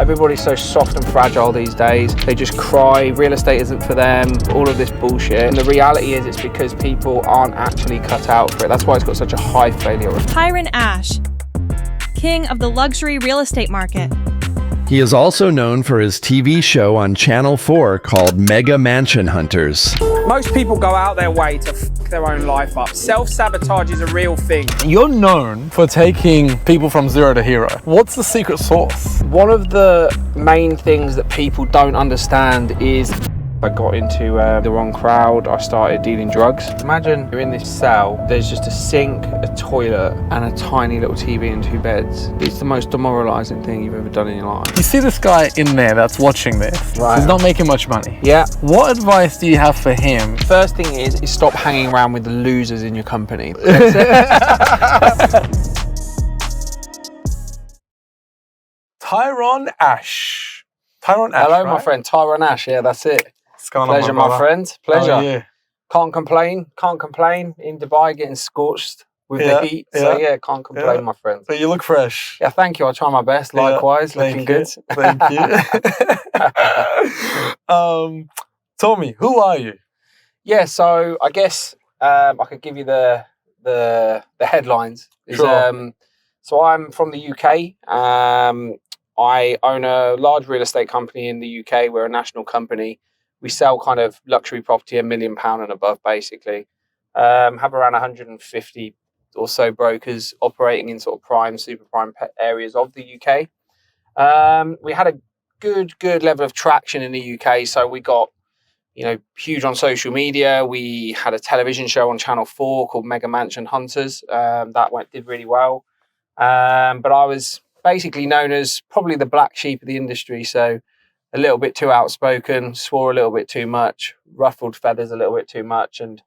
Everybody's so soft and fragile these days. They just cry, real estate isn't for them, all of this bullshit. And the reality is it's because people aren't actually cut out for it. That's why it's got such a high failure rate. Tyron Ash, king of the luxury real estate market. He is also known for his TV show on Channel 4 called Mega Mansion Hunters. Most people go out their way to fuck their own life up. Self-sabotage is a real thing. You're known for taking people from zero to hero. What's the secret sauce? One of the main things that people don't understand is I got into the wrong crowd. I started dealing drugs. Imagine you're in this cell, there's just a sink, a toilet, and a tiny little TV and 2 beds. It's the most demoralizing thing you've ever done in your life. You see this guy in there that's watching this. Right. He's not making much money. Yeah. What advice do you have for him? First thing is stop hanging around with the losers in your company. Tyron Ash. Tyron Ash, Hello, right? my friend. Tyron Ash. Yeah, that's it. What's going on, Pleasure, my friend. Pleasure. Oh, yeah. Can't complain. Can't complain. In Dubai, getting scorched with the heat. So yeah, can't complain, my friend. So you look fresh. Yeah, thank you. I'll try my best. Likewise, looking good. Thank you. Tell me, who are you? Yeah, so I guess I could give you the headlines. Sure. So I'm from the UK. I own a large real estate company in the UK. We're a national company. We sell kind of luxury property, £1 million and above, basically. Have around 150 or so brokers operating in sort of prime, super prime areas of the UK. We had a good level of traction in the UK. So we got, huge on social media. We had a television show on Channel 4 called Mega Mansion Hunters. That did really well. But I was basically known as probably the black sheep of the industry. So a little bit too outspoken, swore a little bit too much, ruffled feathers a little bit too much. And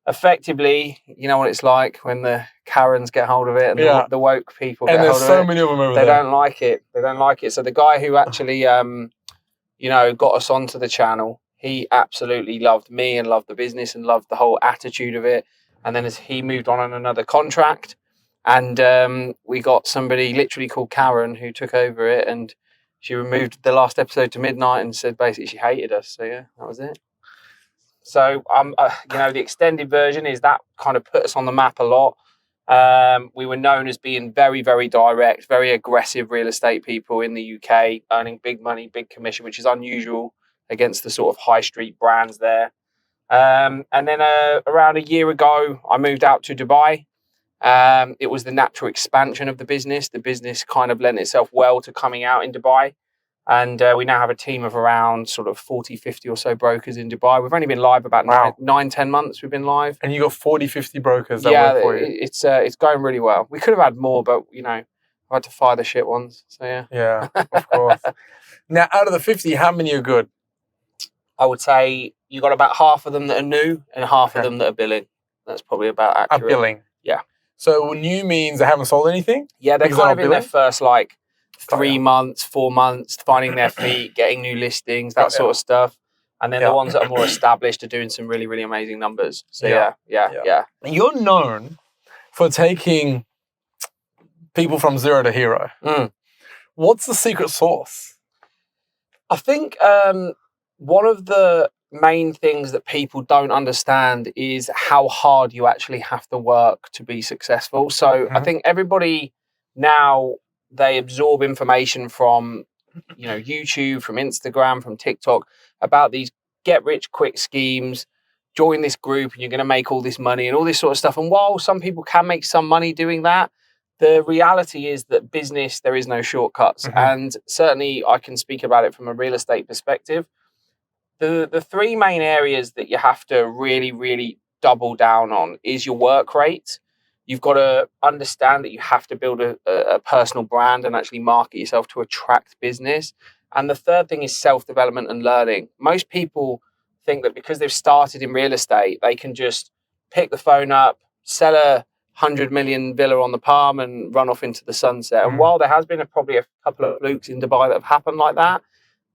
effectively, you know what it's like when the Karens get hold of it and the woke people get hold of it. And there's so many of them over there. They don't like it. They don't like it. So the guy who actually, got us onto the channel, he absolutely loved me and loved the business and loved the whole attitude of it. And then as he moved on another contract, and we got somebody literally called Karen who took over it, and she removed the last episode to midnight and said basically she hated us. So yeah, that was it. So the extended version is that kind of put us on the map a lot. We were known as being very, very direct, very aggressive real estate people in the UK, earning big money, big commission, which is unusual against the sort of high street brands there. And then around a year ago, I moved out to Dubai. It was the natural expansion of the business. The business kind of lent itself well to coming out in Dubai. And we now have a team of around sort of 40, 50 or so brokers in Dubai. We've only been live about 9-10 months we've been live. And you got 40, 50 brokers that work for you. It's going really well. We could have had more, but, I had to fire the shit ones. So, yeah. Yeah, of course. Now, out of the 50, how many are good? I would say you got about half of them that are new and half of them that are billing. That's probably about accurate. Are billing? Yeah. So new means they haven't sold anything? Yeah, they're kind of in their first 3 months, 4 months, finding their feet, getting new listings, that sort of stuff. And then the ones that are more established are doing some really, really amazing numbers. So yeah. And you're known for taking people from zero to hero. What's the secret sauce? I think one of the main things that people don't understand is how hard you actually have to work to be successful. So I think everybody now, they absorb information from, YouTube, from Instagram, from TikTok about these get rich quick schemes, join this group and you're going to make all this money and all this sort of stuff. And while some people can make some money doing that, the reality is that business, there is no shortcuts. And certainly I can speak about it from a real estate perspective. The 3 main areas that you have to really, really double down on is your work rate. You've got to understand that you have to build a personal brand and actually market yourself to attract business. And the third thing is self-development and learning. Most people think that because they've started in real estate, they can just pick the phone up, sell a 100 million villa on the Palm and run off into the sunset. And while there has been probably a couple of flukes in Dubai that have happened like that,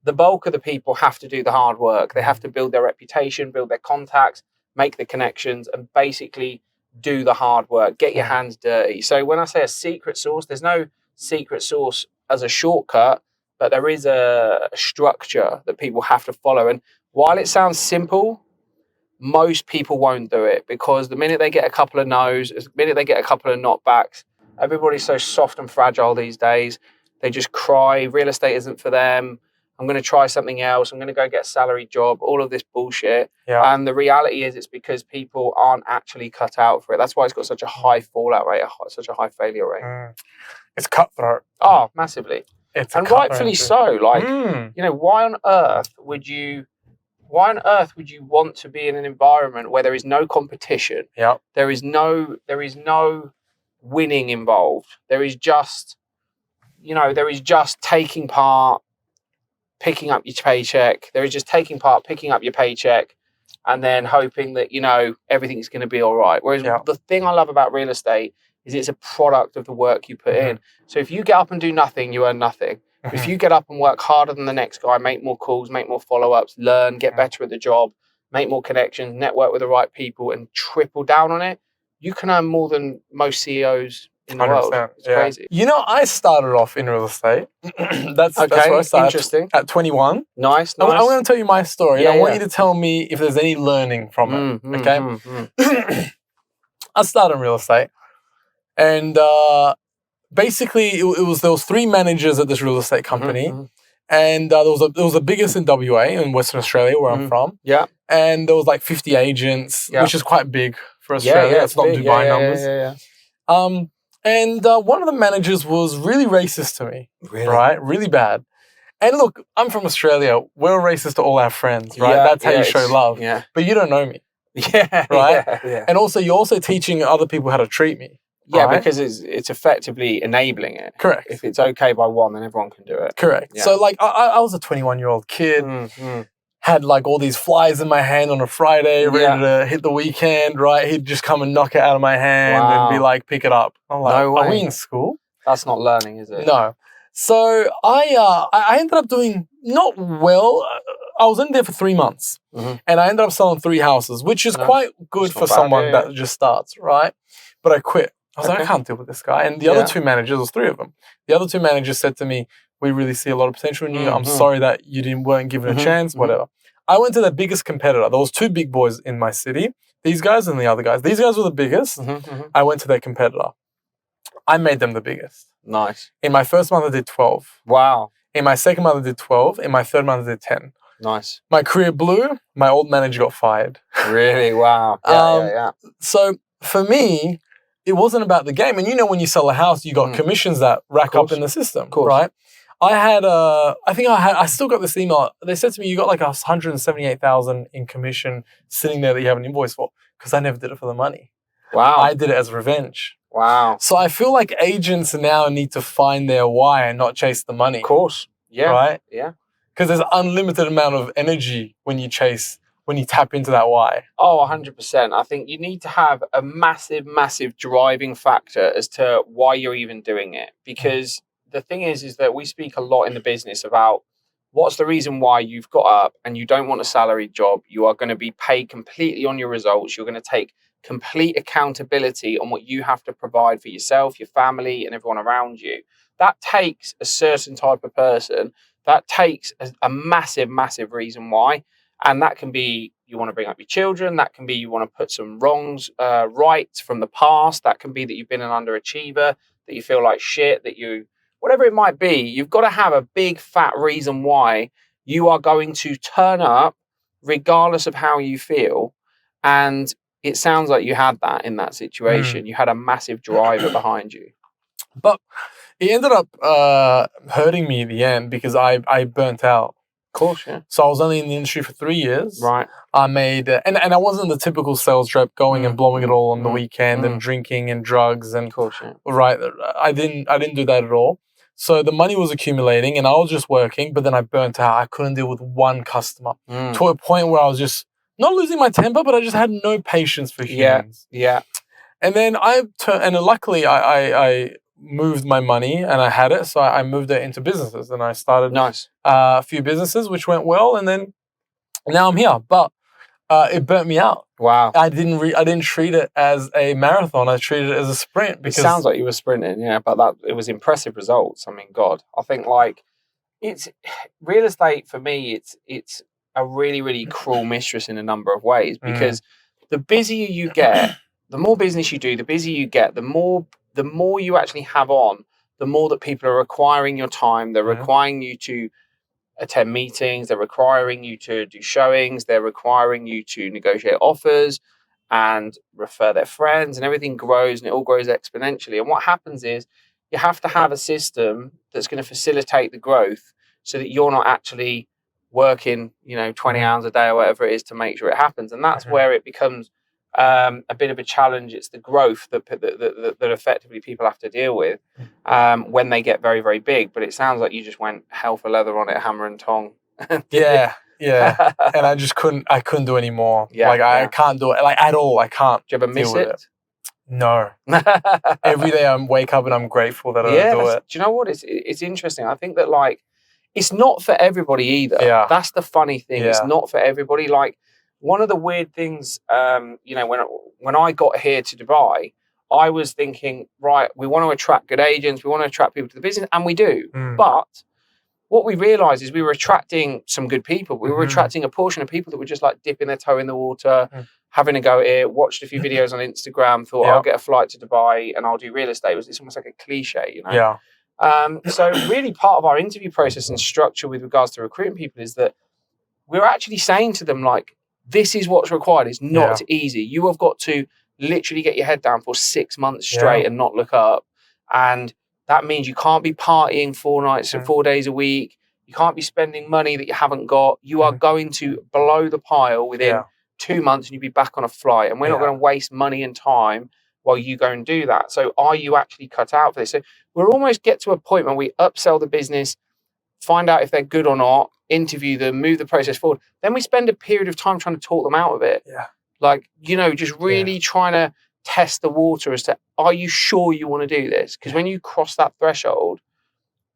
the bulk of the people have to do the hard work. They have to build their reputation, build their contacts, make the connections, and basically do the hard work, get your hands dirty. So when I say a secret sauce, there's no secret sauce as a shortcut, but there is a structure that people have to follow. And while it sounds simple, most people won't do it, because the minute they get a couple of no's, the minute they get a couple of knockbacks, everybody's so soft and fragile these days. They just cry, real estate isn't for them. I'm going to try something else. I'm going to go get a salary job, all of this bullshit. Yeah. And the reality is it's because people aren't actually cut out for it. That's why it's got such a high fallout rate, such a high failure rate. It's cutthroat. Oh, massively. It's and rightfully so. Like, you know, why on earth would you want to be in an environment where there is no competition? Yeah. There is no winning involved. There is just taking part, picking up your paycheck. There is just taking part, picking up your paycheck, and then hoping that, you know, everything's going to be all right. Whereas the thing I love about real estate is it's a product of the work you put in. So if you get up and do nothing, you earn nothing. If you get up and work harder than the next guy, make more calls, make more follow-ups, learn, get better at the job, make more connections, network with the right people, and triple down on it, you can earn more than most CEOs in the world. It's crazy. You know, I started off in real estate. That's where I started. Interesting. At 21. Nice. I'm going to tell you my story. I want you to tell me if there's any learning from it. Okay? I started in real estate. And basically, there was 3 managers at this real estate company. And there was the biggest in WA, in Western Australia, where I'm from. Yeah. And there was like 50 agents, which is quite big for Australia. It's not Dubai numbers. And one of the managers was really racist to me. Really? Right? Really bad. And look, I'm from Australia. We're racist to all our friends, right? That's how you show love. Yeah. But you don't know me. Yeah. Right? Yeah. And also, you're also teaching other people how to treat me. Yeah, right? because it's effectively enabling it. Correct. If it's okay by one, then everyone can do it. Correct. Yeah. So, like, I was a 21-year-old kid, had, like, all these flies in my hand on a Friday, ready to hit the weekend, right? He'd just come and knock it out of my hand and be like, pick it up. I'm like, are we in school? That's not learning, is it? No. So, I ended up doing not well. I was in there for 3 months, and I ended up selling 3 houses, which is quite good for someone that just starts, right? But I quit. I was like, I can't deal with this guy. And the other 2 managers, there was 3 of them. The other 2 managers said to me, we really see a lot of potential in you. I'm sorry that you weren't given a chance, whatever. I went to the biggest competitor. There was 2 big boys in my city, these guys and the other guys. These guys were the biggest. I went to their competitor. I made them the biggest. Nice. In my first month, I did 12. Wow. In my second month, I did 12. In my third month, I did 10. Nice. My career blew. My old manager got fired. Really? Wow. Yeah. So for me, it wasn't about the game. And you know, when you sell a house, you got commissions that rack up in the system, right? I still got this email. They said to me, you got like 178,000 in commission sitting there that you haven't invoiced for, because I never did it for the money. Wow. I did it as revenge. Wow. So I feel like agents now need to find their why and not chase the money. Of course. Yeah. Right? Yeah. Because there's unlimited amount of energy when you tap into that why. Oh, 100%. I think you need to have a massive, massive driving factor as to why you're even doing it. Because the thing is that we speak a lot in the business about what's the reason why you've got up and you don't want a salaried job. You are going to be paid completely on your results. You're going to take complete accountability on what you have to provide for yourself, your family, and everyone around you. That takes a certain type of person. That takes a massive, massive reason why. And that can be you want to bring up your children. That can be you want to put some wrongs right from the past. That can be that you've been an underachiever, that you feel like shit, whatever it might be. You've got to have a big, fat reason why you are going to turn up regardless of how you feel. And it sounds like you had that in that situation. You had a massive driver behind you. But it ended up hurting me in the end because I burnt out. Of course, yeah. So I was only in the industry for 3 years. Right. I made, and I wasn't the typical sales rep going and blowing it all on the weekend and drinking and drugs. And of course, yeah. Right. I didn't do that at all. So the money was accumulating and I was just working, but then I burnt out. I couldn't deal with one customer to a point where I was just not losing my temper, but I just had no patience for humans. Yeah. And then luckily I moved my money and I had it. So I moved it into businesses and I started a few businesses, which went well. And then now I'm here, but it burnt me out. Wow. I didn't treat it as a marathon. I treated it as a sprint. Because it sounds like you were sprinting, yeah, but it was impressive results. I mean, God, I think like It's real estate for me. It's a really, really cruel mistress in a number of ways, because the busier you get, the more business you do, the busier you get, the more you actually have on, the more that people are requiring your time. They're requiring you to attend meetings. They're requiring you to do showings. They're requiring you to negotiate offers and refer their friends, and everything grows, and it all grows exponentially. And what happens is you have to have a system that's going to facilitate the growth, so that you're not actually working, 20 hours a day or whatever it is to make sure it happens. And that's where it becomes a bit of a challenge. It's the growth that effectively people have to deal with when they get very, very big. But it sounds like you just went hell for leather on it, hammer and tong. Yeah. And I just couldn't do any more. I can't do it, like, at all. I can't. Do you ever miss it? No. Every day I wake up and I'm grateful that I do it. Do you know what? It's interesting. I think that, like, it's not for everybody either. Yeah. That's the funny thing. Yeah. It's not for everybody. Like, one of the weird things, when I got here to Dubai, I was thinking, right, we want to attract good agents. We want to attract people to the business, and we do. But what we realized is we were attracting some good people. We were attracting a portion of people that were just like dipping their toe in the water, having a go at it, watched a few videos on Instagram, thought, I'll get a flight to Dubai and I'll do real estate. It's almost like a cliche, Yeah. So really part of our interview process and structure with regards to recruiting people is that we're actually saying to them, like, this is what's required. It's not easy. You have got to literally get your head down for 6 months straight and not look up. And that means you can't be partying 4 nights and 4 days a week. You can't be spending money that you haven't got. You are going to blow the pile within 2 months, and you'll be back on a flight. And we're not going to waste money and time while you go and do that. So are you actually cut out for this? So we'll almost get to a point when we upsell the business, find out if they're good or not, interview them, move the process forward. Then we spend a period of time trying to talk them out of it. Yeah. Like, just really trying to test the water as to, are you sure you want to do this? Because when you cross that threshold,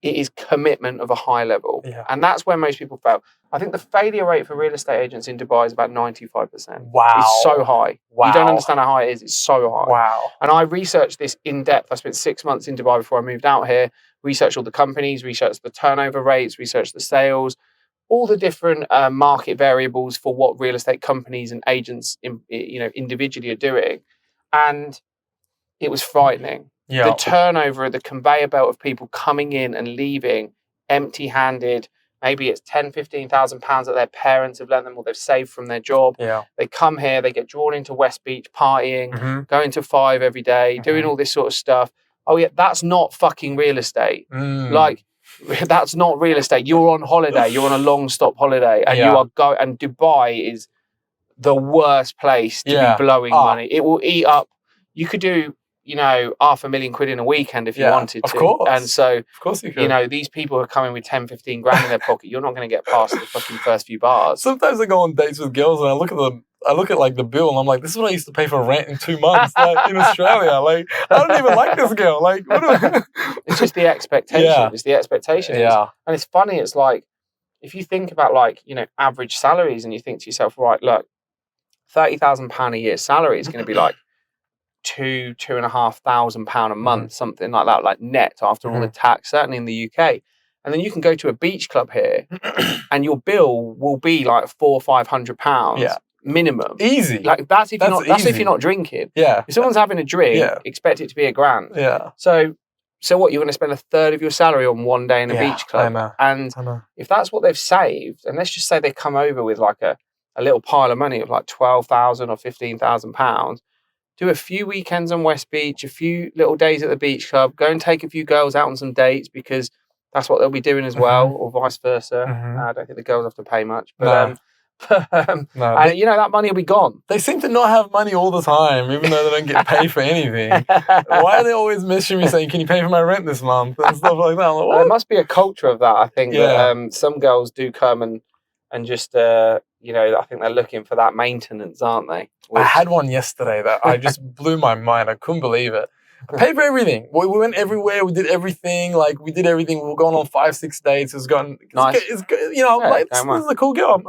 it is commitment of a high level. Yeah. And that's where most people fail. I think the failure rate for real estate agents in Dubai is about 95%. Wow. It's so high. Wow. You don't understand how high it is. It's so high. Wow. And I researched this in depth. I spent 6 months in Dubai before I moved out here, researched all the companies, researched the turnover rates, researched the sales, all the different market variables for what real estate companies and agents, individually are doing. And it was frightening. Yeah. The turnover, the conveyor belt of people coming in and leaving empty-handed. Maybe it's 10,000, 15,000 pounds that their parents have lent them or they've saved from their job. Yeah. They come here, they get drawn into West Beach, partying, going to 5 every day, doing all this sort of stuff. Oh yeah, that's not fucking real estate. Like, that's not real estate. You're on holiday. You're on a long stop holiday, and you are going. And Dubai is the worst place to be blowing money. It will eat up. You could do, £500,000 in a weekend if you wanted to. Of course. And so, of course you could. These people are coming with 10, 15 grand in their pocket. You're not going to get past the fucking first few bars. Sometimes I go on dates with girls and I look at like the bill and I'm like, this is what I used to pay for rent in 2 months, like, in Australia. Like, I don't even like this girl. Like, it's just the expectation. Yeah. It's the expectation. Yeah. And it's funny. It's like, if you think about average salaries and you think to yourself, right, look, £30,000 a year salary is going to be like £2,500 a month, something like that, like net after all the tax, certainly in the UK. And then you can go to a beach club here and your bill will be like £400 or £500 minimum. Easy. Like that's if you're not drinking. Yeah. If someone's having a drink, expect it to be £1,000. Yeah. So what, you're going to spend a third of your salary on one day in a beach club? I know. And if that's what they've saved, and let's just say they come over with like a little pile of money of like £12,000 or £15,000, do a few weekends on West Beach, a few little days at the beach club, go and take a few girls out on some dates because that's what they'll be doing as well, or vice versa. I don't think the girls have to pay much, but and that money will be gone. They seem to not have money all the time, even though they don't get paid for anything. Why are they always messaging me saying, "Can you pay for my rent this month?" and stuff like that? I'm like, what? There must be a culture of that. I think that some girls do come and just I think they're looking for that maintenance, aren't they? I had one yesterday that I just blew my mind. I couldn't believe it. I paid for everything. We went everywhere. We did everything. Like, we did everything. We were going on 5-6 dates. It was going. Nice. It's good. This is a cool girl.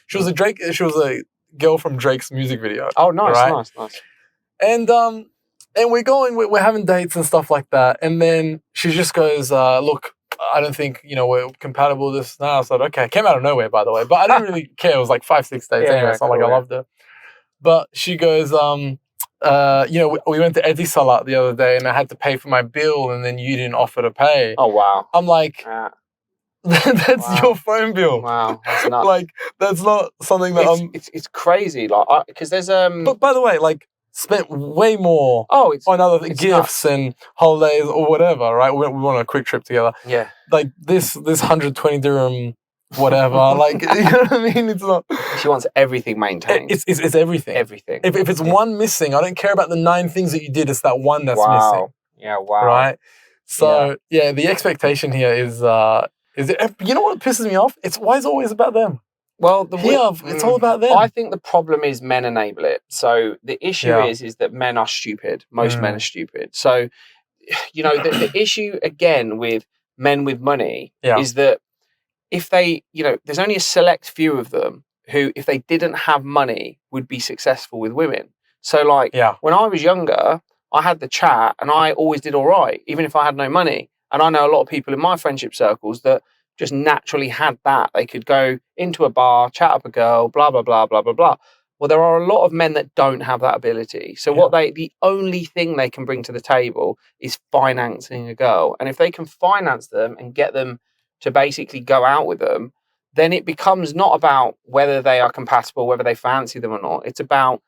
She was a girl from Drake's music video. Oh, nice, right? nice. And we're having dates and stuff like that. And then she just goes, "Look, I don't think, we're compatible this now. I said, okay. It came out of nowhere, by the way. But I didn't really care. It was like 5-6 days anyway. It's not like I loved her. But she goes, we went to Etisalat the other day and I had to pay for my bill and then you didn't offer to pay. Oh, wow. I'm like, that's your phone bill. Wow, that's nuts. Like, that's not something that it's crazy. Like, because there's But by the way, like, spent way more on other gifts nuts. And holidays or whatever, right? We went on a quick trip together. Yeah. Like this 120 dirham, whatever. Like, you know what I mean? It's not. She wants everything maintained. It's everything. Everything. If it's one missing, I don't care about the 9 things that you did. It's that one that's missing. Yeah. Wow. Right. So the expectation here is you know what pisses me off? It's why it's always about them. Well, it's all about them. I think the problem is men enable it. So the issue is that men are stupid. Most men are stupid. So, the issue again with men with money is that if they, there's only a select few of them who, if they didn't have money, would be successful with women. So like when I was younger, I had the chat and I always did all right, even if I had no money. And I know a lot of people in my friendship circles that just naturally had that. They could go into a bar, chat up a girl, blah, blah, blah, blah, blah, blah. Well, there are a lot of men that don't have that ability. So the only thing they can bring to the table is financing a girl. And if they can finance them and get them to basically go out with them, then it becomes not about whether they are compatible, whether they fancy them or not. It's about,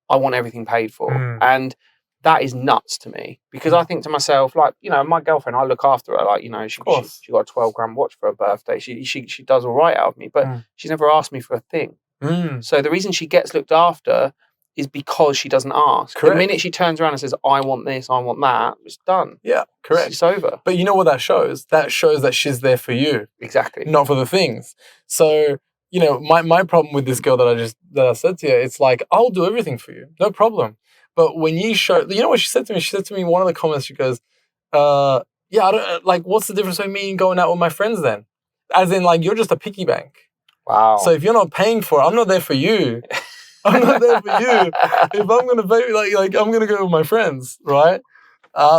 I want everything paid for. And that is nuts to me because I think to myself, like, my girlfriend, I look after her. Like, she got a 12 grand watch for her birthday. She does all right out of me, but she's never asked me for a thing. So the reason she gets looked after is because she doesn't ask. Correct. The minute she turns around and says, I want this, I want that, it's done. Yeah, correct. It's over. But you know what that shows? That shows that she's there for you. Exactly. Not for the things. So, my problem with this girl that I said to you, it's like, I'll do everything for you. No problem. But when you show, what she said to me? She said to me, one of the comments, she goes, I don't, like, what's the difference between me and going out with my friends then? As in, like, you're just a piggy bank. Wow. So if you're not paying for it, I'm not there for you. I'm not there for you. If I'm going to pay, like I'm going to go with my friends, right?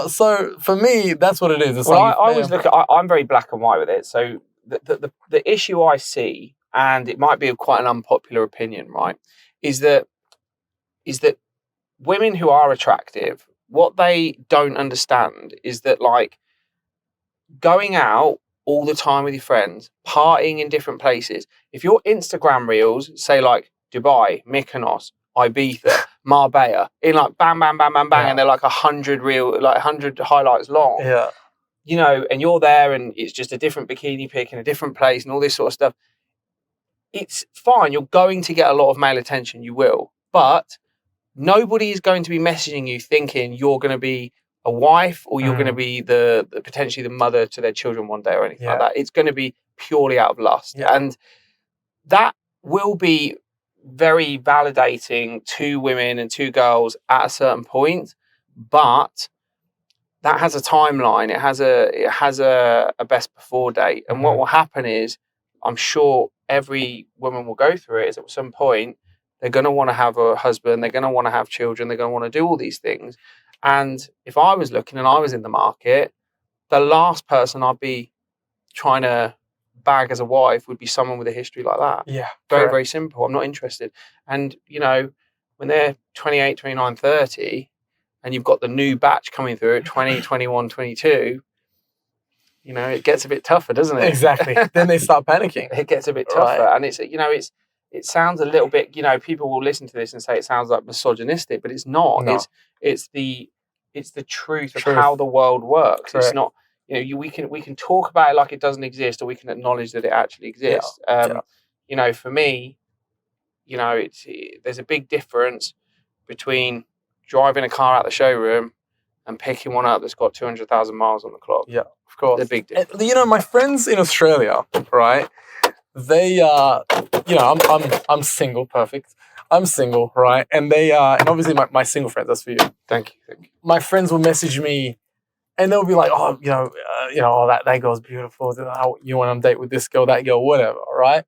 So for me, that's what it is. It's I always look at, I'm very black and white with it. So the issue I see, and it might be quite an unpopular opinion, right, is that women who are attractive, what they don't understand is that, like, going out all the time with your friends, partying in different places, if your Instagram reels say like Dubai, Mykonos, Ibiza, Marbella, in like bang, bang, bang, bang, bang, and they're like 100 highlights long, and you're there and it's just a different bikini pic in a different place and all this sort of stuff, it's fine. You're going to get a lot of male attention, you will, but nobody is going to be messaging you thinking you're going to be a wife or you're going to be the potentially the mother to their children one day or anything like that. It's going to be purely out of lust. And that will be very validating to women and to girls at a certain point, but that has a timeline. It has a best before date. And what will happen is, I'm sure every woman will go through it, is at some point they're going to want to have a husband, they're going to want to have children, they're going to want to do all these things. And if I was looking and I was in the market, the last person I'd be trying to bag as a wife would be someone with a history like that. Yeah. Very, very simple. I'm not interested. And, when they're 28, 29, 30, and you've got the new batch coming through at 20, 21, 22, it gets a bit tougher, doesn't it? Exactly. Then they start panicking. It gets a bit tougher. Right. And it sounds a little bit, people will listen to this and say it sounds like misogynistic, but it's not. No. It's the truth of how the world works. Correct. It's not, we can talk about it like it doesn't exist, or we can acknowledge that it actually exists. For me, there's a big difference between driving a car out the showroom and picking one up that's got 200,000 miles on the clock. Yeah, of course. The big difference. My friends in Australia, right? They I'm single, perfect. I'm single, right? And they and obviously my single friends, that's for you. Thank you. My friends will message me and they'll be like, that girl's beautiful. You want on a date with this girl, that girl, whatever, right?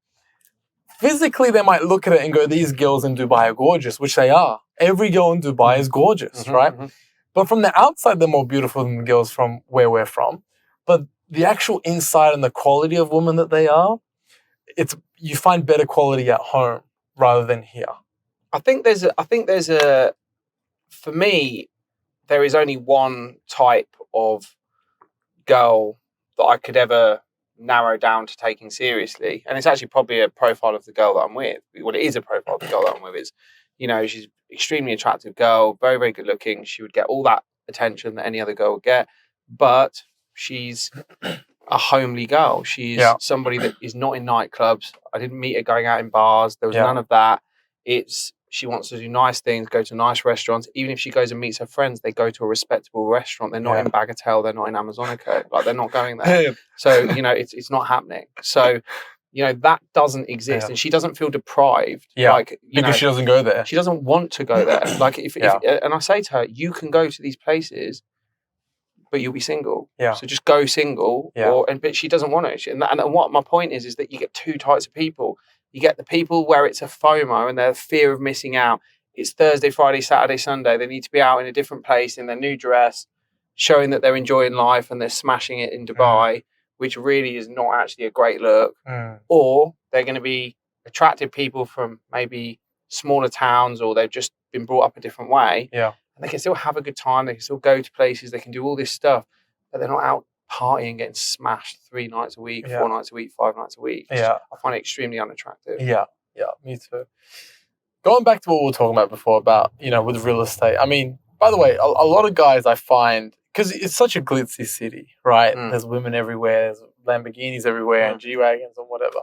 Physically, they might look at it and go, these girls in Dubai are gorgeous, which they are. Every girl in Dubai is gorgeous, right? Mm-hmm. But from the outside, they're more beautiful than the girls from where we're from. But the actual insight and the quality of women that they are, you find better quality at home rather than here. I think there's a for me, there is only one type of girl that I could ever narrow down to taking seriously, and it's actually probably a profile of the girl that I'm with. Well, it is a profile of the girl that I'm with. Is, she's extremely attractive girl, very, very good looking. She would get all that attention that any other girl would get, but she's a homely girl. She's somebody that is not in nightclubs. I didn't meet her going out in bars. There was none of that. She wants to do nice things, go to nice restaurants. Even if she goes and meets her friends, they go to a respectable restaurant. They're not in Bagatelle. They're not in Amazonico. Like, they're not going there. So, it's not happening. So, that doesn't exist. And she doesn't feel deprived. Because she doesn't go there. She doesn't want to go there. Like, if and I say to her, you can go to these places, but you'll be single. Yeah. So just go single. Yeah. But she doesn't want it. And what my point is that you get two types of people. You get the people where it's a FOMO and their fear of missing out. It's Thursday, Friday, Saturday, Sunday. They need to be out in a different place in their new dress, showing that they're enjoying life and they're smashing it in Dubai, which really is not actually a great look. Or they're going to be attractive people from maybe smaller towns, or they've just been brought up a different way. Yeah. And they can still have a good time. They can still go to places. They can do all this stuff, but they're not out partying, getting smashed 3 nights a week, 4 nights a week, 5 nights a week. I find it extremely unattractive. Yeah, me too. Going back to what we were talking about before about, with real estate. I mean, by the way, a lot of guys I find, because it's such a glitzy city, right? There's women everywhere, there's Lamborghinis everywhere and G-Wagons and whatever.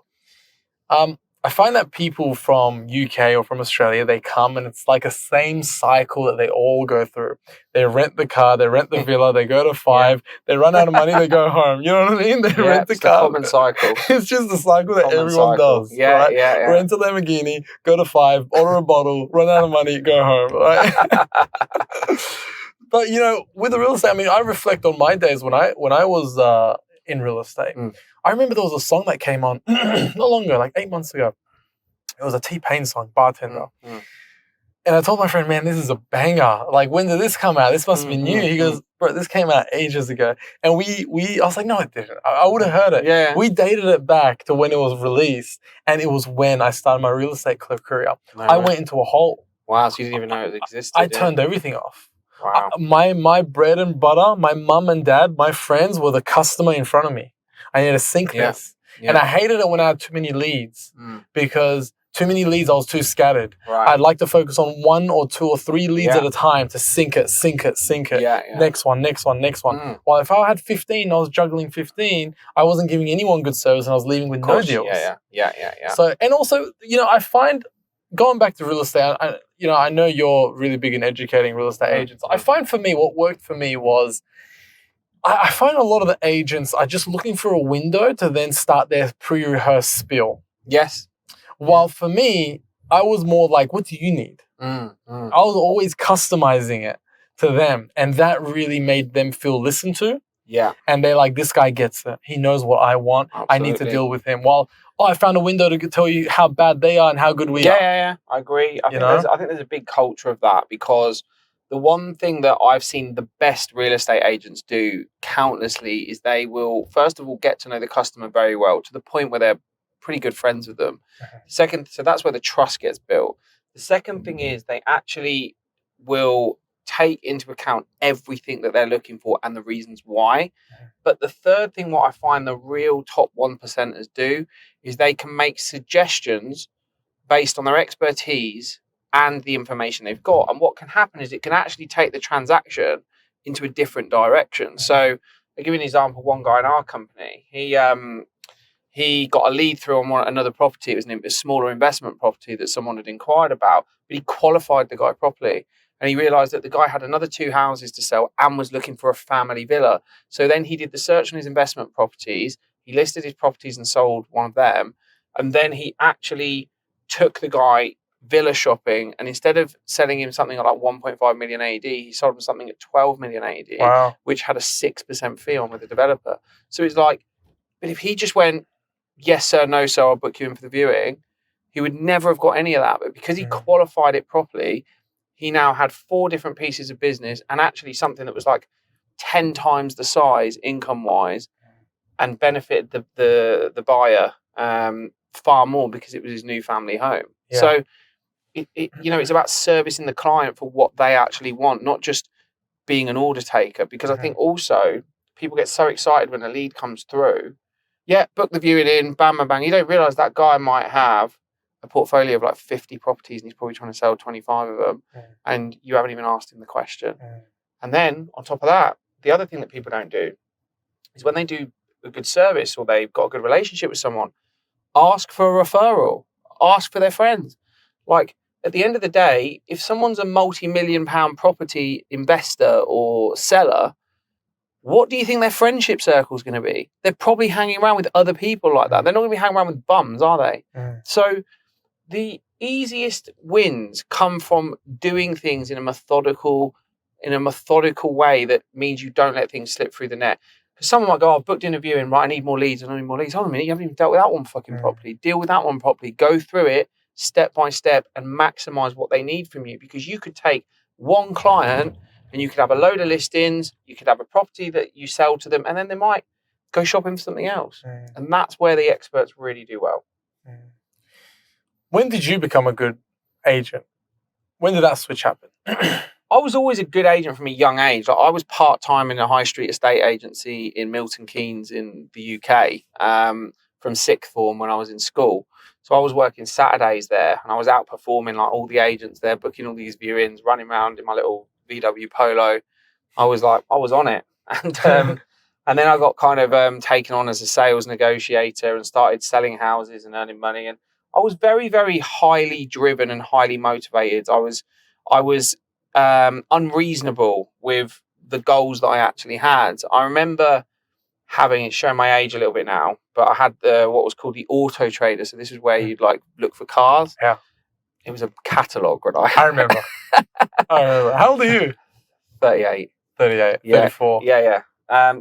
I find that people from UK or from Australia, they come and it's like a same cycle that they all go through. They rent the car, they rent the villa, they go to 5, they run out of money, they go home. You know what I mean? They rent the car. Common cycle. It's just the cycle that everyone does. Right? Rent a Lamborghini, go to 5, order a bottle, run out of money, go home. Right? But, with the real estate, I mean, I reflect on my days when I was in real estate. I remember there was a song that came on not long ago, like 8 months ago. It was a T-Pain song, Bartender. And I told my friend, man, this is a banger. Like, when did this come out? This must be new. He goes, bro, this came out ages ago. And I was like, no, it didn't. I would have heard it. Yeah. We dated it back to when it was released. And it was when I started my real estate career. I went into a hole. Wow, so you didn't even know it existed. I turned everything off. Wow. My bread and butter, my mum and dad, my friends were the customer in front of me. I need to sync this. And I hated it when I had too many leads because too many leads, I was too scattered. Right. I'd like to focus on 1 or 2 or 3 leads at a time to sync it. Next one. While if I had 15, I was juggling 15, I wasn't giving anyone good service and I was leaving with no deals. Yeah. So, and also, I find, going back to real estate, I know you're really big in educating real estate agents. I find for me, what worked for me was, I find a lot of the agents are just looking for a window to then start their pre-rehearsed spiel. Yes. While for me, I was more like, what do you need? I was always customizing it to them. And that really made them feel listened to. Yeah. And they're like, this guy gets it. He knows what I want. Absolutely. I need to deal with him. While, I found a window to tell you how bad they are and how good we are. Yeah. I agree. I think there's a big culture of that, because the one thing that I've seen the best real estate agents do countlessly is they will, first of all, get to know the customer very well to the point where they're pretty good friends with them. Second, so that's where the trust gets built. The second thing is they actually will take into account everything that they're looking for and the reasons why. But the third thing, what I find the real top 1%ers do is they can make suggestions based on their expertise and the information they've got. And what can happen is it can actually take the transaction into a different direction. So I'll give you an example. One guy in our company, he got a lead through on another property. It was a smaller investment property that someone had inquired about, but he qualified the guy properly. And he realized that the guy had another 2 houses to sell and was looking for a family villa. So then he did the search on his investment properties. He listed his properties and sold one of them. And then he actually took the guy villa shopping, and instead of selling him something like 1.5 million AED, he sold him something at 12 million AED, which had a 6% fee on with the developer. So it's like, but if he just went, yes, sir, no, sir, I'll book you in for the viewing, he would never have got any of that. But because he qualified it properly, he now had 4 different pieces of business and actually something that was like 10 times the size income-wise and benefited the buyer far more because it was his new family home. Yeah. So it's about servicing the client for what they actually want, not just being an order taker. Because I think also people get so excited when a lead comes through. Yeah, book the viewing in, bang, bang, bang. You don't realise that guy might have a portfolio of like 50 properties and he's probably trying to sell 25 of them, and you haven't even asked him the question. And then on top of that, the other thing that people don't do is when they do a good service or they've got a good relationship with someone, ask for a referral, ask for their friends. Like, at the end of the day, if someone's a multi-million-pound property investor or seller, what do you think their friendship circle is going to be? They're probably hanging around with other people like that. They're not going to be hanging around with bums, are they? So the easiest wins come from doing things in a methodical way that means you don't let things slip through the net. Because someone might go, I've booked in a viewing, right, I need more leads, Hold on a minute, you haven't even dealt with that one fucking properly. Deal with that one properly. Go through it step by step and maximize what they need from you. Because you could take one client and you could have a load of listings, you could have a property that you sell to them, and then they might go shopping for something else. And that's where the experts really do well. When did you become a good agent? When did that switch happen? I was always a good agent from a young age. Like, I was part-time in a high street estate agency in Milton Keynes in the UK from sixth form when I was in school. So I was working Saturdays there and I was outperforming like all the agents there, booking all these viewings, running around in my little VW Polo. I was on it. And then I got kind of taken on as a sales negotiator and started selling houses and earning money. And I was very, very highly driven and highly motivated. I was unreasonable with the goals that I actually had. I remember it's showing my age a little bit now, but I had what was called the Auto Trader. So this is where you'd like look for cars. Yeah. It was a catalogue, right? I remember. How old are you? 38. 38. Yeah. 34. Yeah.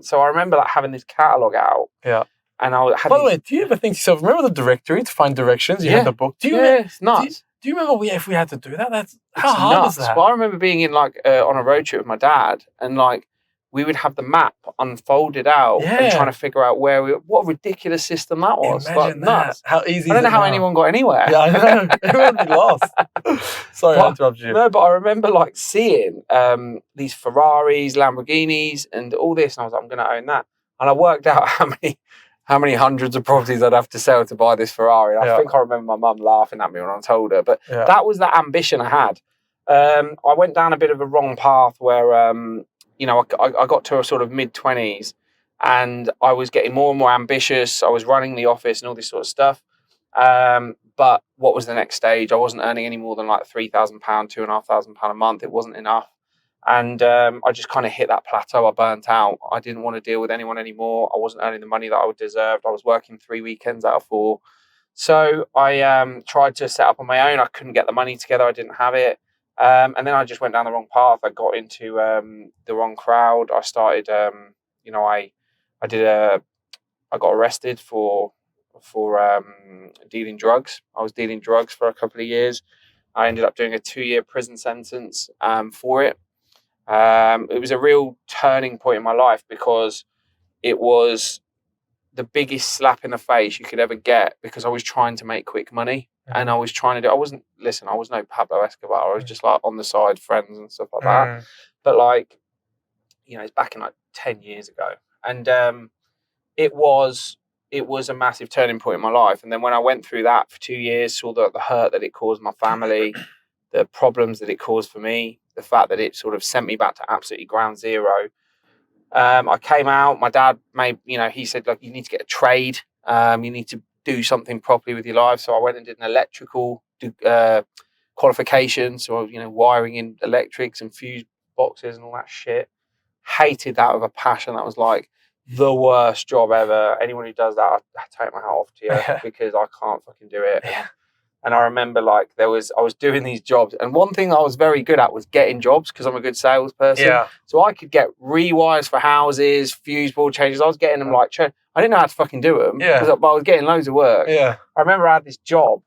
So I remember like having this catalogue out. Yeah. And I had By the way, do you ever think to yourself, remember the directory to find directions? You had the book. It's nuts. Do you remember if we had to do that? How hard is that? Well, I remember being in like on a road trip with my dad, and like we would have the map unfolded out and trying to figure out what a ridiculous system that was. Imagine like, nuts. How easy. I don't know how anyone got anywhere. Yeah, I know. Everyone would be lost. Sorry, I interrupted you. No, but I remember like seeing these Ferraris, Lamborghinis, and all this, and I was like, I'm going to own that. And I worked out how many hundreds of properties I'd have to sell to buy this Ferrari. I think I remember my mum laughing at me when I told her, but that was the ambition I had. I went down a bit of a wrong path where, I got to a sort of mid-20s and I was getting more and more ambitious. I was running the office and all this sort of stuff. But what was the next stage? I wasn't earning any more than like £3,000, £2,500 a month. It wasn't enough. And I just kind of hit that plateau. I burnt out. I didn't want to deal with anyone anymore. I wasn't earning the money that I would deserve. I was working 3 weekends out of 4. So I tried to set up on my own. I couldn't get the money together. I didn't have it. And then I just went down the wrong path. I got into the wrong crowd. I started, I got arrested for dealing drugs. I was dealing drugs for a couple of years. I ended up doing a 2-year prison sentence for it. It was a real turning point in my life because it was the biggest slap in the face you could ever get, because I was trying to make quick money and I was trying to I was no Pablo Escobar. I was just like on the side, friends and stuff like that. But like, it's back in like 10 years ago. And it was a massive turning point in my life. And then when I went through that for 2 years, saw the hurt that it caused my family, the problems that it caused for me, the fact that it sort of sent me back to absolutely ground zero. I came out, my dad he said, like, you need to get a trade. You need to do something properly with your life. So I went and did an electrical qualification. So, wiring in electrics and fuse boxes and all that shit. Hated that with a passion. That was like the worst job ever. Anyone who does that, I take my hat off to you because I can't fucking do it. And I remember like I was doing these jobs, and one thing I was very good at was getting jobs because I'm a good salesperson. Yeah. So I could get rewires for houses, fuse board changes. I was getting them like, I didn't know how to fucking do them, but I was getting loads of work. Yeah. I remember I had this job,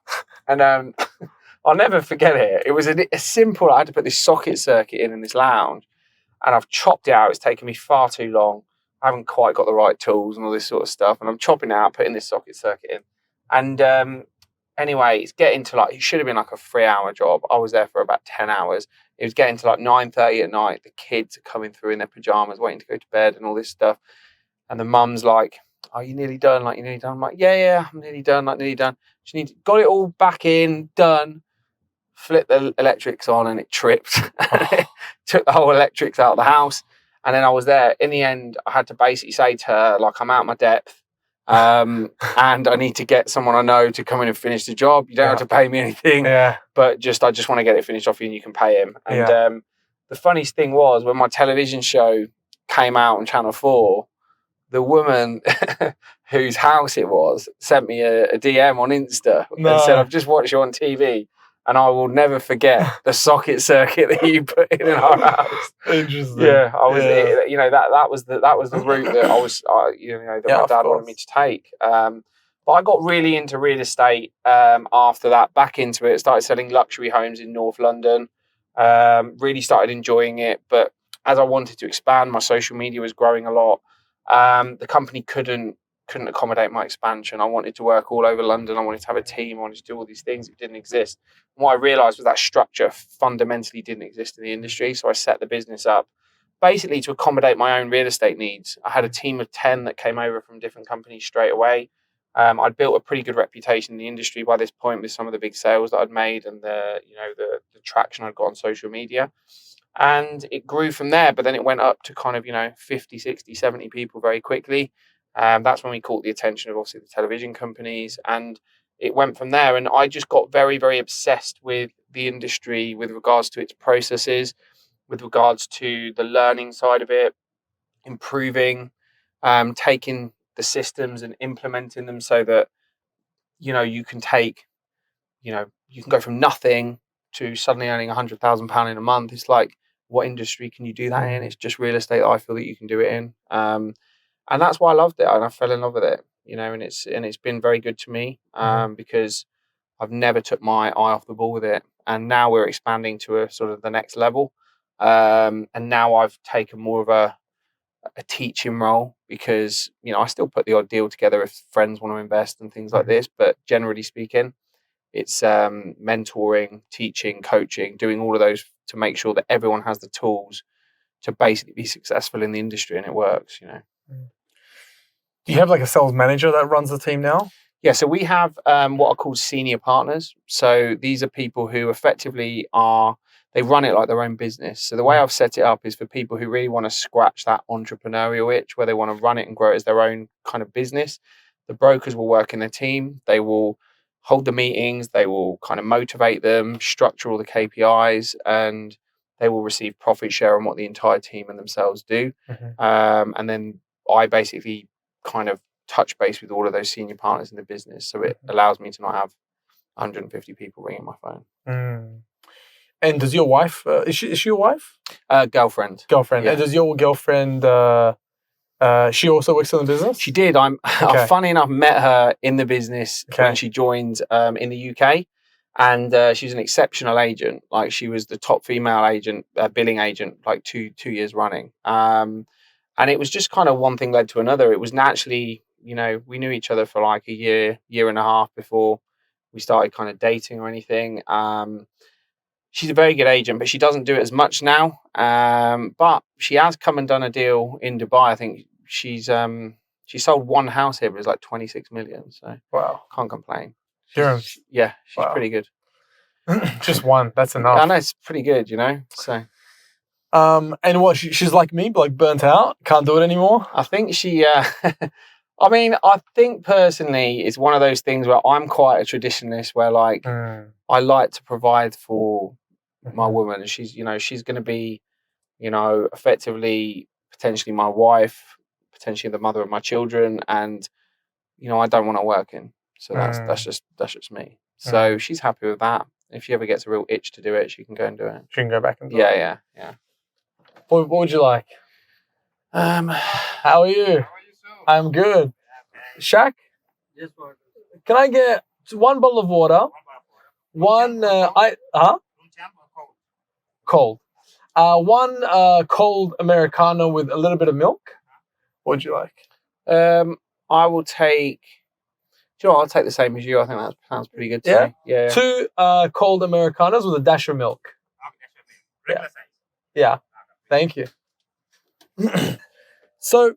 and I'll never forget it. It was a simple. I had to put this socket circuit in this lounge, and I've chopped it out. It's taken me far too long. I haven't quite got the right tools and all this sort of stuff. And I'm chopping it out, putting this socket circuit in. And anyway, it's getting to like, it should have been like a 3-hour job. I was there for about 10 hours. It was getting to like 9:30 at night. The kids are coming through in their pajamas, waiting to go to bed and all this stuff. And the mum's like, "Are you nearly done? Like, you nearly done?" I'm like, yeah, I'm nearly done, like nearly done. Got it all back in, done. Flipped the electrics on and it tripped. Took the whole electrics out of the house. And then I was there. In the end, I had to basically say to her, like, I'm out of my depth. And I need to get someone I know to come in and finish the job. You don't have to pay me anything. But I just want to get it finished off you and you can pay him. And the funniest thing was when my television show came out on Channel 4, the woman whose house it was sent me a DM on Insta and said, "I've just watched you on TV and I will never forget the socket circuit that you put in our house." Interesting. Yeah, I was, that was the route that my dad wanted me to take. But I got really into real estate after that, back into it. Started selling luxury homes in North London. Really started enjoying it. But as I wanted to expand, my social media was growing a lot. The company couldn't accommodate my expansion. I wanted to work all over London. I wanted to have a team. I wanted to do all these things that didn't exist. And what I realized was that structure fundamentally didn't exist in the industry. So I set the business up basically to accommodate my own real estate needs. I had a team of 10 that came over from different companies straight away. I'd built a pretty good reputation in the industry by this point with some of the big sales that I'd made and the traction I'd got on social media. And it grew from there, but then it went up to kind of, 50, 60, 70 people very quickly. That's when we caught the attention of obviously the television companies, and it went from there. And I just got very, very obsessed with the industry with regards to its processes, with regards to the learning side of it, improving, taking the systems and implementing them so that, you can take, you can go from nothing to suddenly earning £100,000 in a month. It's like, what industry can you do that in? It's just real estate that I feel that you can do it in. And that's why I loved it. And I fell in love with it, and it's been very good to me because I've never took my eye off the ball with it. And now we're expanding to a sort of the next level. And now I've taken more of a teaching role because, I still put the odd deal together if friends want to invest and things like this. But generally speaking, it's mentoring, teaching, coaching, doing all of those to make sure that everyone has the tools to basically be successful in the industry and it works, Do you have like a sales manager that runs the team now? Yeah, so we have what are called senior partners. So these are people who effectively they run it like their own business. So the way I've set it up is for people who really want to scratch that entrepreneurial itch where they want to run it and grow it as their own kind of business. The brokers will work in their team. They will hold the meetings. They will kind of motivate them, structure all the KPIs, and they will receive profit share on what the entire team and themselves do. And then I basically kind of touch base with all of those senior partners in the business. So it allows me to not have 150 people ringing my phone. And does your wife, is she your wife? Girlfriend. Yeah. And does your girlfriend, she also works in the business? She did. Funny enough, met her in the business when she joined in the UK. And she's an exceptional agent. Like, she was the top female agent, billing agent, like two years running. And it was just kind of one thing led to another. It was naturally, we knew each other for like a year and a half before we started kind of dating or anything. She's a very good agent, but she doesn't do it as much now. But she has come and done a deal in Dubai. I think she sold one house here, but it was like 26 million. So wow, can't complain. She's pretty good. Just one, that's enough. I know, it's pretty good, So, and what she's like me, like burnt out, can't do it anymore. I think she. I think personally, it's one of those things where I'm quite a traditionalist, where like I like to provide for my woman. She's, she's going to be, effectively potentially my wife, potentially the mother of my children, and I don't want her working. So that's just me. So she's happy with that. If she ever gets a real itch to do it, she can go and do it. She can go back and do it. Yeah. What would you like? How are you? I'm good. Shaq? Yes, sir. Can I get one bottle of water? One cold. One cold Americano with a little bit of milk. What would you like? I will take. Do you know what? I'll take the same as you. I think that sounds pretty good to me. Yeah. 2 cold Americanos with a dash of milk. Yeah. Yeah. Thank you. So,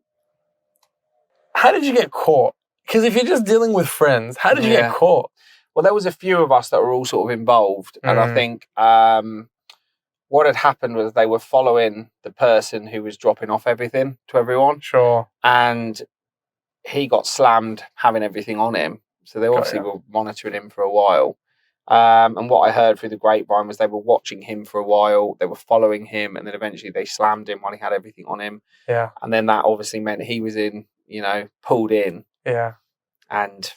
how did you get caught? Because if you're just dealing with friends, how did you get caught? Well, there was a few of us that were all sort of involved, and I think what had happened was they were following the person who was dropping off everything to everyone. Sure. And he got slammed having everything on him. So they obviously were monitoring him for a while. And what I heard through the grapevine was they were watching him for a while. They were following him, and then eventually they slammed him while he had everything on him. Yeah. And then that obviously meant he was pulled in. Yeah. And,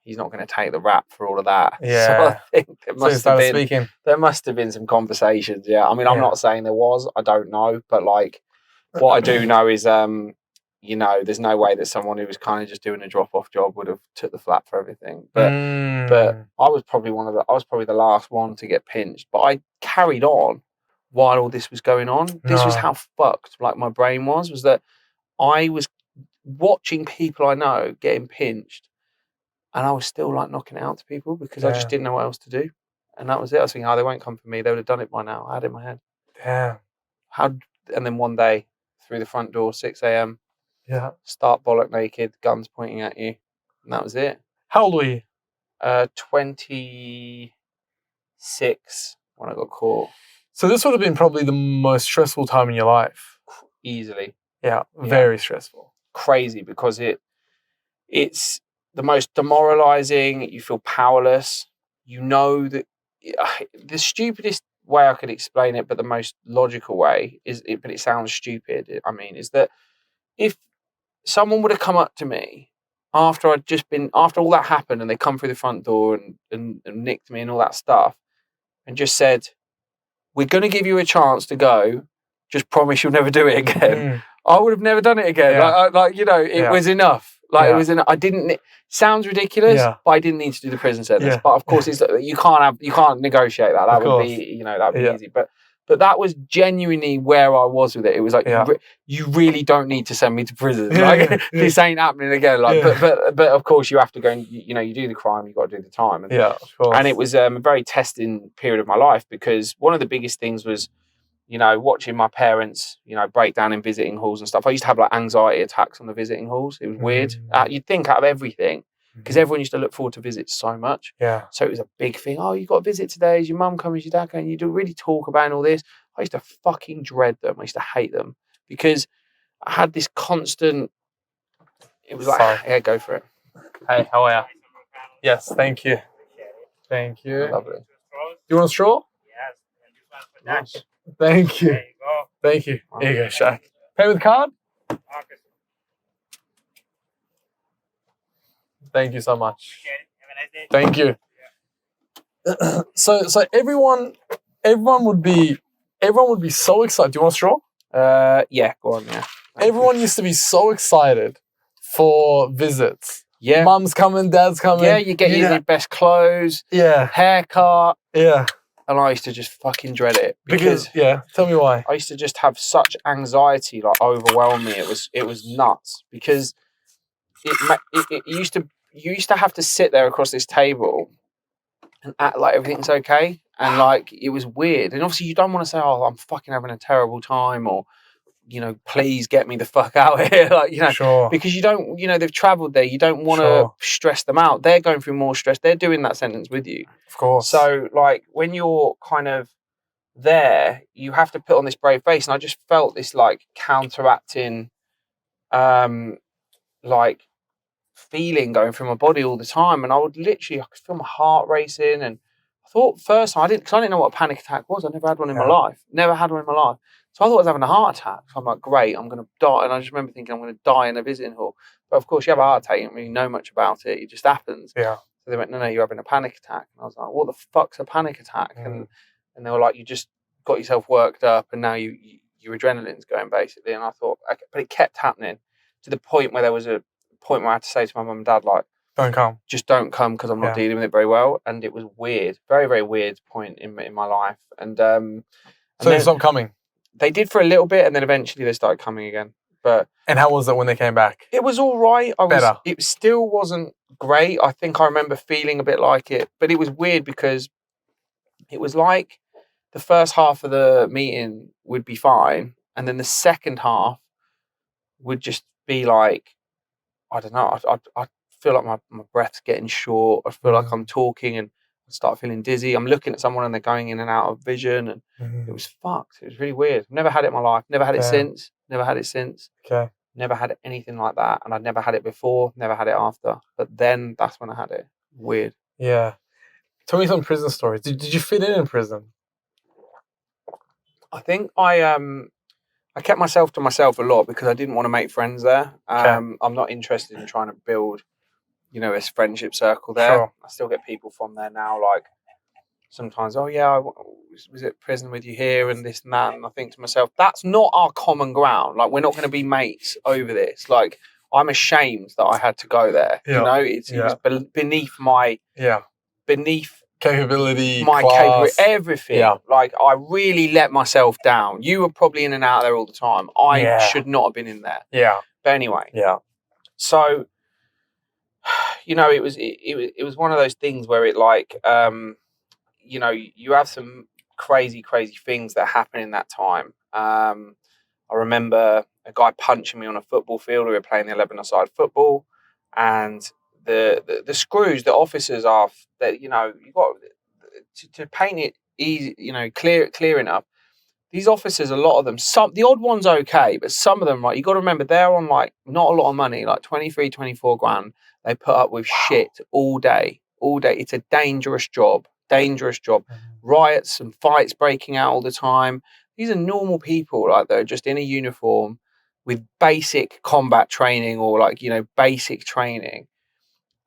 he's not going to take the rap for all of that. Yeah. So I think there must have been some conversations. Yeah. I mean, I'm not saying there was. I don't know. But what I do know is, there's no way that someone who was kind of just doing a drop-off job would have took the flap for everything. But I was probably the last one to get pinched. But I carried on while all this was going on. This was how fucked my brain was that I was watching people I know getting pinched, and I was still knocking it out to people because I just didn't know what else to do. And that was it. I was thinking, they won't come for me. They would have done it by now. I had it in my head. Damn. And then one day, through the front door, 6 a.m., start bollock naked, guns pointing at you. And that was it. How old were you? 26 when I got caught. So this would have been probably the most stressful time in your life. Easily. Yeah, very stressful. Crazy, because it's the most demoralizing. You feel powerless. You know that the stupidest way I could explain it, but the most logical way but it sounds stupid. Is that if someone would have come up to me after all that happened, and they come through the front door and nicked me and all that stuff, and just said, "We're going to give you a chance to go. Just promise you'll never do it again." I would have never done it again. It was enough. It was enough. I didn't. Sounds ridiculous, but I didn't need to do the prison sentence. But of course, you can't negotiate that. That would be easy. But that was genuinely where I was with it. It was you really don't need to send me to prison. This ain't happening again. But of course you have to go and you do the crime, you got to do the time. And, of course. And it was a very testing period of my life, because one of the biggest things was watching my parents break down in visiting halls and stuff. I used to have anxiety attacks on the visiting halls. It was weird. You'd think out of everything, because everyone used to look forward to visits so much. Yeah. So it was a big thing. Oh, you got a visit today. Is your mum coming? Is your dad coming? You do really talk about all this. I used to fucking dread them. I used to hate them, because I had this constant. It was yeah, go for it. Hey, how are you? Yes, thank you. Thank you. Lovely. You want a straw? Yes. Nice. Thank you. There you go. Thank you. Here you go, Shaq. Pay with card? Okay. Thank you so much. Have a nice day. Thank you. So everyone would be so excited. Do you want a straw? Yeah, go on, yeah. Everyone used to be so excited for visits. Yeah. Mum's coming, dad's coming. Yeah, you get your best clothes, haircut. Yeah. And I used to just fucking dread it. Because tell me why. I used to just have such anxiety, overwhelm me. It was nuts, because you used to have to sit there across this table and act like everything's okay, and it was weird. And obviously you don't want to say, "Oh, I'm fucking having a terrible time," or please get me the fuck out of here. Sure. Because you don't, they've traveled there. You don't want to stress them out. They're going through more stress. They're doing that sentence with you. Of course. So when you're kind of there, you have to put on this brave face. And I just felt this counteracting, feeling going through my body all the time. And I could feel my heart racing. And I thought first time, because I didn't know what a panic attack was. I never had one in my life. Never had one in my life. So I thought I was having a heart attack. So I'm like, great, I'm going to die. And I just remember thinking I'm going to die in a visiting hall. But of course, you have a heart attack. You don't really know much about it. It just happens. Yeah. So they went, no, you're having a panic attack. And I was like, what the fuck's a panic attack? And they were like, you just got yourself worked up, and now your adrenaline's going, basically. And I thought, okay. But it kept happening to the point where there was a point where I had to say to my mum and dad, don't come. Just don't come, because I'm not dealing with it very well. And it was weird. Very, very weird point in my life. And so they stopped coming? They did for a little bit, and then eventually they started coming again. But And how was it when they came back? it was all right. Better. It still wasn't great. I think I remember feeling a bit like it, but it was weird because it was like the first half of the meeting would be fine, and then the second half would just be like, I don't know. I feel like my breath's getting short. I feel like I'm talking and I start feeling dizzy. I'm looking at someone and they're going in and out of vision, and it was fucked. It was really weird. Never had it in my life. Never had it since. Never had it since. Okay. Never had anything like that, and I'd never had it before. Never had it after. But then that's when I had it. Weird. Yeah. Tell me some prison stories. Did you fit in prison? I think I kept myself to myself a lot because I didn't want to make friends there. I'm not interested in trying to build, a friendship circle there. Sure. I still get people from there now, like sometimes, oh yeah, I was at prison with you here and this and that. And I think to myself, that's not our common ground. Like, we're not going to be mates over this. Like, I'm ashamed that I had to go there. Yeah. It was beneath my capability, my class. capability, everything. Yeah. Like, I really let myself down. You were probably in and out there all the time. I should not have been in there. Yeah. But anyway. Yeah. So, it was one of those things where it like, you have some crazy things that happen in that time. I remember a guy punching me on a football field. We were playing the 11-a-side football, and the screws that officers are that you got to paint it easy, clear enough. These officers, a lot of them, the odd ones okay, but some of them, right, you got to remember they're on like not a lot of money, like 23, 24 grand. They put up with shit all day. It's a dangerous job. Riots and fights breaking out all the time. These are normal people, like they're just in a uniform with basic combat training or basic training.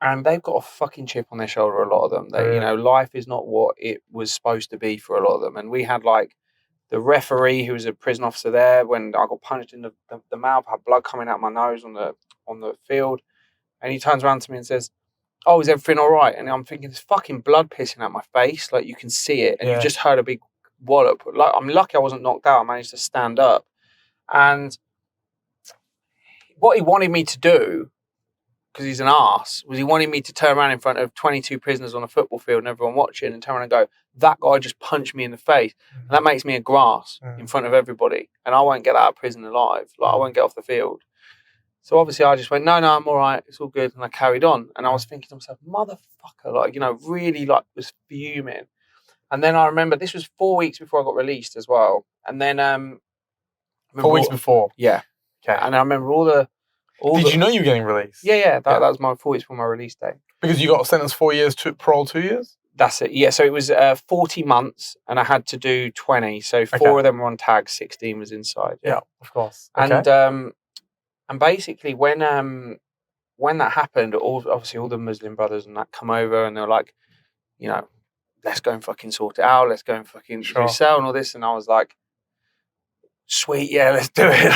And they've got a fucking chip on their shoulder, a lot of them. Life is not what it was supposed to be for a lot of them. And we had like the referee who was a prison officer there when I got punched in the mouth, I had blood coming out my nose on the field. And he turns around to me and says, "Oh, is everything all right?" And I'm thinking, there's fucking blood pissing out my face. Like, you can see it. And you just heard a big wallop. Like, I'm lucky I wasn't knocked out. I managed to stand up. And what he wanted me to do, because he's an arse, was he wanted me to turn around in front of 22 prisoners on a football field and everyone watching and turn around and go, "That guy just punched me in the face." And that makes me a grass in front of everybody. And I won't get out of prison alive. Like, I won't get off the field. So obviously I just went, no, I'm all right. It's all good. And I carried on. And I was thinking to myself, motherfucker, really was fuming. And then I remember this was 4 weeks before I got released as well. And then 4 weeks before? Yeah. Okay. And I remember all the... Did you know you were getting released? Yeah. That was my 4 weeks before my release day. Because you got sentenced 4 years, parole 2 years? That's it. Yeah. So it was 40 months and I had to do 20. So 4 of them were on tag, 16 was inside. Yeah, of course. Okay. And basically, when that happened, obviously all the Muslim brothers and that come over and they're like, let's go and fucking sort it out. Let's go and fucking resell and all this. And I was like, sweet, yeah, let's do it.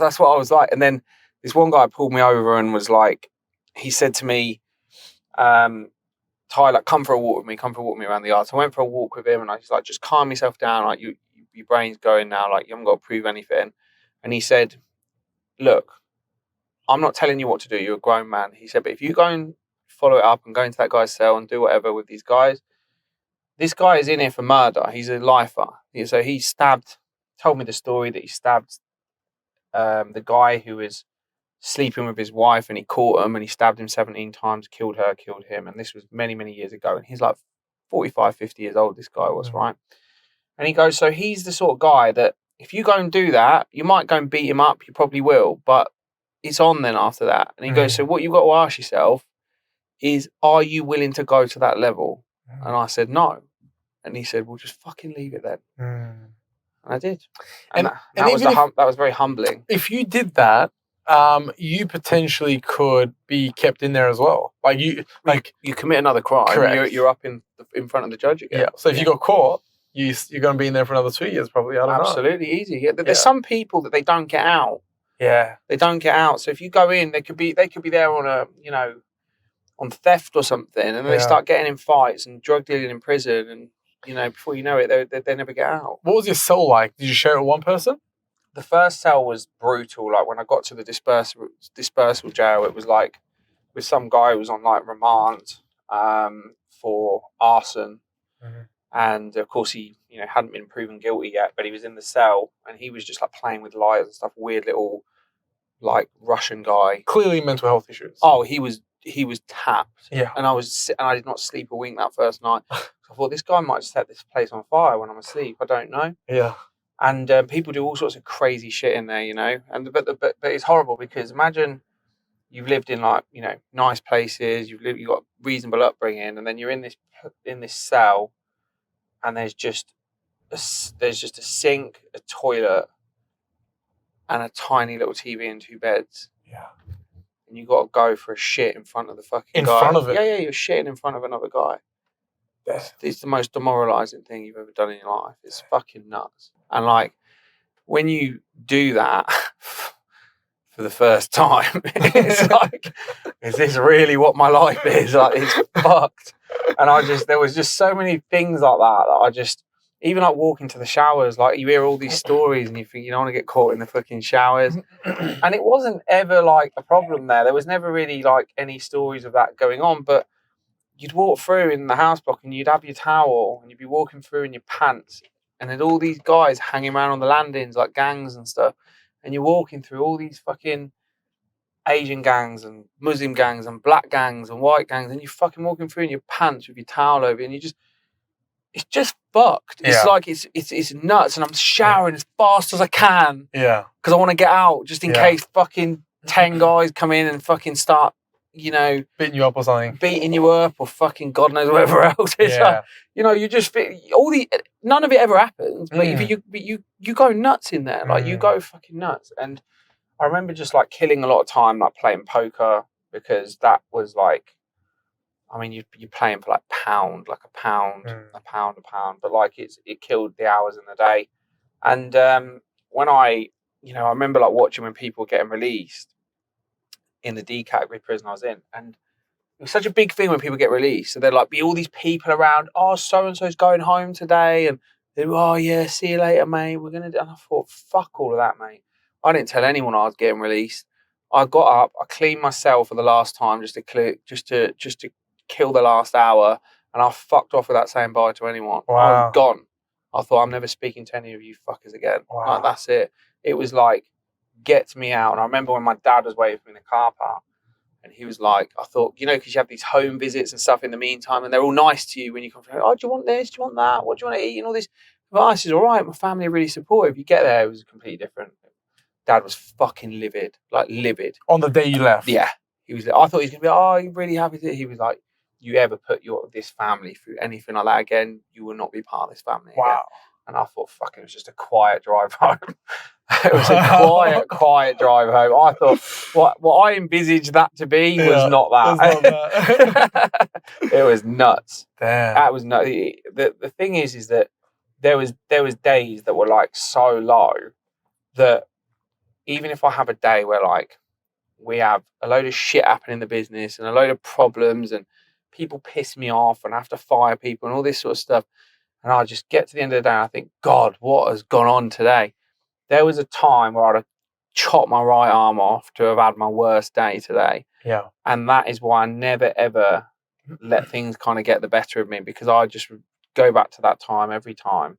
That's what I was like. And then this one guy pulled me over and was like, he said to me, "Ty, come for a walk with me. Come for a walk with me around the yard." So I went for a walk with him and I was like, just calm yourself down. Like, your brain's going now. Like, you haven't got to prove anything. And he said, "Look, I'm not telling you what to do. You're a grown man." He said, "But if you go and follow it up and go into that guy's cell and do whatever with these guys, this guy is in here for murder. He's a lifer." So he told me the story that he stabbed the guy who was sleeping with his wife and he caught him and he stabbed him 17 times, killed her, killed him. And this was many, many years ago. And he's like 45, 50 years old, this guy was, right? And he goes, so he's the sort of guy that if you go and do that, you might go and beat him up. You probably will, but it's on then after that. And he goes, so what you've got to ask yourself is, are you willing to go to that level? And I said, no. And he said, well, just fucking leave it then. And I did. And that was very humbling. If you did that, you potentially could be kept in there as well. You commit another crime. Correct. You're up in front of the judge again. Yeah. So if you got caught, you're going to be in there for another 2 years, probably. I don't know. Absolutely easy. Yeah. There's some people that they don't get out. Yeah. They don't get out. So if you go in, they could be there on on theft or something, and then they start getting in fights and drug dealing in prison, and before you know it, they never get out. What was your cell like? Did you share it with one person? the first cell was brutal. Like when I got to the dispersal jail, it was like with some guy who was on like remand for arson. And of course he, hadn't been proven guilty yet, but he was in the cell and he was just like playing with lights and stuff, weird little like Russian guy. Clearly mental health issues. Oh, he was tapped. Yeah. And I did not sleep a wink that first night. So I thought this guy might set this place on fire when I'm asleep. I don't know. Yeah. And people do all sorts of crazy shit in there, And but it's horrible because imagine you've lived in like nice places, you've got reasonable upbringing, and then you're in this cell, and there's just a sink, a toilet, and a tiny little TV and 2 beds. Yeah. And you got to go for a shit in front of the fucking guy. In front of it? Yeah, you're shitting in front of another guy. It's the most demoralising thing you've ever done in your life. It's fucking nuts. And like, when you do that for the first time, it's like, is this really what my life is? Like, it's fucked. And there was just so many things like that even like walking to the showers, like you hear all these stories and you think you don't want to get caught in the fucking showers. And it wasn't ever like a problem there. There was never really like any stories of that going on, but you'd walk through in the house block and you'd have your towel and you'd be walking through in your pants and there'd all these guys hanging around on the landings like gangs and stuff. And you're walking through all these fucking Asian gangs and Muslim gangs and black gangs and white gangs and you're fucking walking through in your pants with your towel over you and it's just fucked. It's like it's nuts, and I'm showering as fast as I can. Yeah. Because I want to get out, just in case fucking 10 guys come in and fucking start, beating you up or something. Beating you up or fucking God knows whatever else. It's like, you just none of it ever happens, but you go nuts in there. Like you go fucking nuts. And I remember just like killing a lot of time like playing poker because that was like, I mean, you're playing for like a pound, but like it killed the hours in the day. And when I remember like watching when people were getting released in the D category prison I was in, and it was such a big thing when people get released. So there'd like be all these people around. Oh, so and so's going home today, and they'd, oh yeah, see you later, mate. We're gonna do. And I thought, fuck all of that, mate. I didn't tell anyone I was getting released. I got up, I cleaned myself for the last time just to kill the last hour, and I fucked off without saying bye to anyone. Wow. I was gone. I thought, I'm never speaking to any of you fuckers again. Wow. Like, that's it. It was like, get me out. And I remember when my dad was waiting for me in the car park, and he was like, I thought, because you have these home visits and stuff in the meantime, and they're all nice to you when you come through. Oh, do you want this? Do you want that? What do you want to eat? And all this. But I said, all right, my family are really supportive. You get there, it was completely different. Dad was fucking livid, like livid. On the day you left? Yeah. He was. I thought he was going to be, oh, you're really happy to. He was like, you ever put this family through anything like that again, you will not be part of this family again. Wow. And I thought, fuck, it was just a quiet drive home. It was a quiet drive home. I thought, what I envisaged that to be was not that. It was nuts. Damn. That was nuts. The thing is that there was days that were like so low that even if I have a day where like we have a load of shit happen in the business and a load of problems and people piss me off and I have to fire people and all this sort of stuff, and I just get to the end of the day and I think, God, what has gone on today? There was a time where I'd have chopped my right arm off to have had my worst day today. Yeah. And that is why I never, ever let things kind of get the better of me, because I just go back to that time every time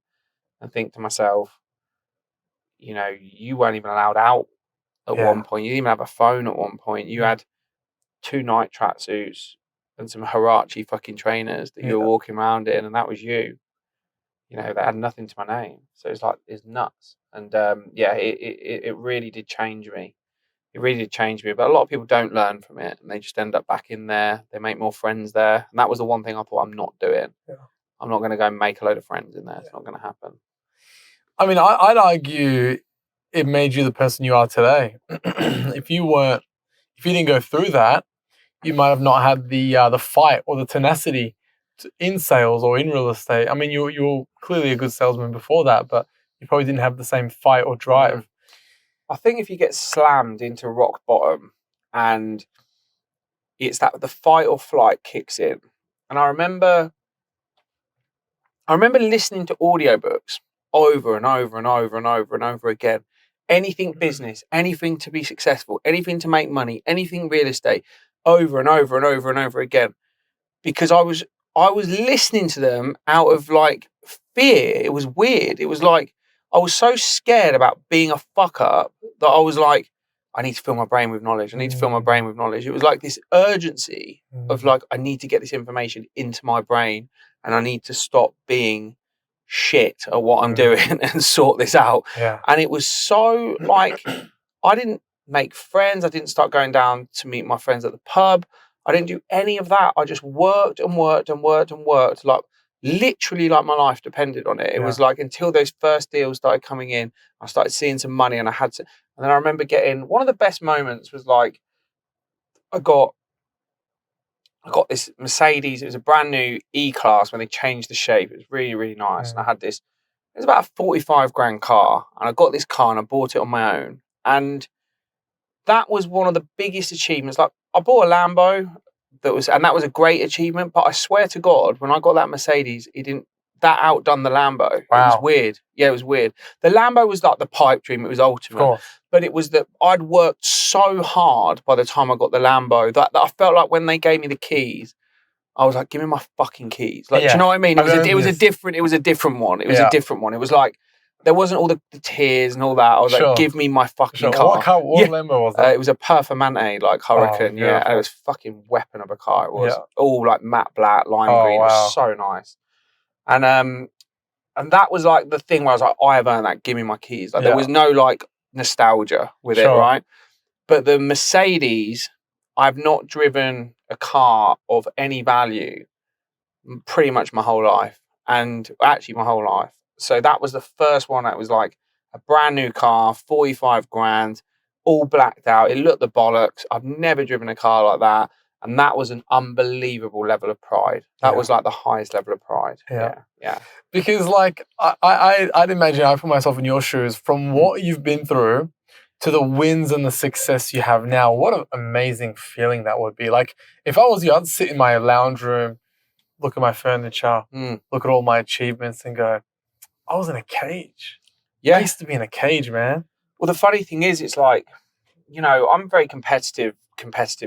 and think to myself, you weren't even allowed out at one point. You didn't even have a phone at one point. You had 2 night tracksuits and some Hirachi fucking trainers that you were walking around in, and that was you. That had nothing to my name. So it's nuts. And it really did change me. It really did change me. But a lot of people don't learn from it, and they just end up back in there. They make more friends there. And that was the one thing I thought I'm not doing. Yeah. I'm not going to go and make a load of friends in there. It's not going to happen. I mean, I'd argue it made you the person you are today. If you didn't go through that, you might have not had the fight or the tenacity in sales or in real estate. I mean, you were clearly a good salesman before that, but you probably didn't have the same fight or drive. I think if you get slammed into rock bottom and it's that the fight or flight kicks in. And I remember listening to audiobooks over and over and over and over and over again. anything business, anything to be successful, anything to make money, anything real estate, over and over and over and over again, because I was listening to them out of like fear. It was weird. It was like I was so scared about being a fuck up that I was like, I need to fill my brain with knowledge. I need to fill my brain with knowledge. It was like this urgency of like, I need to get this information into my brain and I need to stop being shit at what I'm doing and sort this out. Yeah. And it was so like, I didn't make friends. I didn't start going down to meet my friends at the pub. I didn't do any of that. I just worked and worked and worked and worked, like literally like my life depended on it. It was like until those first deals started coming in, I started seeing some money and I had to, and then I remember getting, one of the best moments was like, I got this Mercedes. It was a brand new E-Class when they changed the shape. It was really, really nice. And I had this, it was about a 45 grand car. And I got this car and I bought it on my own. And that was one of the biggest achievements. Like I bought a Lambo that was a great achievement. But I swear to God, when I got that Mercedes, that outdone the Lambo. Wow. It was weird. Yeah, it was weird. The Lambo was like the pipe dream. It was ultimate. Of course. But it was that I'd worked so hard by the time I got the Lambo that I felt like when they gave me the keys, I was like, give me my fucking keys. Like, do you know what I mean? It was a different one. It was a different one. It was like, there wasn't all the tears and all that. I was like, give me my fucking car. What Lambo was that? It was a Performante, like Hurricane. And it was fucking weapon of a car. It was all like matte black, lime green. It was so nice. And that was like the thing where I was like, I have earned that. Give me my keys. Like there was no like nostalgia with it, right? But the Mercedes, I've not driven a car of any value pretty much my whole life, and actually my whole life. So that was the first one that was like a brand new car, 45 grand, all blacked out. It looked the bollocks. I've never driven a car like that. And that was an unbelievable level of pride. That was like the highest level of pride. Yeah. Because like, I'd imagine, I put myself in your shoes, from what you've been through to the wins and the success you have now, what an amazing feeling that would be. Like, if I was you, I'd sit in my lounge room, look at my furniture, look at all my achievements and go, I was in a cage. I used to be in a cage, man. Well, the funny thing is, it's like, you know, I'm a very competitive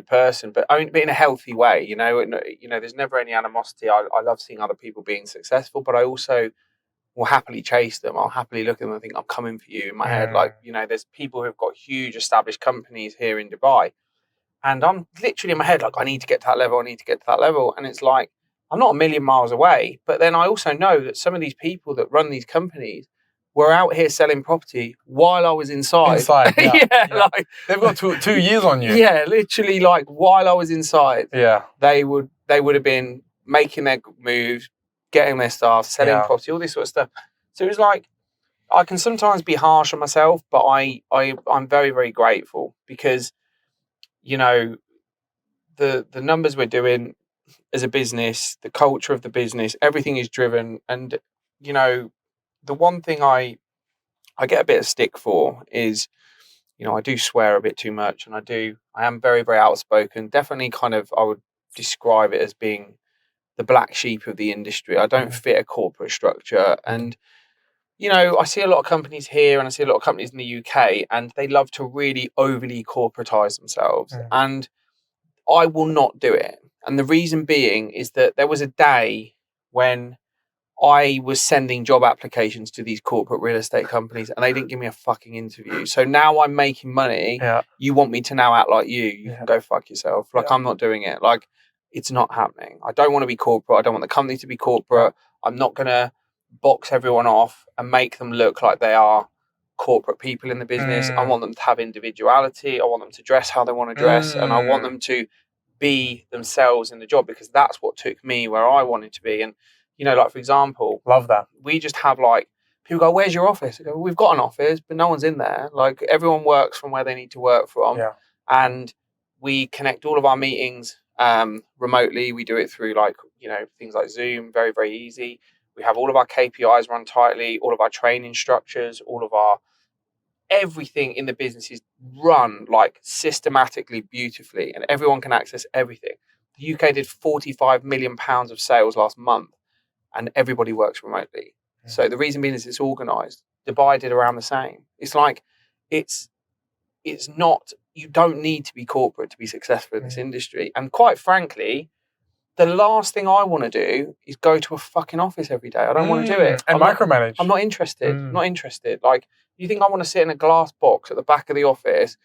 person, but in a healthy way. You know, there's never any animosity. I love seeing other people being successful, but I also will happily chase them. I'll happily look at them and think, I'm coming for you in my head. Like, you know, there's people who've got huge established companies here in Dubai, and I'm literally in my head like, I need to get to that level. I need to get to that level. And it's like, I'm not a million miles away, but then I also know that some of these people that run these companies were out here selling property while I was inside. Like they've got two years on you. Yeah, literally, like while I was inside. Yeah, they would have been making their moves, getting their staff, selling property, all this sort of stuff. So it was like, I can sometimes be harsh on myself, but I'm very, very grateful because, you know, the numbers we're doing as a business, the culture of the business, everything is driven. And, you know, the one thing I get a bit of stick for is, you know, I do swear a bit too much, and I am very, very outspoken. Definitely kind of, I would describe it as being the black sheep of the industry. I don't fit a corporate structure. And, you know, I see a lot of companies here and I see a lot of companies in the UK, and they love to really overly corporatize themselves. And I will not do it. And the reason being is that there was a day when I was sending job applications to these corporate real estate companies and they didn't give me a fucking interview. So now I'm making money. You want me to now act like you? You can go fuck yourself. Like, I'm not doing it. Like, it's not happening. I don't want to be corporate. I don't want the company to be corporate. I'm not going to box everyone off and make them look like they are corporate people in the business. I want them to have individuality. I want them to dress how they want to dress. And I want them to be themselves in the job, because that's what took me where I wanted to be. And, you know, like, for example, love that. We just have like, people go, where's your office? I go, we've got an office, but no one's in there. Like, everyone works from where they need to work from. And we connect all of our meetings remotely. We do it through, like, you know, things like Zoom, very, very easy. We have all of our KPIs run tightly, all of our training structures, all of our everything in the business is run like systematically, beautifully, and everyone can access everything. The UK did £45 million of sales last month, and everybody works remotely. So the reason being is it's organised. Dubai did around the same. It's like, it's not. You don't need to be corporate to be successful in this industry. And quite frankly, the last thing I want to do is go to a fucking office every day. I don't want to do it. And micromanage. I'm not interested. Not interested. Like, you think I want to sit in a glass box at the back of the office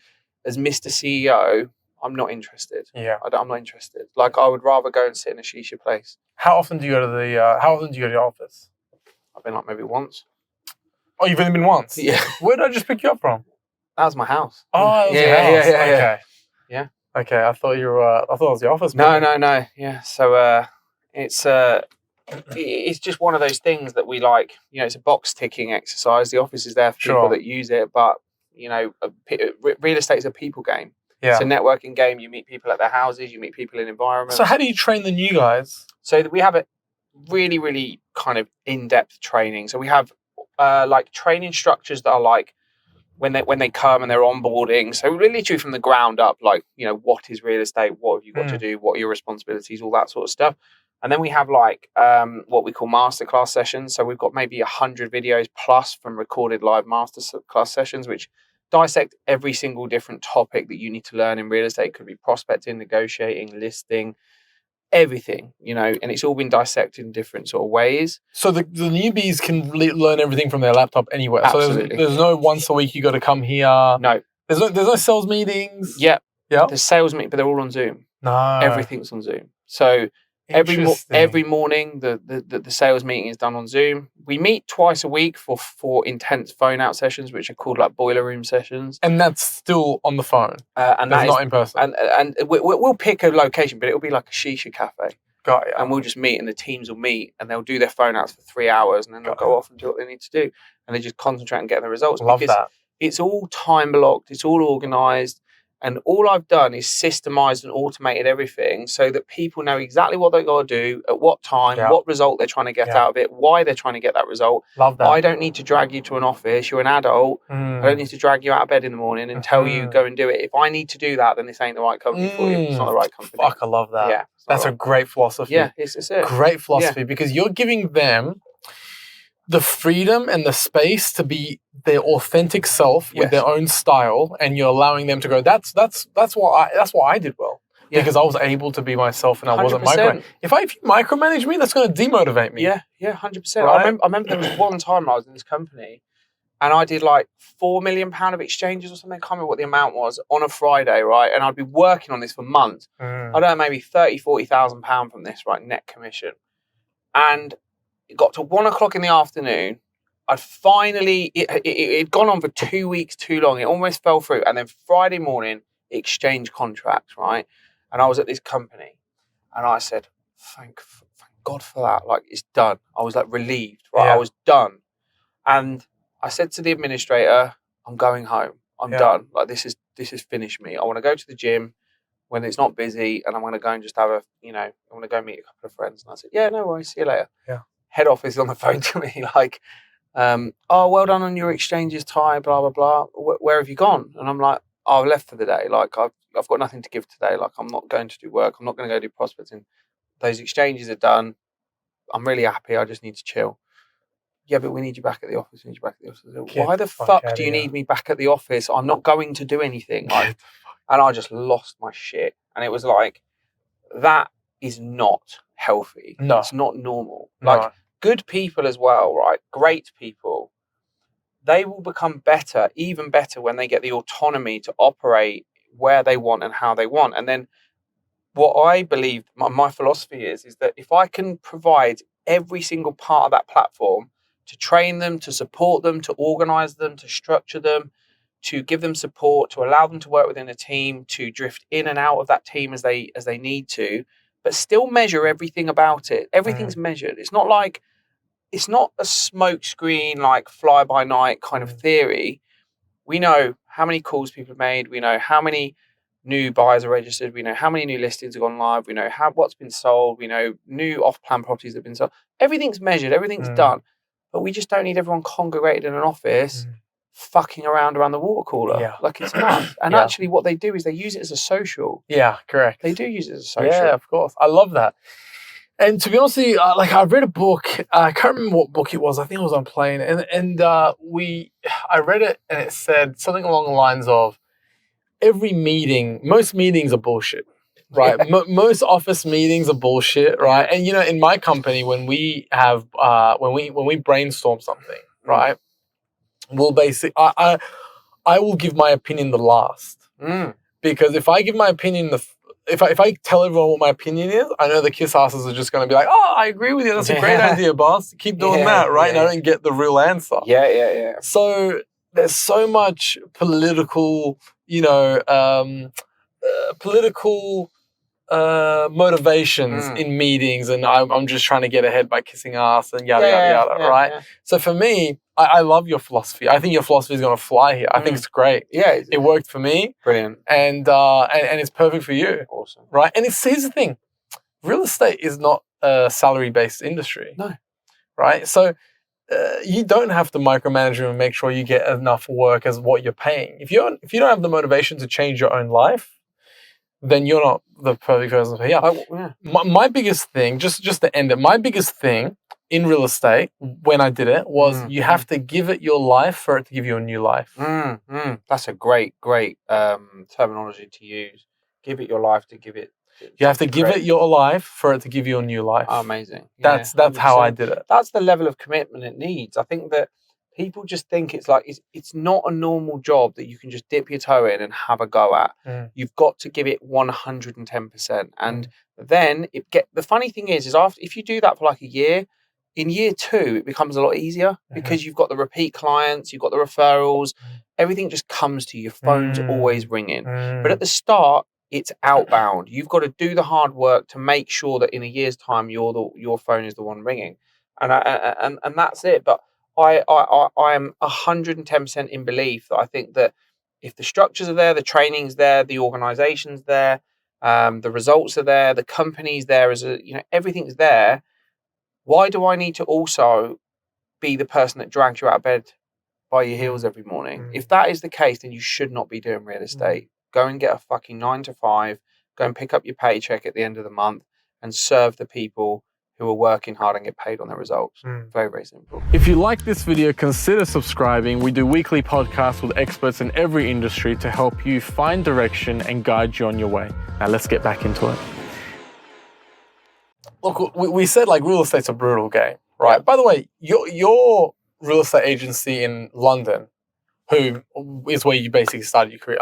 as Mr. CEO? I'm not interested. Yeah. I'm not interested. Like, I would rather go and sit in a shisha place. How often do you go to the office? I've been like maybe once. Oh, you've only been once? Yeah. Where did I just pick you up from? That was my house. Oh, that was your house. Okay. Yeah. Okay, I thought it was the office. No. Yeah. So it's just one of those things that we like. You know, it's a box ticking exercise. The office is there for people that use it, but you know, real estate is a people game. Yeah. It's a networking game. You meet people at their houses. You meet people in environments. So how do you train the new guys? So we have a really, really kind of in-depth training. So we have like training structures that are like when they come and they're onboarding. So literally from the ground up, like, you know, what is real estate? What have you got to do? What are your responsibilities? All that sort of stuff. And then we have like what we call masterclass sessions. So we've got maybe 100 videos plus from recorded live masterclass sessions, which dissect every single different topic that you need to learn in real estate. It could be prospecting, negotiating, listing, everything, you know, and it's all been dissected in different sort of ways. So the newbies can learn everything from their laptop anywhere. Absolutely. So there's no once a week you got to come here. No. There's no sales meetings. Yeah. Yeah. There's sales meetings, but they're all on Zoom. No. Everything's on Zoom. So every morning the sales meeting is done on Zoom. We meet twice a week for 4 intense phone out sessions, which are called like boiler room sessions. And that's still on the phone. And that's that not in person. And we'll pick a location, but it'll be like a shisha cafe. Got it. And we'll just meet, and the teams will meet, and they'll do their phone outs for 3 hours, and then they'll go off and do what they need to do, and they just concentrate on getting the results. Love that. It's all time blocked. It's all organized. And all I've done is systemized and automated everything so that people know exactly what they've got to do, at what time, what result they're trying to get out of it, why they're trying to get that result. Love that. I don't need to drag you to an office. You're an adult. I don't need to drag you out of bed in the morning and tell you go and do it. If I need to do that, then this ain't the right company for you. It's not the right company. Fuck, I love that. Yeah, that's a great philosophy. Yeah, it's it. Great philosophy because you're giving them the freedom and the space to be their authentic self with their own style, and you're allowing them to go. That's what I did well because I was able to be myself and I wasn't 100%. If you micromanage me, that's going to demotivate me. Yeah, 100%. Right? I remember there was one time I was in this company, and I did like £4 million of exchanges or something. I can't remember what the amount was on a Friday, right? And I'd be working on this for months. I don't know, maybe £30,000-40,000 from this, right? Net commission, and it got to 1 o'clock in the afternoon. I'd finally, it'd gone on for 2 weeks too long. It almost fell through. And then Friday morning, exchange contracts, right? And I was at this company and I said, thank God for that. Like, it's done. I was like relieved, right? I was done. And I said to the administrator, I'm going home. I'm done. Like, this is finished me. I want to go to the gym when it's not busy, and I'm going to go and just have I want to go meet a couple of friends. And I said, yeah, no worries. See you later. Yeah. Head office is on the phone to me like, oh, well done on your exchanges, Ty, blah, blah, blah. Where have you gone? And I'm like, oh, I've left for the day. Like, I've got nothing to give today. Like, I'm not going to do work. I'm not going to go do prospecting. Those exchanges are done. I'm really happy. I just need to chill. Yeah, but we need you back at the office. We need you back at the office. Why the fuck do you need me back at the office? I'm not going to do anything. Like, and I just lost my shit. And it was like, that is not healthy. No. It's not normal. No. Like, good people as well, right? Great people. They will become better, even better, when they get the autonomy to operate where they want and how they want. And then what I believe, my philosophy is that if I can provide every single part of that platform to train them, to support them, to organize them, to structure them, to give them support, to allow them to work within a team, to drift in and out of that team as they need to, but still measure everything about it. Everything's measured. It's not a smoke screen, like fly by night kind of theory. We know how many calls people have made. We know how many new buyers are registered. We know how many new listings have gone live. We know what's been sold. We know new off-plan properties that have been sold. Everything's measured. Everything's done. But we just don't need everyone congregated in an office fucking around the water cooler. Yeah. Like, it's nuts. And actually what they do is they use it as a social. Yeah, correct. They do use it as a social. Yeah, of course. I love that. And to be honest with you, like I read a book. I can't remember what book it was. I think it was on a plane, and I read it, and it said something along the lines of, most meetings are bullshit, right? Yeah. Most office meetings are bullshit, right? And in my company, when we have when we brainstorm something, right, we'll basically I will give my opinion the last, because if I give my opinion if I tell everyone what my opinion is, I know the kiss asses are just going to be like, oh, I agree with you. That's a great idea, boss. Keep doing that, right? And I don't get the real answer. Yeah. So there's so much political, motivations in meetings, and I'm just trying to get ahead by kissing ass and yada yada, right? Yeah. So for me, I love your philosophy. I think your philosophy is going to fly here. I think it's great. Yeah, it worked for me. Brilliant. And it's perfect for you. Awesome. Right? And here's the thing: real estate is not a salary-based industry. No. Right? So you don't have to micromanage and make sure you get enough work as what you're paying. If you don't have the motivation to change your own life, then you're not the perfect person for my biggest thing, just to end it, my biggest thing in real estate when I did it was you have to give it your life for it to give you a new life. That's a great terminology to use. Give it your life to give it. You have to give it your life for it to give you a new life. Oh, amazing. That's how I did it. That's the level of commitment it needs. I think that people just think it's like it's not a normal job that you can just dip your toe in and have a go at. You've got to give it 110%. And then the funny thing is after, if you do that for like a year, in year 2 it becomes a lot easier because you've got the repeat clients, you've got the referrals, everything just comes to you. Your phone's always ringing. But at the start, it's outbound. You've got to do the hard work to make sure that in a year's time your phone is the one ringing, and that's it. But I am 110% in belief that I think that if the structures are there, the training's there, the organisation's there, the results are there, the company's there, everything's there. Why do I need to also be the person that drags you out of bed by your heels every morning? If that is the case, then you should not be doing real estate. Go and get a fucking 9 to 5. Go and pick up your paycheck at the end of the month and serve the people who are working hard and get paid on their results. Very, very simple. If you like this video, consider subscribing. We do weekly podcasts with experts in every industry to help you find direction and guide you on your way. Now let's get back into it. Look, we said like real estate's a brutal game, right? Yeah. By the way, your real estate agency in London, who is where you basically started your career,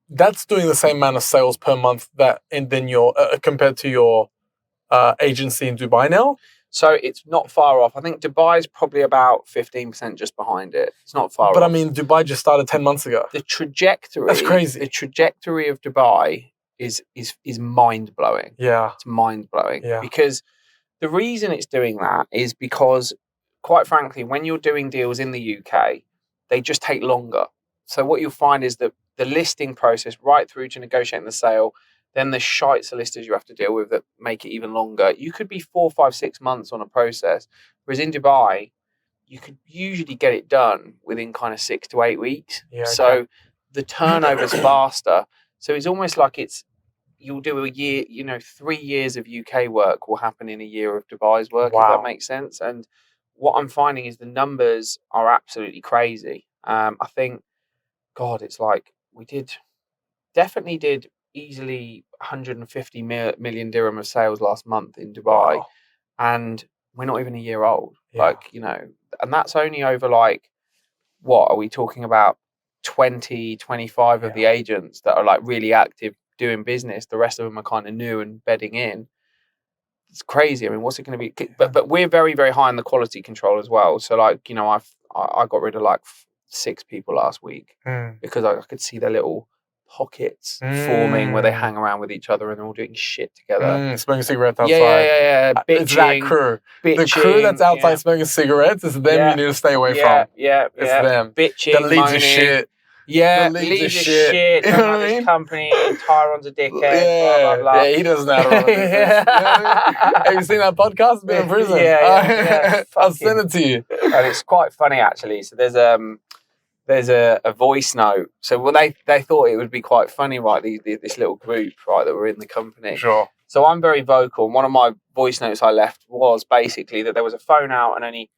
that's doing the same amount of sales per month than your compared to your agency in Dubai now. So it's not far off. I think Dubai's probably about 15% just behind it. It's not far off. But I mean, Dubai just started 10 months ago. The trajectory. That's crazy. The trajectory of Dubai is mind blowing. Yeah. It's mind blowing. Yeah. Because the reason it's doing that is because, quite frankly, when you're doing deals in the UK, they just take longer. So what you'll find is that the listing process right through to negotiating the sale, then the shite solicitors you have to deal with that make it even longer. You could be 4, 5, 6 months on a process. Whereas in Dubai, you could usually get it done within kind of 6 to 8 weeks. Yeah, so the turnover's faster. So it's almost like you'll do a year, 3 years of UK work will happen in a year of Dubai's work, if that makes sense. And what I'm finding is the numbers are absolutely crazy. I think, God, it's like we definitely did easily 150 million dirham of sales last month in Dubai. Wow. And we're not even a year old. Yeah. And that's only over what are we talking about? 20, 25 of the agents that are really active doing business. The rest of them are kind of new and bedding in. It's crazy. I mean, what's it going to be? But we're very, very high in the quality control as well. So I got rid of 6 people last week because I could see their little pockets forming where they hang around with each other and they're all doing shit together. Smoking cigarettes outside. Yeah. Bitching, it's that crew. The crew that's outside smoking cigarettes is them you need to stay away from. Yeah. It's them. Bitching, the leads are shit. Yeah, leads are shit. You know what I mean? This company, Tyron's a dickhead, blah, blah, blah. Yeah, he doesn't know how to run a business. You know what I mean? Have you seen that podcast? Been in prison. Yeah. I'll send it to you. And it's quite funny, actually. So there's a voice note. So they thought it would be quite funny, right? This little group, right, that were in the company. Sure. So I'm very vocal. And one of my voice notes I left was basically that there was a phone out and only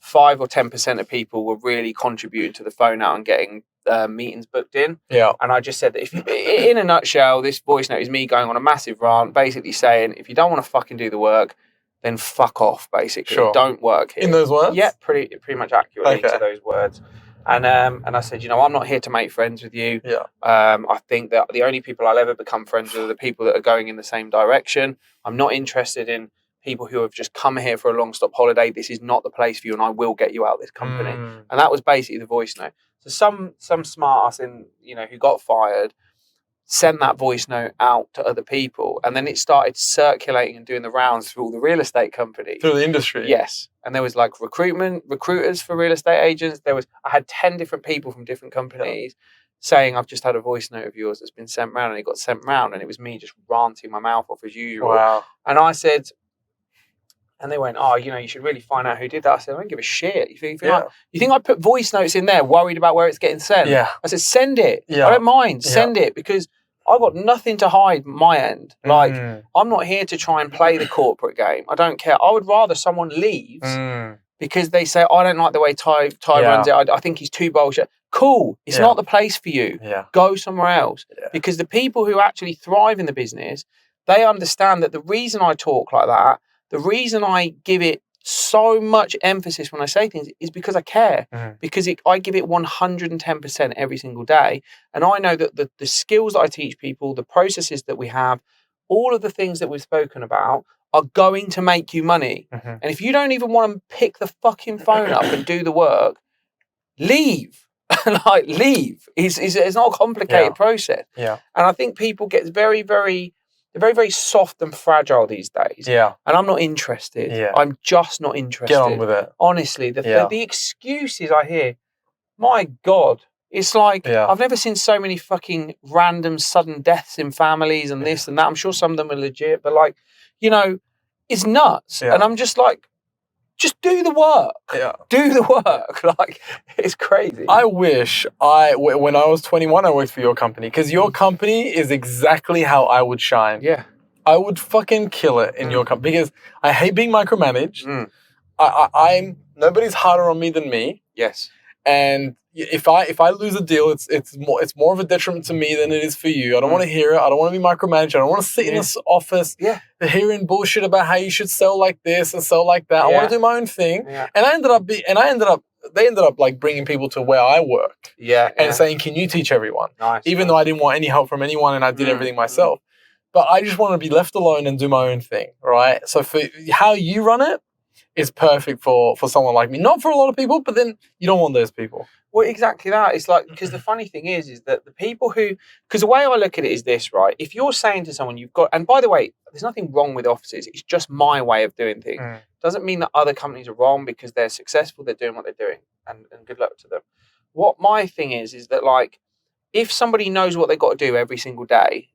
5 or 10% of people were really contributing to the phone out and getting meetings booked in. Yeah. And I just said that if you, in a nutshell, this voice note is me going on a massive rant, basically saying, if you don't want to fucking do the work, then fuck off, basically. Sure. Don't work here. In those words? Yeah, pretty much accurately to those words. And I said, I'm not here to make friends with you. Yeah. I think that the only people I'll ever become friends with are the people that are going in the same direction. I'm not interested in people who have just come here for a long stop holiday. This is not the place for you, and I will get you out of this company. And that was basically the voice note. So some smart ass who got fired sent that voice note out to other people, and then it started circulating and doing the rounds through all the real estate companies. Through the industry? Yes. And there was like recruiters for real estate agents. I had 10 different people from different companies saying, I've just had a voice note of yours that's been sent round, and it got sent round, and it was me just ranting my mouth off as usual. Wow. And I said, and they went, you should really find out who did that. I said, I don't give a shit. You think I put voice notes in there worried about where it's getting sent? Yeah. I said, send it. Yeah. I don't mind. Send it, because I've got nothing to hide my end. Like, I'm not here to try and play the corporate game. I don't care. I would rather someone leaves because they say, I don't like the way Ty runs it. I think he's too bullshit. Cool. It's not the place for you. Yeah. Go somewhere else. Yeah. Because the people who actually thrive in the business, they understand that the reason I talk like that, the reason I give it so much emphasis when I say things is because I care, because I give it 110% every single day. And I know that the skills that I teach people, the processes that we have, all of the things that we've spoken about are going to make you money. And if you don't even want to pick the fucking phone up and do the work, leave. Leave. It's not a complicated process. Yeah. And I think people get very, very soft and fragile these days. Yeah. And I'm not interested. Yeah. I'm just not interested. Get on with it. Honestly, the excuses I hear, my God, it's like I've never seen so many fucking random sudden deaths in families and this and that. I'm sure some of them are legit, but it's nuts. Yeah. And I'm just like, just do the work. Yeah. Do the work. Like, it's crazy. I wish when I was 21, I worked for your company, because your company is exactly how I would shine. Yeah. I would fucking kill it in your company, because I hate being micromanaged. I'm nobody's harder on me than me. Yes. And if I lose a deal, it's more of a detriment to me than it is for you. I don't want to hear it. I don't want to be micromanaged. I don't want to sit in this office hearing bullshit about how you should sell like this and sell like that. I want to do my own thing. Yeah. And they ended up like bringing people to where I work. Yeah. And saying, can you teach everyone? Nice. Even though I didn't want any help from anyone and I did everything myself. But I just want to be left alone and do my own thing, right? So for how you run it is perfect for someone like me. Not for a lot of people, but then you don't want those people. Well, exactly that. It's like, because the funny thing is that the people because the way I look at it is this, right? If you're saying to someone and by the way, there's nothing wrong with offices. It's just my way of doing things. Doesn't mean that other companies are wrong because they're successful. They're doing what they're doing, and good luck to them. What my thing is that, like, if somebody knows what they've got to do every single day,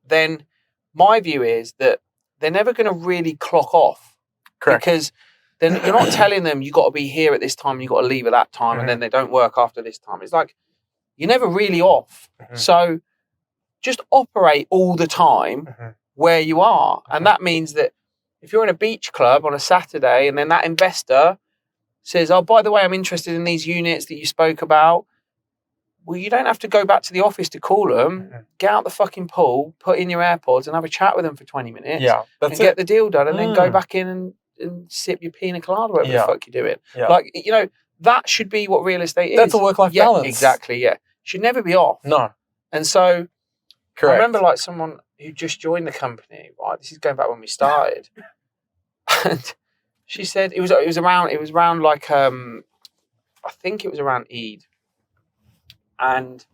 then my view is that they're never going to really clock off. Correct. Because then you're not telling them you got to be here at this time and you got to leave at that time, and then they don't work after this time. It's like you're never really off. So just operate all the time where you are. And that means that if you're in a beach club on a Saturday and then that investor says, oh, by the way, I'm interested in these units that you spoke about. Well, you don't have to go back to the office to call them. Get out the fucking pool, put in your AirPods and have a chat with them for 20 minutes. Yeah, and get the deal done, and then go back in and sip your pina colada, whatever the fuck you're doing. Yeah. Like, that should be what real estate is. That's a work-life balance. Exactly, yeah. Should never be off. No. And so, correct. I remember like someone who just joined the company, right? This is going back when we started. And she said it was around like I think it was around Eid. And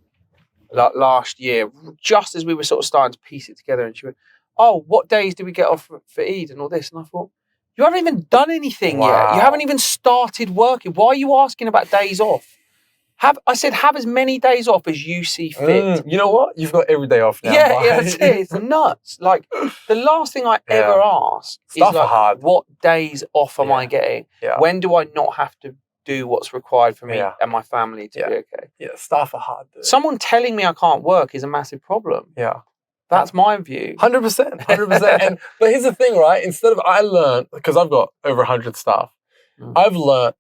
like last year, just as we were sort of starting to piece it together, and she went, oh, what days do we get off for Eid and all this? And I thought, you haven't even done anything yet. You haven't even started working. Why are you asking about days off? I said, have as many days off as you see fit. You know what? You've got every day off now. Yeah, that's it. It's nuts. Like, the last thing I ever ask is like, what days off am I getting? Yeah. When do I not have to do what's required for me and my family to be okay? Yeah, staff are hard. Dude. Someone telling me I can't work is a massive problem. Yeah. That's my view. 100%, 100%. But here's the thing, right? Instead of, I learned, because I've got over 100 staff, I've learned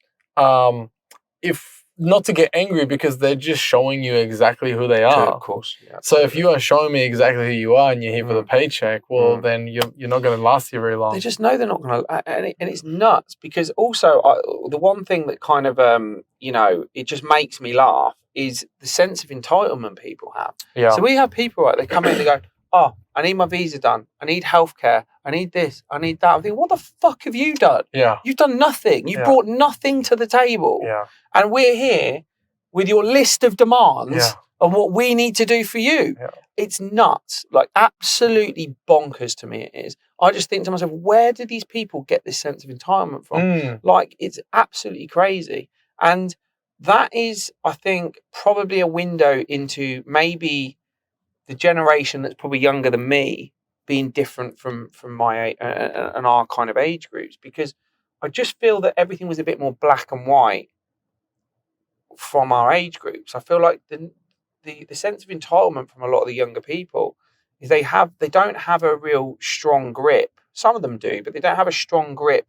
if not to get angry because they're just showing you exactly who they are. Of course. Yeah, so if you are showing me exactly who you are and you're here for the paycheck, well, then you're not going to last here very long. They just know they're not going to, and it's nuts because also the one thing that kind of, it just makes me laugh is the sense of entitlement people have. Yeah. So we have people, right, they come in and they go, oh, I need my visa done. I need healthcare. I need this. I need that. I think, what the fuck have you done? Yeah. You've done nothing. You brought nothing to the table. Yeah. And we're here with your list of demands of what we need to do for you. Yeah. It's nuts. Like, absolutely bonkers to me it is. I just think to myself, where do these people get this sense of entitlement from? Like, it's absolutely crazy. And that is, I think, probably a window into maybe the generation that's probably younger than me being different from my and our kind of age groups, because I just feel that everything was a bit more black and white from our age groups. I feel like the sense of entitlement from a lot of the younger people is they don't have a real strong grip. Some of them do, but they don't have a strong grip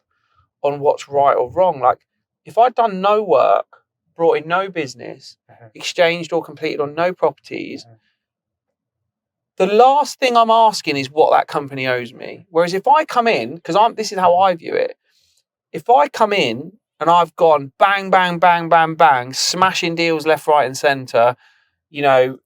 on what's right or wrong. Like, if I'd done no work, brought in no business, exchanged or completed on no properties, the last thing I'm asking is what that company owes me. Whereas if I come in, because this is how I view it, if I come in and I've gone bang, bang, bang, bang, bang, smashing deals left, right, and centre,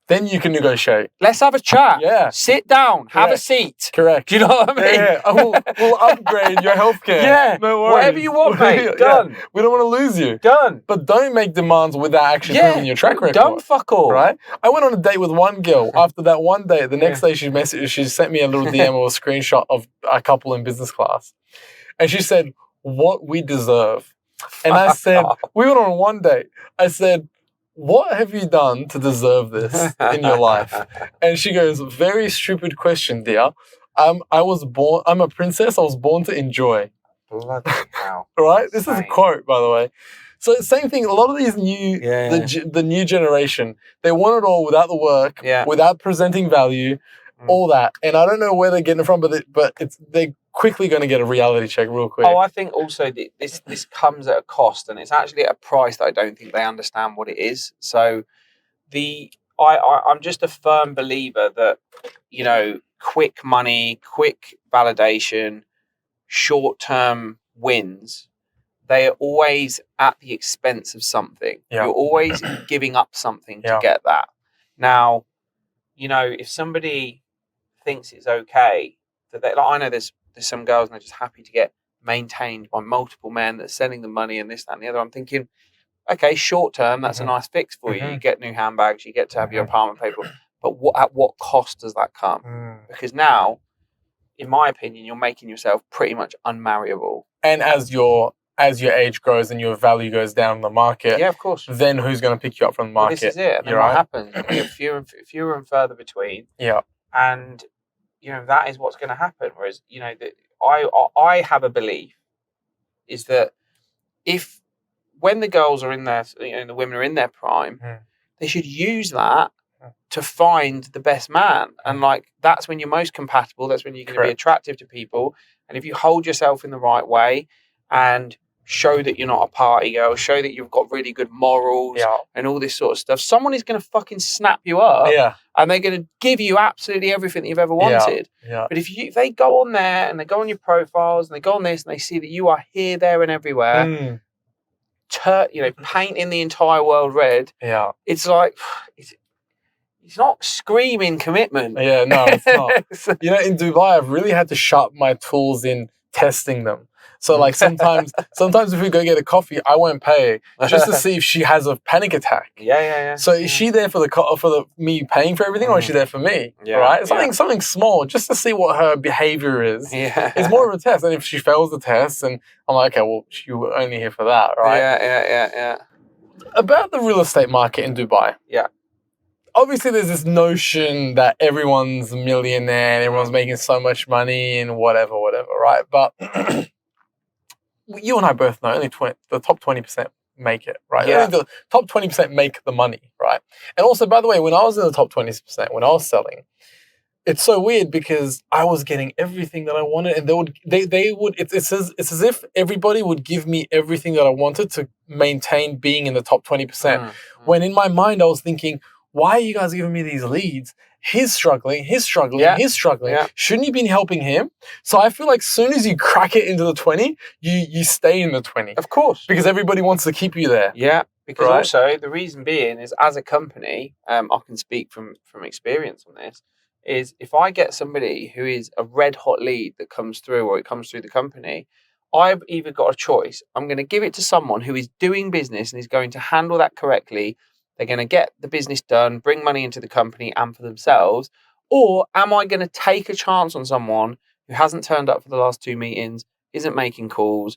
then you can negotiate. Let's have a chat. Yeah. Sit down. Have a seat. Correct. Do you know what I mean? Yeah. We'll upgrade your healthcare. Yeah. No worries. Whatever you want, mate. Done. We don't want to lose you. Done. But don't make demands without actually proving your track record. Don't fuck all. Right? I went on a date with one girl. After that one day, the next day she sent me a little DM or a screenshot of a couple in business class. And she said, what we deserve. And I said, we went on one date. I said, what have you done to deserve this in your life? And she goes, very stupid question, dear. I'm a princess. I was born to enjoy. Bloody hell. Right? This is a quote, by the way. So same thing. A lot of these the new generation, they want it all without the work, without presenting value, all that. And I don't know where they're getting it from, but they're quickly going to get a reality check real quick. Oh, I think also this comes at a cost, and it's actually at a price that I don't think they understand what it is. So I'm just a firm believer that, quick money, quick validation, short-term wins, they are always at the expense of something. Yeah. You're always giving up something to get that. Now, if somebody thinks it's okay, that I know there's some girls and they're just happy to get maintained by multiple men that are sending them money and this, that, and the other. I'm thinking, okay, short term, that's a nice fix for you. You get new handbags, you get to have your apartment paid for. But at what cost does that come? Because now, in my opinion, you're making yourself pretty much unmarriable. And as your age grows and your value goes down in the market, of course, then who's going to pick you up from the market? Well, this is it. And then what happens? You get fewer and further between. Yeah. And that is what's going to happen. Whereas, that I have a belief is that when the girls are in their, the women are in their prime, they should use that to find the best man. And that's when you're most compatible. That's when you're going to be attractive to people. And if you hold yourself in the right way and show that you're not a party girl, show that you've got really good morals and all this sort of stuff, someone is going to fucking snap you up and they're going to give you absolutely everything that you've ever wanted. But if they go on there and they go on your profiles and they go on this and they see that you are here, there and everywhere, painting the entire world red, it's like, it's not screaming commitment. Yeah, no, it's not. In Dubai, I've really had to sharpen my tools in testing them. So sometimes if we go get a coffee, I won't pay just to see if she has a panic attack. Yeah. So is she there for me paying for everything, or is she there for me? Yeah, right? Something small, just to see what her behavior is. Yeah. It's more of a test. And if she fails the test, and I'm like, okay, well, you were only here for that, right? Yeah. About the real estate market in Dubai. Yeah. Obviously, there's this notion that everyone's a millionaire and everyone's making so much money and whatever, right? But you and I both know only the top 20% make it, right? Yeah. Only the top 20% make the money, right? And also, by the way, when I was in the top 20%, when I was selling, it's so weird because I was getting everything that I wanted, and they would. It's as if everybody would give me everything that I wanted to maintain being in the top 20%. When in my mind I was thinking, why are you guys giving me these leads? He's struggling. He's struggling. Yeah. He's struggling. Yeah. Shouldn't you be helping him? So I feel like as soon as you crack it into the 20, you stay in the 20. Of course. Because everybody wants to keep you there. Yeah. Because Right. also the reason being is, as a company, I can speak from experience on this, is if I get somebody who is a red hot lead that comes through, or it comes through the company, I've either got a choice. I'm going to give it to someone who is doing business and is going to handle that correctly. They're going to get the business done, bring money into the company and for themselves. Or am I going to take a chance on someone who hasn't turned up for the last 2 meetings, isn't making calls,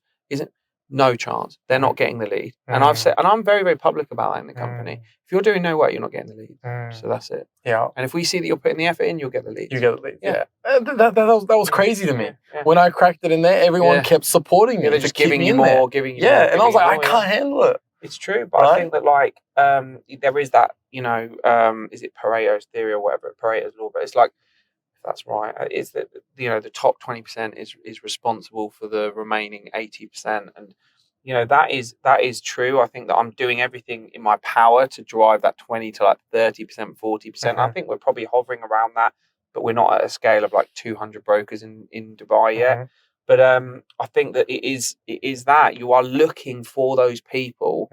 no chance. They're not getting the lead. And I've said, and I'm very, very public about that in the company. If you're doing no work, you're not getting the lead. So that's it. Yeah. And if we see that you're putting the effort in, you'll get the lead. You get the lead. Yeah. That was crazy to me. Yeah. When I cracked it in there, everyone kept supporting me. They're just giving you more, giving you more. Yeah, and I was like, I can't handle it. It's true, but I think that there is that, is it Pareto's theory or whatever, Pareto's law, but it's like, if that's right, is that, the top 20% is responsible for the remaining 80%. And, that is true. I think that I'm doing everything in my power to drive that 20 to like 30%, 40%. I think we're probably hovering around that, but we're not at a scale of like 200 brokers in Dubai yet. But I think that it is that you are looking for those people,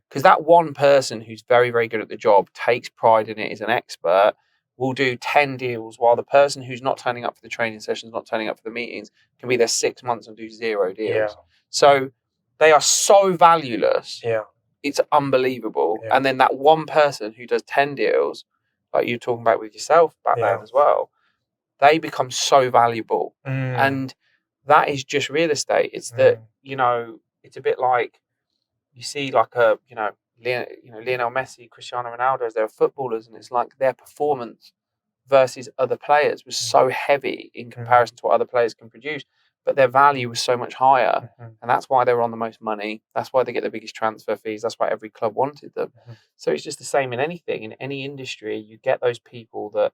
because that one person who's very, very good at the job, takes pride in it, is an expert, will do 10 deals, while the person who's not turning up for the training sessions, not turning up for the meetings, can be there 6 months and do 0 deals. Yeah. So they are so valueless. Yeah. It's unbelievable. Yeah. And then that one person who does 10 deals, like you're talking about with yourself back then as well, they become so valuable. And that is just real estate. It's that, it's a bit like you see like Lionel Messi, Cristiano Ronaldo, as they're footballers, and it's like their performance versus other players was so heavy in comparison to what other players can produce, but their value was so much higher. And that's why they were on the most money. That's why they get the biggest transfer fees. That's why every club wanted them. So it's just the same in anything. In any industry, you get those people that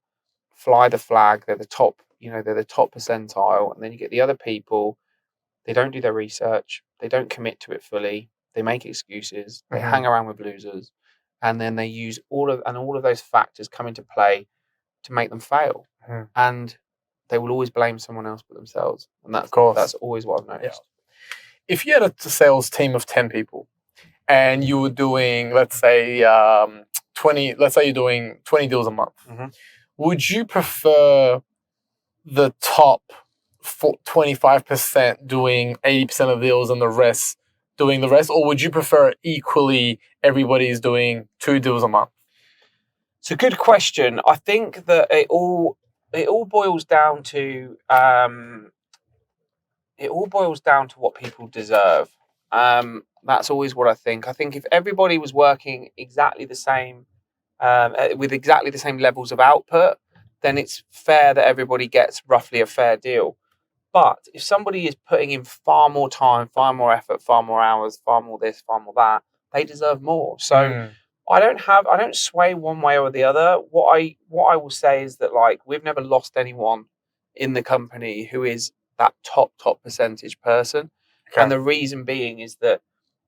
fly the flag. They're the top, they're the top percentile. And then you get the other people, they don't do their research. They don't commit to it fully. They make excuses. They hang around with losers. And then they use all of those factors come into play to make them fail. And they will always blame someone else but themselves. And that's always what I've noticed. Yeah. If you had a sales team of 10 people and you were doing, let's say, 20 deals a month, would you prefer the top 25% doing 80% of deals and the rest doing the rest? Or would you prefer equally everybody's doing 2 deals a month? It's a good question. I think that it all boils down to what people deserve. That's always what I think. I think if everybody was working exactly the same, with exactly the same levels of output, then it's fair that everybody gets roughly a fair deal. But if somebody is putting in far more time, far more effort, far more hours, far more this, far more that, they deserve more. So I don't sway one way or the other. What I will say is that, like, we've never lost anyone in the company who is that top percentage person. And the reason being is that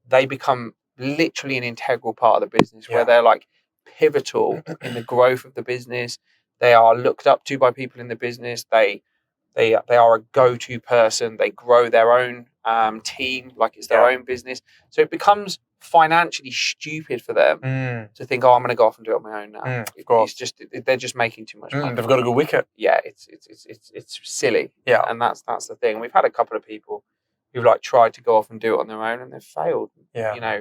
they become literally an integral part of the business, where they're like pivotal in the growth of the business. They are looked up to by people in the business. They are a go-to person. They grow their own team like it's their own business. So it becomes financially stupid for them to think, I'm going to go off and do it on my own now. It's just they're just making too much money. They've got a good wicket. Yeah, it's silly. Yeah, and that's the thing. We've had a couple of people who've like tried to go off and do it on their own, and they've failed. Yeah,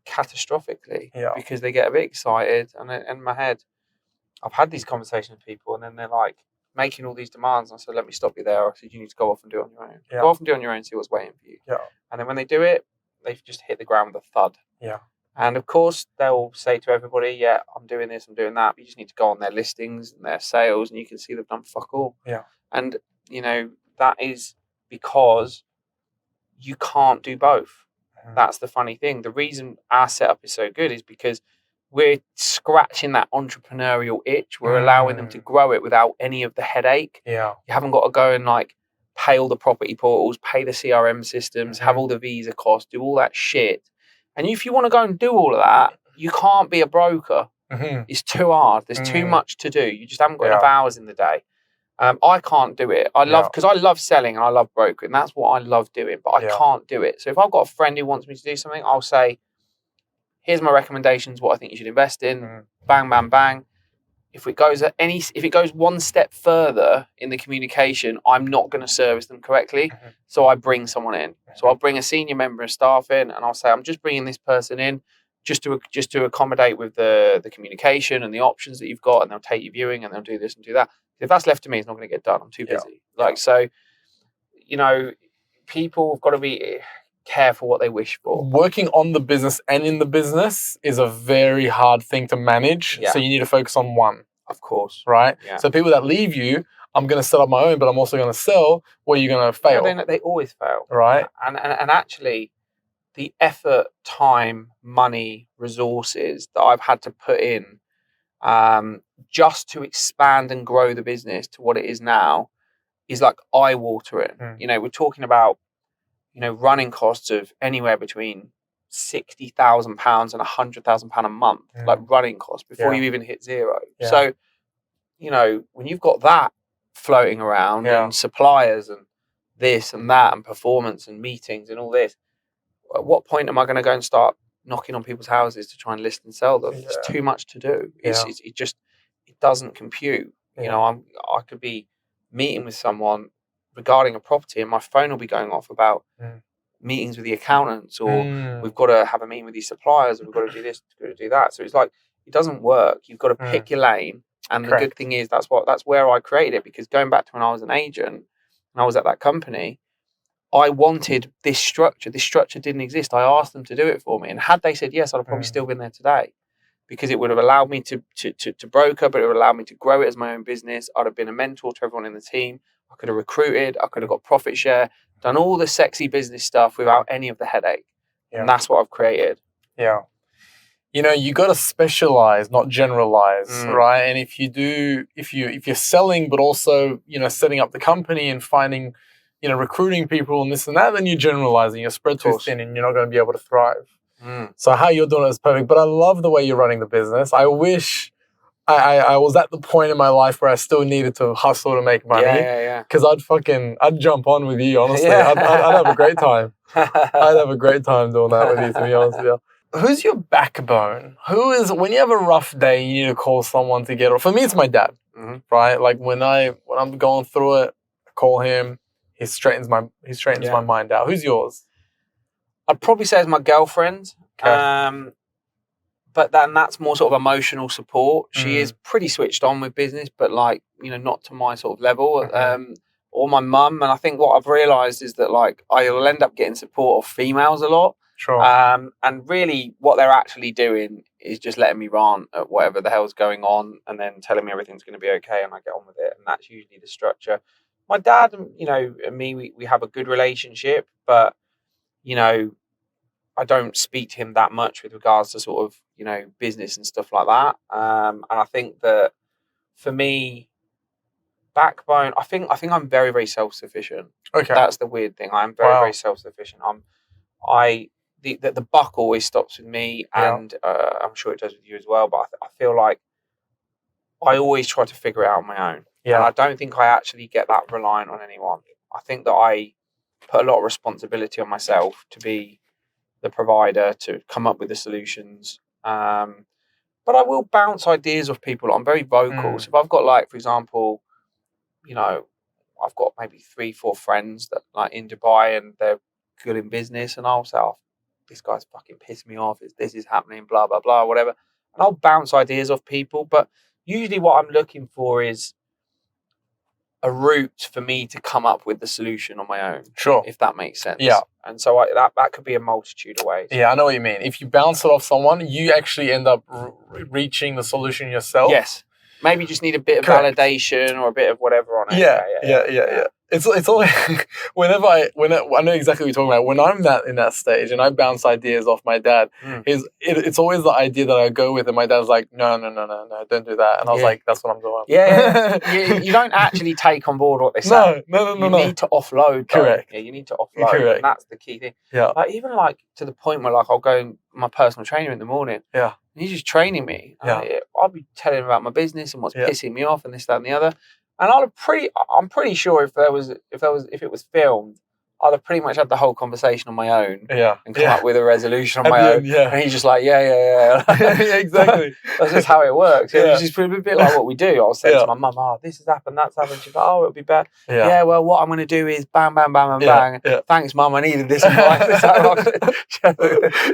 catastrophically. Yeah, because they get a bit excited, and in my head, I've had these conversations with people, and then they're like making all these demands. And I said, let me stop you there. I said, you need to go off and do it on your own. Yeah. Go off and do it on your own, see what's waiting for you. Yeah. And then when they do it, they've just hit the ground with a thud. Yeah. And of course, they'll say to everybody, yeah, I'm doing this, I'm doing that. But you just need to go on their listings and their sales, and you can see they've done fuck all. Yeah. And, that is because you can't do both. That's the funny thing. The reason our setup is so good is because we're scratching that entrepreneurial itch. We're allowing them to grow it without any of the headache. Yeah. You haven't got to go and like pay all the property portals, pay the CRM systems, have all the visa costs, do all that shit. And if you want to go and do all of that, you can't be a broker. It's too hard. There's too much to do. You just haven't got enough hours in the day. I can't do it. Because I love selling and I love brokering. That's what I love doing, but I can't do it. So if I've got a friend who wants me to do something, I'll say, here's my recommendations, what I think you should invest in. Bang, bang, bang. If it goes one step further in the communication, I'm not going to service them correctly. So I bring someone in. So I'll bring a senior member of staff in, and I'll say, I'm just bringing this person in just to accommodate with the communication and the options that you've got, and they'll take your viewing and they'll do this and do that. If that's left to me, it's not going to get done. I'm too busy. So, people have got to be careful what they wish for. Working on the business and in the business is a very hard thing to manage. So you need to focus on one. Of course. Right? Yeah. So people that leave you, I'm going to set up my own, but I'm also going to sell, where you're going to fail. They always fail. Right? And actually, the effort, time, money, resources that I've had to put in just to expand and grow the business to what it is now is like eye-watering. We're talking about running costs of anywhere between £60,000 and £100,000 a month, like running costs before you even hit zero. So, when you've got that floating around and suppliers and this and that and performance and meetings and all this, at what point am I going to go and start knocking on people's houses to try and list and sell them? It's too much to do. It doesn't compute. I could be meeting with someone regarding a property and my phone will be going off about meetings with the accountants, or we've got to have a meeting with these suppliers, or we've got to do this, we've got to do that. So it's like, it doesn't work. You've got to pick your lane. And the good thing is that's where I created it, because going back to when I was an agent and I was at that company, I wanted this structure. This structure didn't exist. I asked them to do it for me. And had they said yes, I'd have probably still been there today, because it would have allowed me to broker, but it would allow me to grow it as my own business. I'd have been a mentor to everyone in the team. I could have recruited. I could have got profit share, done all the sexy business stuff without any of the headache. And that's what I've created. Yeah. You got to specialize, not generalize, right? And if you're selling, but also, setting up the company and finding, recruiting people and this and that, then you're generalizing. You're spread too thin and you're not going to be able to thrive. So how you're doing it is perfect. But I love the way you're running the business. I wish I was at the point in my life where I still needed to hustle to make money. Because I'd jump on with you, honestly. I'd have a great time. I'd have a great time doing that with you, to be honest with you. Who's your backbone? When you have a rough day, you need to call someone to get it. For me, it's my dad, right? Like when I'm going through it, I call him. He straightens my mind out. Who's yours? I'd probably say it's my girlfriend. But then that's more sort of emotional support. She is pretty switched on with business, but not to my sort of level. Or my mum. And I think what I've realised is that I'll end up getting support of females a lot. Sure. And really what they're actually doing is just letting me rant at whatever the hell's going on and then telling me everything's going to be okay and I get on with it. And that's usually the structure. My dad, and me, we have a good relationship, but, I don't speak to him that much with regards to sort of, business and stuff like that. And I think that for me, backbone, I think I'm very, very self-sufficient. Okay. That's the weird thing. I'm very, very self-sufficient. The buck always stops with me, and I'm sure it does with you as well. But I feel like I always try to figure it out on my own. Yeah. And I don't think I actually get that reliant on anyone. I think that I put a lot of responsibility on myself to be the provider, to come up with the solutions. But I will bounce ideas off people. I'm very vocal. So if I've got for example, I've got maybe 3-4 friends that in Dubai and they're good in business, and I'll say, oh, this guy's fucking pissed me off. This is happening, blah, blah, blah, whatever. And I'll bounce ideas off people. But usually what I'm looking for is a route for me to come up with the solution on my own. Sure. If that makes sense. Yeah. And so that could be a multitude of ways. Yeah, I know what you mean. If you bounce it off someone, you actually end up reaching the solution yourself. Yes. Maybe you just need a bit of validation or a bit of whatever on it. Yeah. it's always whenever I know exactly what you're talking about. When I'm in that stage and I bounce ideas off my dad, it's always the idea that I go with, and my dad's like, no, don't do that, and I was like, that's what I'm doing. You don't actually take on board what they say. No. You need to offload. Correct. Yeah, you need to offload. Correct. And that's the key thing. Yeah. Like, even like to the point where like I'll go in my personal trainer in the morning. Yeah. And he's just training me. I'll be telling him about my business and what's pissing me off and this, that, and the other. And I'm pretty sure if it was filmed, I'd have pretty much had the whole conversation on my own. And come up with a resolution on my own. And he's just like, yeah. Exactly. That's just how it works. It's just a bit like what we do. I'll say to my mum, oh, this has happened, that's happened. She's like, oh, it'll be better. Yeah, well, what I'm going to do is bang, bang, bang, bang, bang. Thanks, mum, I needed this advice.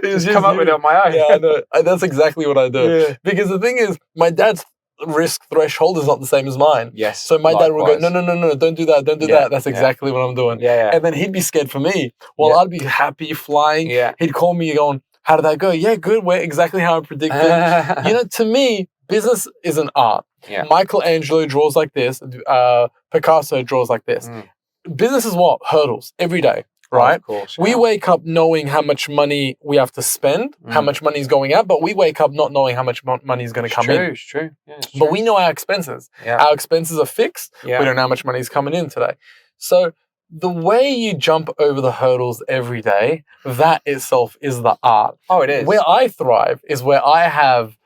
Just come up with it on my own. Yeah, I know. That's exactly what I do. Yeah. Because the thing is, my dad's risk threshold is not the same as mine. Yes. So my dad will go, no, don't do that, don't do that. That's exactly what I'm doing. Yeah. And then he'd be scared for me. Well, I'd be happy flying. Yeah. He'd call me going, how did that go? Yeah, good. We're exactly how I predicted. To me, business is an art. Yeah. Michelangelo draws like this. Picasso draws like this. Business is what? Hurdles every day. Right? Of course, We wake up knowing how much money we have to spend, how much money is going out, but we wake up not knowing how much money is going to come in. It's true. Yeah, it's true. But we know our expenses. Yeah. Our expenses are fixed. We don't know how much money is coming in today. So the way you jump over the hurdles every day, that itself is the art. Oh, it is. Where I thrive is where I have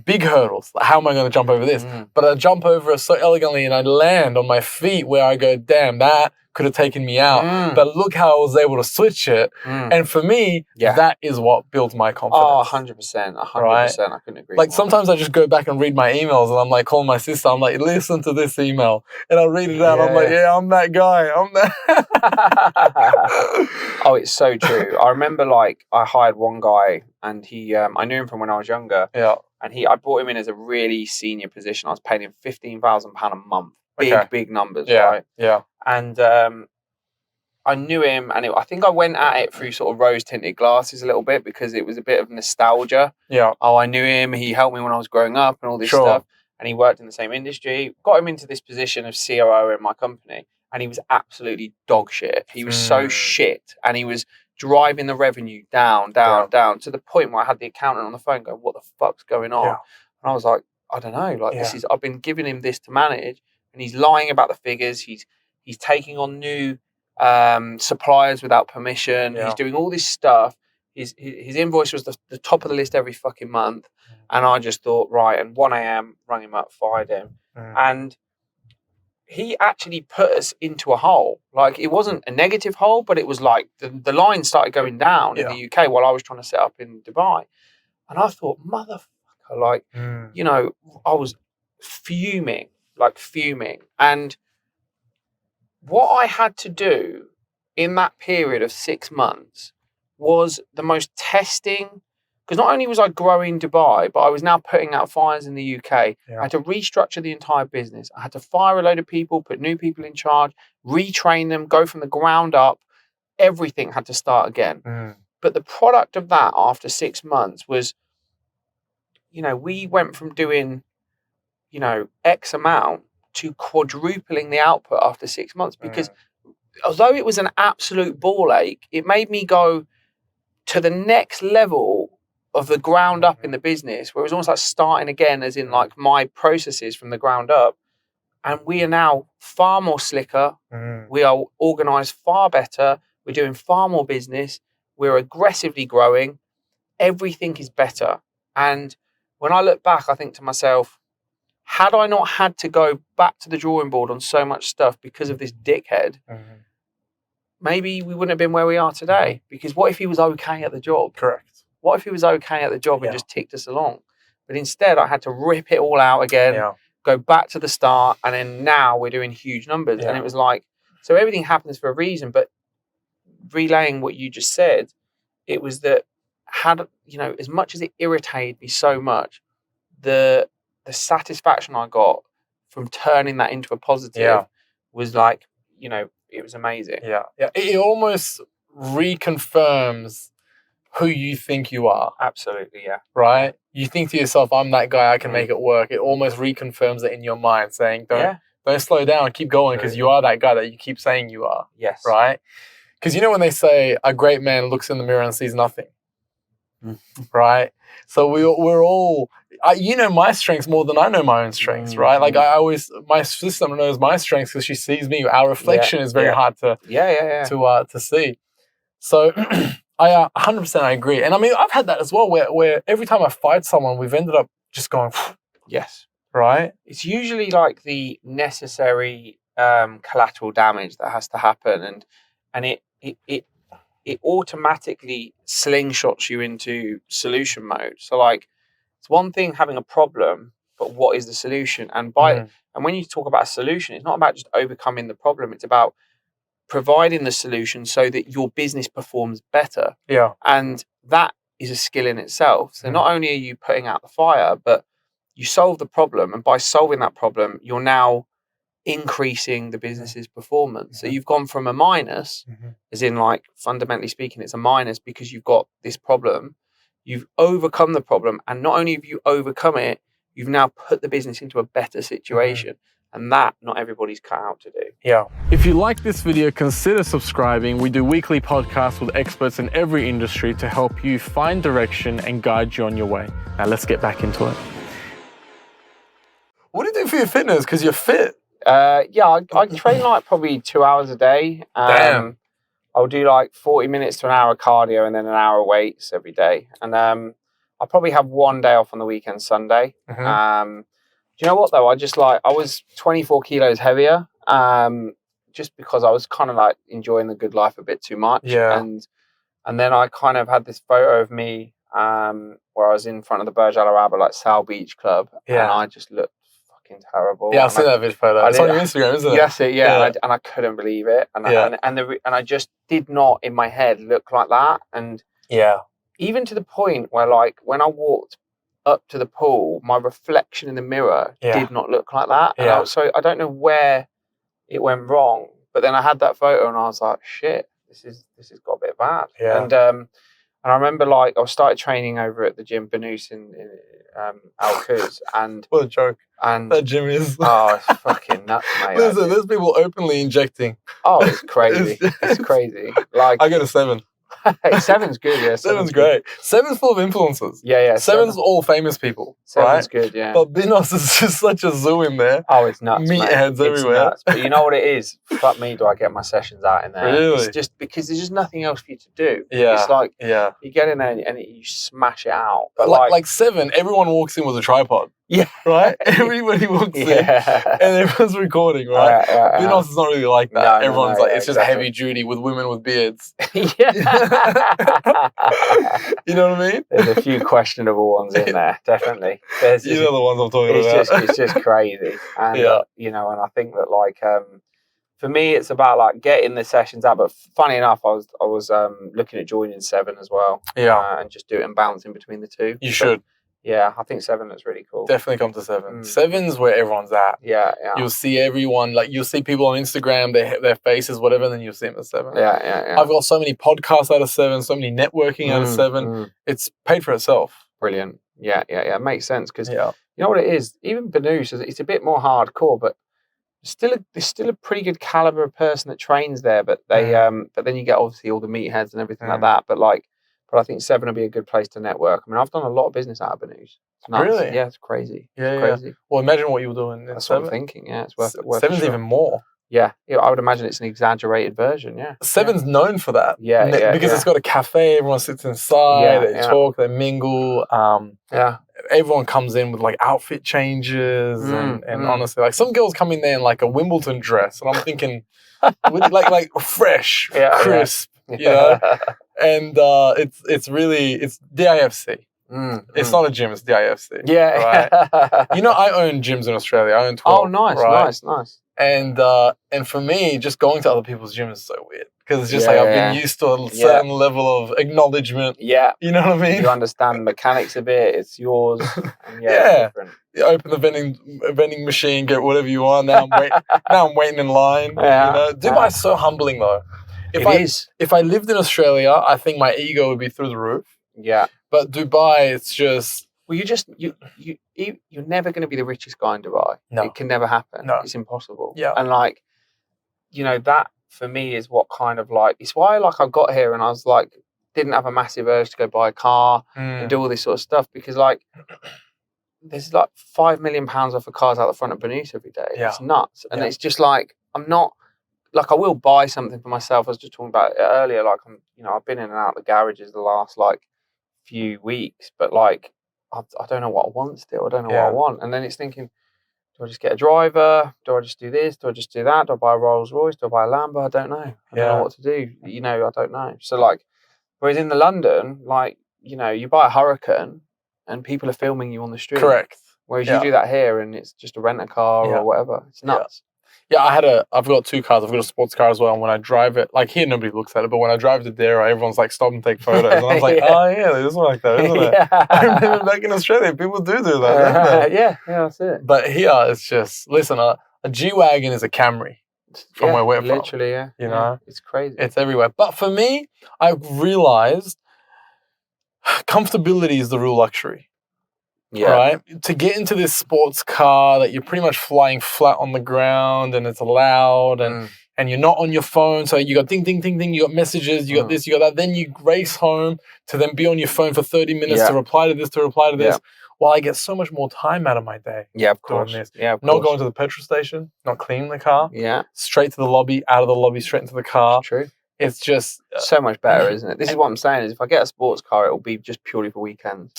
big hurdles. How am I going to jump over this? But I jump over it so elegantly and I land on my feet where I go, damn, that could have taken me out. But look how I was able to switch it. And for me, that is what builds my confidence. Oh, 100%. 100%. Right? I couldn't agree Like more. sometimes I just go back and read my emails and I'm like calling my sister. I'm like, listen to this email. And I'll read it out. I'm like, I'm that guy. I'm that. Oh, it's so true. I remember like I hired one guy and he, I knew him from when I was younger. Yeah. And I brought him in as a really senior position. I was paying him £15,000 a month. Big numbers, right? Yeah. And I knew him, and I think I went at it through sort of rose-tinted glasses a little bit because it was a bit of nostalgia. Yeah. Oh, I knew him. He helped me when I was growing up and all this stuff. And he worked in the same industry. Got him into this position of COO in my company, and he was absolutely dog shit. He was so shit, and he was driving the revenue down to the point where I had the accountant on the phone going, "What the fuck's going on?" And I was like, "I don't know. Like this is. I've been giving him this to manage." And he's lying about the figures. He's taking on new suppliers without permission. He's doing all this stuff. His invoice was the top of the list every fucking month. And I just thought, right. And 1 a.m. rang him up, fired him. And he actually put us into a hole. Like it wasn't a negative hole, but it was like the line started going down in the UK while I was trying to set up in Dubai. And I thought, motherfucker, like, I was fuming. And what I had to do in that period of 6 months was the most testing, because not only was I growing Dubai, but I was now putting out fires in the UK. I had to restructure the entire business. I had to fire a load of people, put new people in charge, retrain them, go from the ground up. Everything had to start again. But the product of that after 6 months was, we went from doing X amount to quadrupling the output after 6 months because although it was an absolute ball ache, it made me go to the next level of the ground up in the business where it was almost like starting again as in like my processes from the ground up. And we are now far more slicker. We are organized far better. We're doing far more business. We're aggressively growing. Everything is better. And when I look back, I think to myself, had I not had to go back to the drawing board on so much stuff because of this dickhead, maybe we wouldn't have been where we are today. Because what if he was okay at the job? Correct. What if he was okay at the job and just ticked us along? But instead, I had to rip it all out again, go back to the start, and then now we're doing huge numbers. And it was like, so everything happens for a reason. But relaying what you just said, it was that as much as it irritated me so much, the satisfaction I got from turning that into a positive was like, it was amazing. Yeah. It almost reconfirms who you think you are. Absolutely, yeah. Right? You think to yourself, I'm that guy, I can make it work. It almost reconfirms it in your mind, saying, Don't slow down. Keep going because you are that guy that you keep saying you are. Yes. Right? Because you know when they say a great man looks in the mirror and sees nothing, right? So we're all, you know my strengths more than I know my own strengths, right? Like my sister knows my strengths because she sees me. Our reflection is very hard to see. So I 100% I agree. And I mean, I've had that as well where every time I fight someone, we've ended up just going, yes. Right? It's usually like the necessary collateral damage that has to happen, and it automatically slingshots you into solution mode. So like, it's one thing having a problem, but what is the solution? And and when you talk about a solution, it's not about just overcoming the problem. It's about providing the solution so that your business performs better. Yeah. And that is a skill in itself. So not only are you putting out the fire, but you solve the problem. And by solving that problem, you're now increasing the business's performance. So you've gone from a minus, as in like fundamentally speaking, it's a minus because you've got this problem. You've overcome the problem. And not only have you overcome it, you've now put the business into a better situation. And that not everybody's cut out to do. Yeah. If you like this video, consider subscribing. We do weekly podcasts with experts in every industry to help you find direction and guide you on your way. Now let's get back into it. What do you do for your fitness? Because you're fit. Yeah, I train like probably 2 hours a day. Damn. I'll do like 40 minutes to an hour cardio and then an hour weights every day. And I'll probably have one day off on the weekend, Sunday. Do you know what though? I was 24 kilos heavier, just because I was kind of like enjoying the good life a bit too much. Yeah. And then I kind of had this photo of me where I was in front of the Burj Al Arab at like Sal Beach Club, and I just looked fucking terrible. Yeah, I've seen that video photo. It's on your Instagram, isn't it? Yes, and I couldn't believe it, and I just did not in my head look like that, and even to the point where like when I walked up to the pool, my reflection in the mirror did not look like that. And so I don't know where it went wrong, but then I had that photo and I was like, shit, this has got a bit bad. And I remember like I started training over at the gym Banus in Al Quds, and what a joke. And that gym is it's fucking nuts, mate. There's people openly injecting. Oh, it's crazy. It's crazy. Like I get a 7. Hey, 7's good, yeah. 7's great. 7's full of influencers. Yeah. 7's all famous people. 7's good, yeah. But Binos is just such a zoo in there. Oh, it's nuts. Meatheads everywhere. Nuts. But you know what it is? Fuck me, do I get my sessions out in there? Really? It's just because there's just nothing else for you to do. Yeah. It's like you get in there and you smash it out. But like 7, everyone walks in with a tripod. Yeah. Right? Everybody walks in and everyone's recording, right? Binos is not really like that. No, everyone's like, it's just heavy duty with women with beards. Yeah. You know what I mean? There's a few questionable ones in there, definitely. You know the ones I'm talking about. It's just crazy. And, you know, and I think that like, for me, it's about like getting the sessions out. But funny enough, I was looking at joining 7 as well. Yeah. And just doing bouncing between the two. You should. Yeah, I think 7 is really cool. Definitely come to 7. 7's where everyone's at. Yeah. You'll see everyone, like you'll see people on Instagram, their faces, whatever, and then you'll see them at 7. Yeah. I've got so many podcasts out of 7, so many networking out of 7. It's paid for itself. Brilliant. Yeah. It makes sense because you know what it is? Even Banus, it's a bit more hardcore, but there's still a pretty good caliber of person that trains there. But they but then you get obviously all the meatheads and everything like that. But I think 7 will be a good place to network. I mean, I've done a lot of business out of Banus. Really? Yeah, it's crazy. Yeah, it's crazy. Well, imagine what you were doing in That's 7. what I'm thinking. Yeah, it's worth it. 7's even more. Yeah, I would imagine it's an exagerated version. Yeah, 7's known for that. Yeah, because it's got a cafe. Everyone sits inside. They talk. They mingle. Everyone comes in with like outfit changes, and honestly, like some girls come in there in like a Wimbledon dress, and I'm thinking, like fresh, crisp, you know. And it's DIFC. It's not a gym, it's DIFC. Yeah. Right? You know, I own gyms in Australia. I own 12. Oh, nice, right? nice. And for me, just going to other people's gyms is so weird. Because it's just like I've been used to a certain level of acknowledge,ment. Yeah. You know what I mean? You understand the mechanics a bit, it's yours. And It's different. You open the vending machine, get whatever you want. Now I'm waiting in line. Yeah. You know? Dubai's so humbling though. If I lived in Australia, I think my ego would be through the roof. Yeah. But Dubai, it's just Well, you're never going to be the richest guy in Dubai. No. It can never happen. No. It's impossible. Yeah. And like, that for me is what kind of like, it's why like I got here and I was like, didn't have a massive urge to go buy a car and do all this sort of stuff because like, there's like £5 million worth of cars out the front of Burnous every day. Yeah. It's nuts. And it's just like, I'm not, like I will buy something for myself. I was just talking about it earlier. Like I've been in and out of the garages the last like few weeks, but like, I don't know what I want still. I don't know what I want. And then it's thinking, do I just get a driver? Do I just do this? Do I just do that? Do I buy a Rolls Royce? Do I buy a Lambo? I don't know. I don't know what to do. I don't know. So like, whereas in the London, like, you buy a Hurricane and people are filming you on the street. Correct. Whereas you do that here and it's just a rent-a-car or whatever. It's nuts. Yeah, I've got 2 cars. I've got a sports car as well. And when I drive it, like here, nobody looks at it. But when I drive to Dera, everyone's like, stop and take photos. And I was like, oh yeah, it is like that, isn't it? I remember back in Australia, people do that, don't they? Yeah, that's it. But here, it's just, listen, a G-Wagon is a Camry from where we're from. Literally, yeah. You know? It's crazy. It's everywhere. But for me, I realized comfortability is the real luxury. Yeah. Right? To get into this sports car that you're pretty much flying flat on the ground and it's loud and you're not on your phone. So you got ding, ding, ding, ding. You got messages. You got this, you got that. Then you race home to then be on your phone for 30 minutes to reply to this, to reply to this. While I get so much more time out of my day. Yeah, of course. Doing this. Yeah, of not course. going to the petrol station, not cleaning the car. Yeah. Straight to the lobby, out of the lobby, straight into the car. It's true. It's just... so much better, isn't it? This is what I'm saying, is if I get a sports car, it will be just purely for weekends.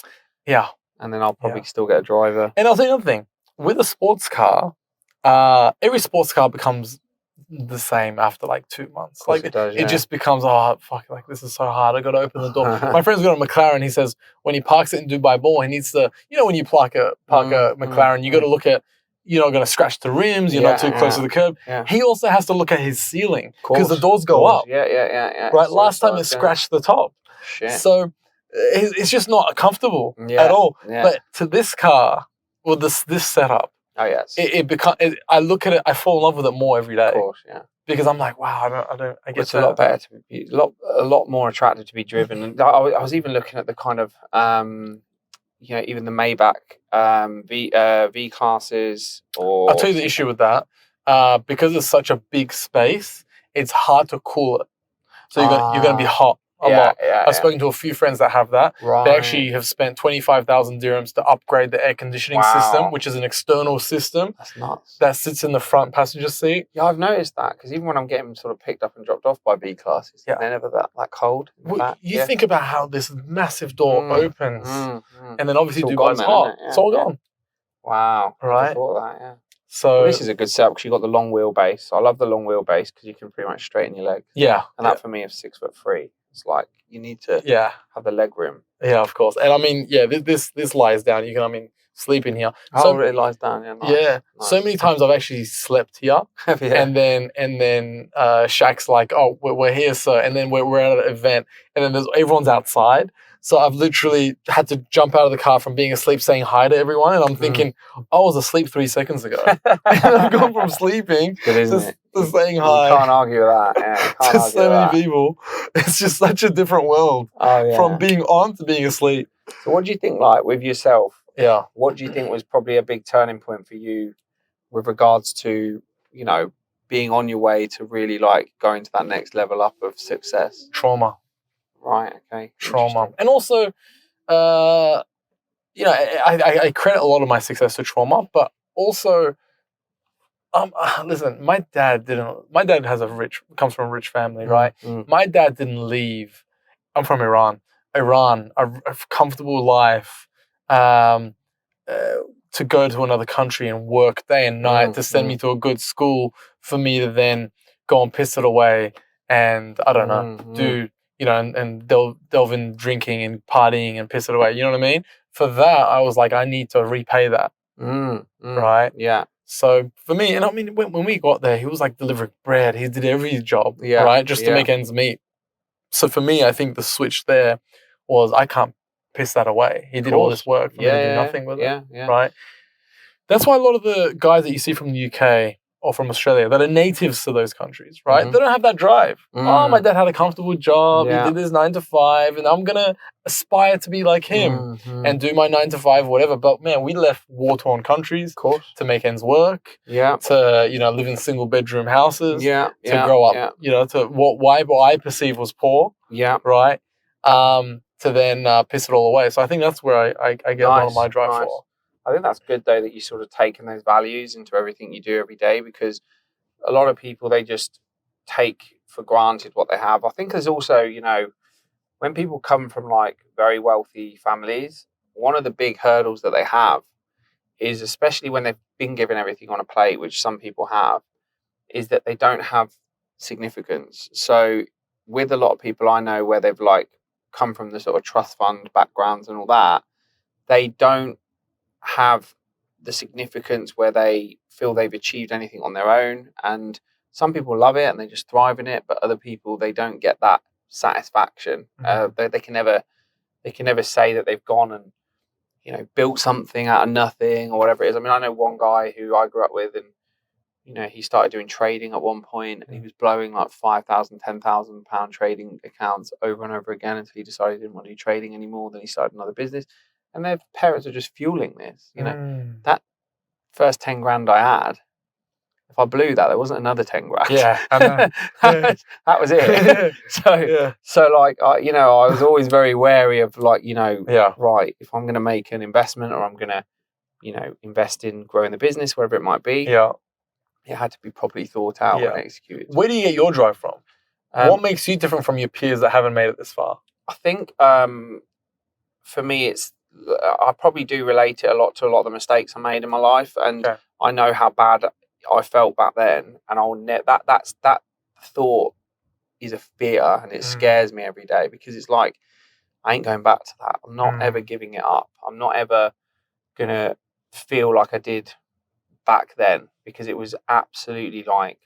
Yeah. And then I'll probably still get a driver. And I'll tell you another thing. With a sports car, every sports car becomes the same after like 2 months. Like it just becomes, oh, fuck, like this is so hard. I got to open the door. My friend's got a McLaren. He says when he parks it in Dubai Ball, he needs to, when you park a McLaren, you got to look at, you're not going to scratch the rims. You're not too close to the curb. Yeah. He also has to look at his ceiling because the doors go up. Yeah. Right. Last time it scratched the top. Shit. So it's just not comfortable at all. Yeah. But to this car, with this setup, I look at it, I fall in love with it more every day. Of course, yeah. Because I'm like, wow, I get it's a lot better to be, a lot more attractive to be driven. And I was even looking at the kind of, even the Maybach V classes. Or I'll tell you the issue with that. Because it's such a big space, it's hard to cool it. So you're going to be hot. A lot. I've spoken to a few friends that have that. Right. They actually have spent 25,000 dirhams to upgrade the air conditioning system, which is an external system. That's nuts. That sits in the front passenger seat. Yeah, I've noticed that because even when I'm getting sort of picked up and dropped off by B classes, they're never that cold. You think about how this massive door opens, and then obviously Dubai's hot. It's all gone. Wow. Right. I thought that. Yeah. So this is a good setup because you've got the long wheelbase. I love the long wheelbase because you can pretty much straighten your legs. Yeah. And that for me is 6'3". It's like you need to have the leg room. Yeah, of course. And I mean, this lies down. You can, sleep in here. So it lies down. Yeah. Nice. Yeah. Nice. So many times I've actually slept here. And then Shaq's like, oh, we're here, sir. And then we're at an event, and then everyone's outside. So I've literally had to jump out of the car from being asleep, saying hi to everyone, and I'm thinking, I was asleep 3 seconds ago. And I've gone from sleeping to saying hi. You can't argue with that. Yeah, to so many people. It's just such a different world from being on to being asleep. So what do you think, like, with yourself? Yeah. What do you think was probably a big turning point for you with regards to, being on your way to really, like, going to that next level up of success? Trauma. Right, okay. Trauma. And also, I credit a lot of my success to trauma, but also, listen, my dad comes from a rich family, right? My dad didn't leave. I'm from Iran, a comfortable life, to go to another country and work day and night to send me to a good school for me to then go and piss it away and, I don't know, do... and delve in drinking and partying and piss it away. You know what I mean? For that, I was like, I need to repay that. Right? Yeah. So for me, and I mean, when we got there, he was like delivering bread. He did every job, right? Just to make ends meet. So for me, I think the switch there was, I can't piss that away. He did all this work for me to do nothing with it. Yeah. Right? That's why a lot of the guys that you see from the UK or from Australia that are natives to those countries, right? They don't have that drive. Oh, my dad had a comfortable job. Yeah. He did his 9 to 5, and I'm gonna aspire to be like him and do my 9 to 5, whatever. But man, we left war-torn countries, Of course. to make ends work. Yeah. To live in single-bedroom houses. Yeah. To grow up, to what I perceive was poor. Yeah. Right. To then piss it all away. So I think that's where I get a lot of my drive for. I think that's good though that you sort of taken those values into everything you do every day, because a lot of people, they just take for granted what they have. I think there's also, when people come from like very wealthy families, one of the big hurdles that they have is, especially when they've been given everything on a plate, which some people have, is that they don't have significance. So with a lot of people I know where they've like come from the sort of trust fund backgrounds and all that, they don't have the significance where they feel they've achieved anything on their own. And some people love it and they just thrive in it, but other people, they don't get that satisfaction. They can never say that they've gone and built something out of nothing or whatever it is. I mean, I know one guy who I grew up with, and he started doing trading at one point, and he was blowing like £5,000, £10,000 trading accounts over and over again until he decided he didn't want to do trading anymore. Then he started another business. And their parents are just fueling this. That first 10 grand I had, if I blew that, there wasn't another 10 grand. Yeah, I know. That was it. So like, I was always very wary of like, right, if I'm going to make an investment or I'm going to, invest in growing the business, wherever it might be, it had to be properly thought out and executed. Where do you get your drive from? What makes you different from your peers that haven't made it this far? I think for me, I probably do relate it a lot to a lot of the mistakes I made in my life, and I know how bad I felt back then, and that thought is a fear, and it scares me every day, because it's like, I ain't going back to that. I'm not ever giving it up. I'm not ever gonna feel like I did back then, because it was absolutely like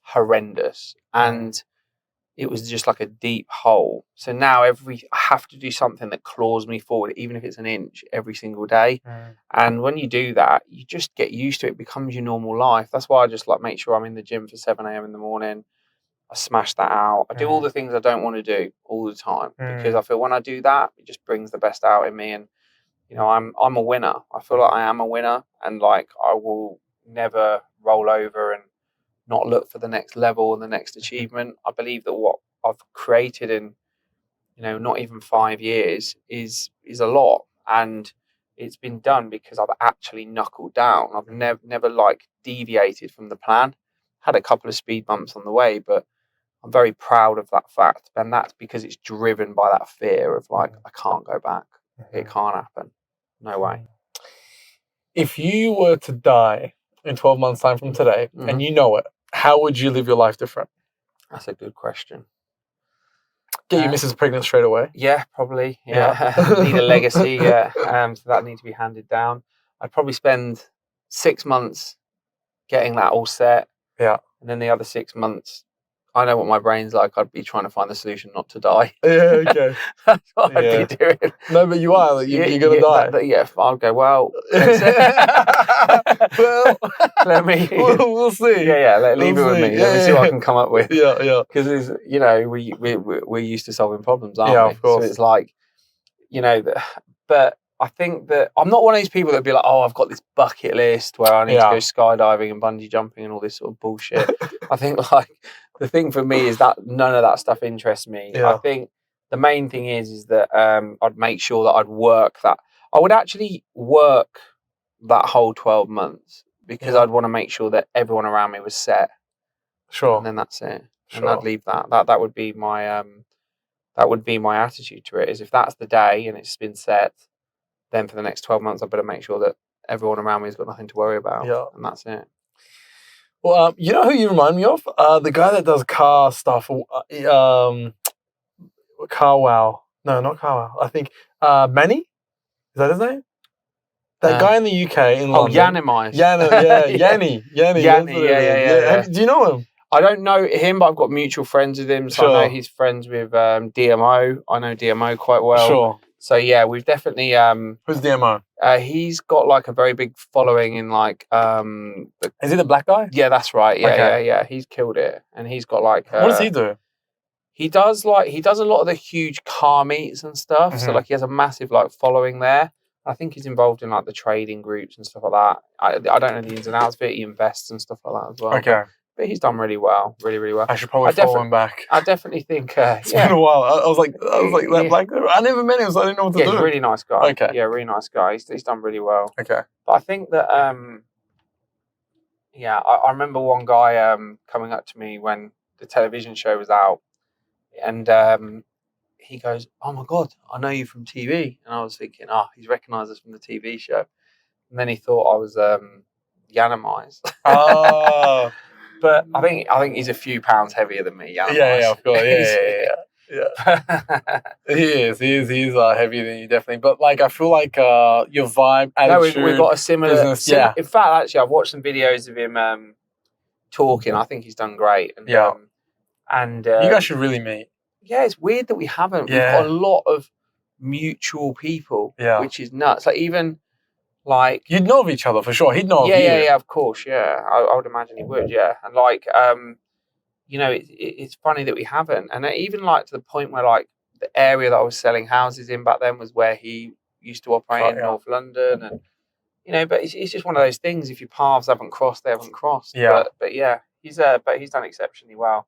horrendous, and it was just like a deep hole. So now I have to do something that claws me forward, even if it's an inch, every single day. And when you do that, you just get used to it. It becomes your normal life. That's why I just like make sure I'm in the gym for 7 a.m. in the morning. I smash that out. I do all the things I don't want to do all the time, because I feel when I do that, it just brings the best out in me. And I'm a winner. I feel like I am a winner, and like I will never roll over and not look for the next level and the next achievement. I believe that what I've created in, not even 5 years is a lot. And it's been done because I've actually knuckled down. I've never like deviated from the plan. Had a couple of speed bumps on the way, but I'm very proud of that fact. And that's because it's driven by that fear of like, I can't go back. It can't happen. No way. If you were to die in 12 months' time from today, and you know it, how would you live your life different? That's a good question. Get your missus pregnant straight away? Yeah, probably. Yeah. Need a legacy. Yeah. So that needs to be handed down. I'd probably spend 6 months getting that all set. Yeah. And then the other 6 months, I know what my brain's like. I'd be trying to find the solution not to die. Yeah, okay. That's what I'd be doing. No, but you are. Like, you're going to die. I'll go, well. Well, we'll see. Leave it with me. Let me see what I can come up with. Yeah. Because, we're used to solving problems, aren't we? Yeah, of course. So it's like, but I think that I'm not one of these people that'd be like, oh, I've got this bucket list where I need to go skydiving and bungee jumping and all this sort of bullshit. I think like the thing for me is that none of that stuff interests me. Yeah. I think the main thing is that I'd make sure that I'd work that. I would actually work that whole 12 months because I'd want to make sure that everyone around me was set. Sure. And then that's it. Sure. And I'd leave that. That would be my attitude to it. Is if that's the day and it's been set, then for the next 12 months, I better make sure that everyone around me has got nothing to worry about. Yeah. And that's it. Well, you know who you remind me of? The guy that does car stuff. Car Wow. No, not Car Wow. I think Manny? Is that his name? That guy in the UK in London. Yanni. Yanni. Yeah. Do you know him? I don't know him, but I've got mutual friends with him. So I know he's friends with DMO. I know DMO quite well. Sure. So yeah, we've definitely. Who's DMO? He's got like a very big following in like Is he the black guy? yeah, that's right. Yeah, Okay. yeah. He's killed it, and he's got like What does he do? he does a lot of the huge car meets and stuff. So Mhm. like he has a massive like following there. I think he's involved in like the trading groups and stuff like that. I don't know the ins and outs of it. He invests and stuff like that as well. Okay. But he's done really well, really well. I should probably follow him back. I definitely think It's been a while. I was like that Yeah. black. I never met him, so I didn't know what to yeah, do. he's a really nice guy. Okay. Yeah, really nice guy. He's done really well. Okay. But I think that yeah, I remember one guy coming up to me when the television show was out, and he goes, "Oh my God, I know you from TV." And I was thinking, "Oh, he's recognised us from the TV show." And then he thought I was Yanamized. Oh. But I think he's a few pounds heavier than me. Yanamized. Yeah, of course. Yeah. He's heavier than you, definitely. But like, I feel like your vibe, No, attitude, we've got a similar. business, yeah. In fact, actually, I've watched some videos of him talking. I think he's done great. And, Yeah. And you guys should really meet. yeah, it's weird that we haven't. Yeah. We've got a lot of mutual people, Yeah. which is nuts. Like even like You'd know of each other for sure. He'd know of you. yeah, of course, yeah. I would imagine he would, yeah. And like you know, it's funny that we haven't. And even like to the point where like the area that I was selling houses in back then was where he used to operate in yeah. North London, and you know, but it's just one of those things. If your paths haven't crossed, they haven't crossed. Yeah. But yeah, he's done exceptionally well.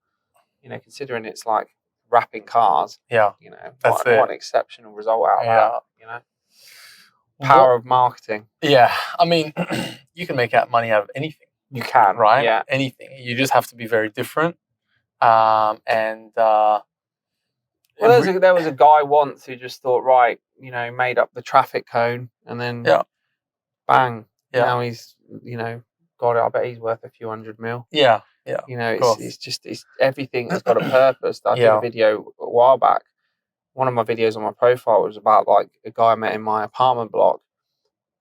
You know, considering it's like wrapping cars. Yeah. You know, That's what an exceptional result out of Yeah. that. You know, power of marketing. Yeah. I mean, you can make out money out of anything, You can, right? Yeah. Anything. You just have to be very different. Well, there was a guy once who just thought, right, you know, made up the traffic cone, and then bang, now he's, you know, got it. I bet he's worth a few $100 million. Yeah. You know, it's everything has got a purpose. I did a video a while back. One of my videos on my profile was about like a guy I met in my apartment block.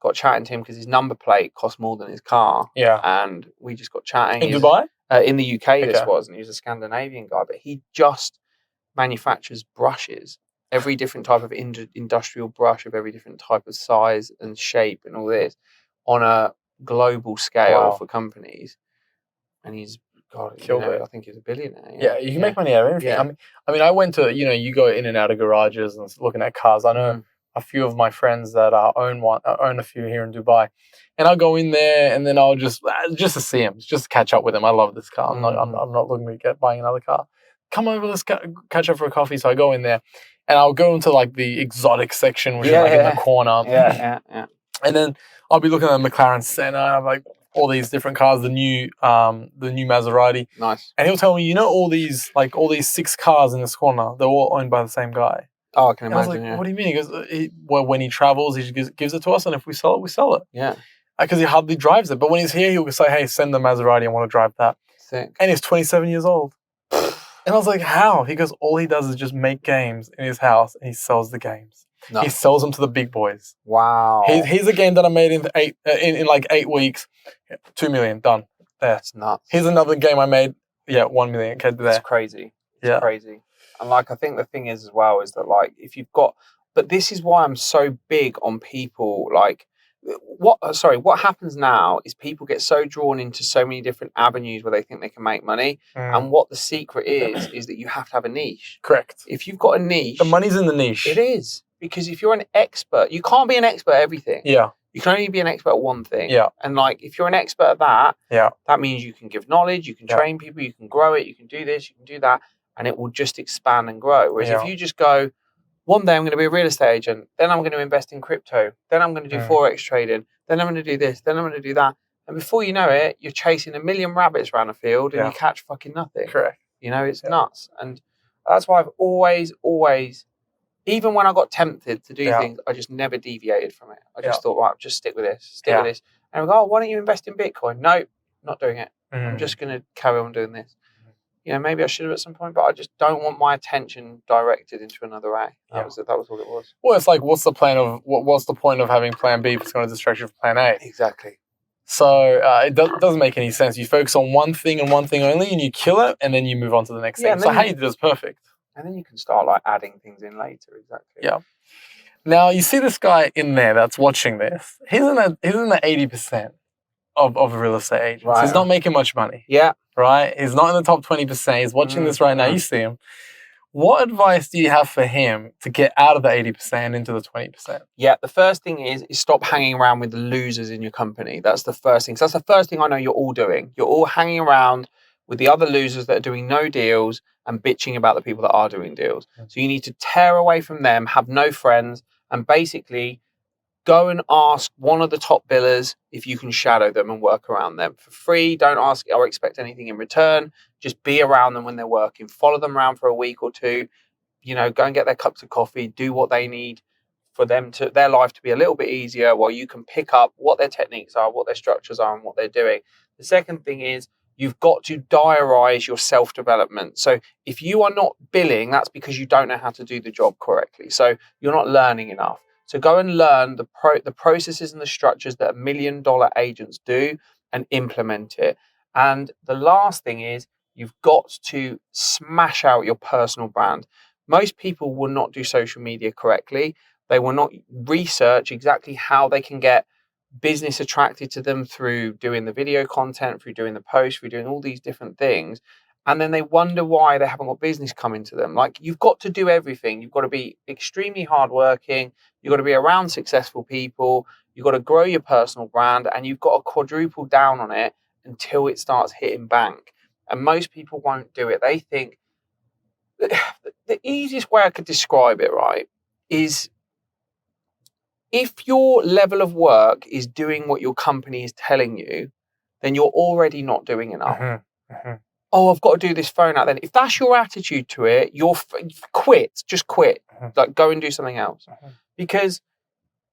Got chatting to him because his number plate cost more than his car. Yeah. And we just got chatting. In Dubai? In the UK, this Okay. was, and he was a Scandinavian guy, but he just manufactures brushes, every different type of industrial brush of every different type of size and shape and all this on a global scale for companies. And he's Killed it. I think he's a billionaire. Yeah, you can make money out of anything. Yeah. I mean, I went to, you know, you go in and out of garages and looking at cars. I know a few of my friends that own a few here in Dubai, and I'll go in there and then I'll just to see them, just to catch up with them. I love this car. I'm not looking to buying another car. Come over, let's catch up for a coffee. So I go in there, and I'll go into like the exotic section, which is like in the corner. Yeah. And then I'll be looking at the McLaren Senna. I'm like all these different cars, the new Maserati. Nice. And he'll tell me, you know, all these 6 cars in this corner, they're all owned by the same guy. Oh, I can And I was imagine. like, what do you mean? He goes, when he travels, he just gives it to us, and if we sell it, we sell it. Yeah. Because he hardly drives it. But when he's here, he'll say, hey, send the Maserati, I want to drive that. Sick. And he's 27 years old. And I was like, how? He goes, all he does is just make games in his house, and he sells the games. No. He sells them to the big boys. Wow. Here's a game that I made in like 8 weeks. 2 million, done. There. That's nuts. Here's another game I made. 1 million. Okay, there. It's crazy. It's crazy. And like, I think the thing is as well is that like, if you've got, but this is why I'm so big on people like, what happens now is people get so drawn into so many different avenues where they think they can make money. And what the secret is that you have to have a niche. Correct. If you've got a niche. The money's in the niche. It is. Because if you're an expert, you can't be an expert at everything. Yeah. You can only be an expert at one thing. Yeah. And like, if you're an expert at that, yeah, that means you can give knowledge, you can train people, you can grow it, you can do this, you can do that, and it will just expand and grow. Whereas if you just go, one day I'm going to be a real estate agent, then I'm going to invest in crypto, then I'm going to do Forex trading, then I'm going to do this, then I'm going to do that. And before you know it, you're chasing a million rabbits around a field and you catch fucking nothing. Correct. You know, it's nuts. And that's why I've always, even when I got tempted to do things, I just never deviated from it. I just thought, right, just stick with this, with this. And we go, oh, why don't you invest in Bitcoin? No, not doing it. I'm just going to carry on doing this. You know, maybe I should have at some point, but I just don't want my attention directed into another way. That was all it was. Well, it's like, what's the point of having plan B if it's going to distract you from plan A? Exactly. So it doesn't make any sense. You focus on one thing and one thing only, and you kill it, and then you move on to the next thing. So how you did is perfect. And then you can start like adding things in later. Exactly. Yeah. Now you see this guy in there that's watching this. He's in the 80% of real estate agents. Right. He's not making much money. Yeah. Right? He's not in the top 20%. He's watching this right now. You see him. What advice do you have for him to get out of the 80% and into the 20%? Yeah, the first thing is stop hanging around with the losers in your company. That's the first thing. So that's the first thing I know you're all doing. You're all hanging around with the other losers that are doing no deals and bitching about the people that are doing deals. So you need to tear away from them, have no friends, and basically go and ask one of the top billers if you can shadow them and work around them for free. Don't ask or expect anything in return. Just be around them when they're working. Follow them around for a week or two. Go and get their cups of coffee. Do what they need for their life to be a little bit easier, while you can pick up what their techniques are, what their structures are, and what they're doing. The second thing is you've got to diarize your self-development. So if you are not billing, that's because you don't know how to do the job correctly. So you're not learning enough. So go and learn the processes and the structures that $1 million agents do and implement it. And the last thing is you've got to smash out your personal brand. Most people will not do social media correctly. They will not research exactly how they can get business attracted to them through doing the video content, through doing the posts, through doing all these different things. And then they wonder why they haven't got business coming to them. Like, you've got to do everything. You've got to be extremely hardworking. You've got to be around successful people. You've got to grow your personal brand, and you've got to quadruple down on it until it starts hitting bank. And most people won't do it. They think the easiest way I could describe it, right, is if your level of work is doing what your company is telling you, then you're already not doing enough. Oh, I've got to do this phone out then. If that's your attitude to it, quit. Just quit. Like, go and do something else. Because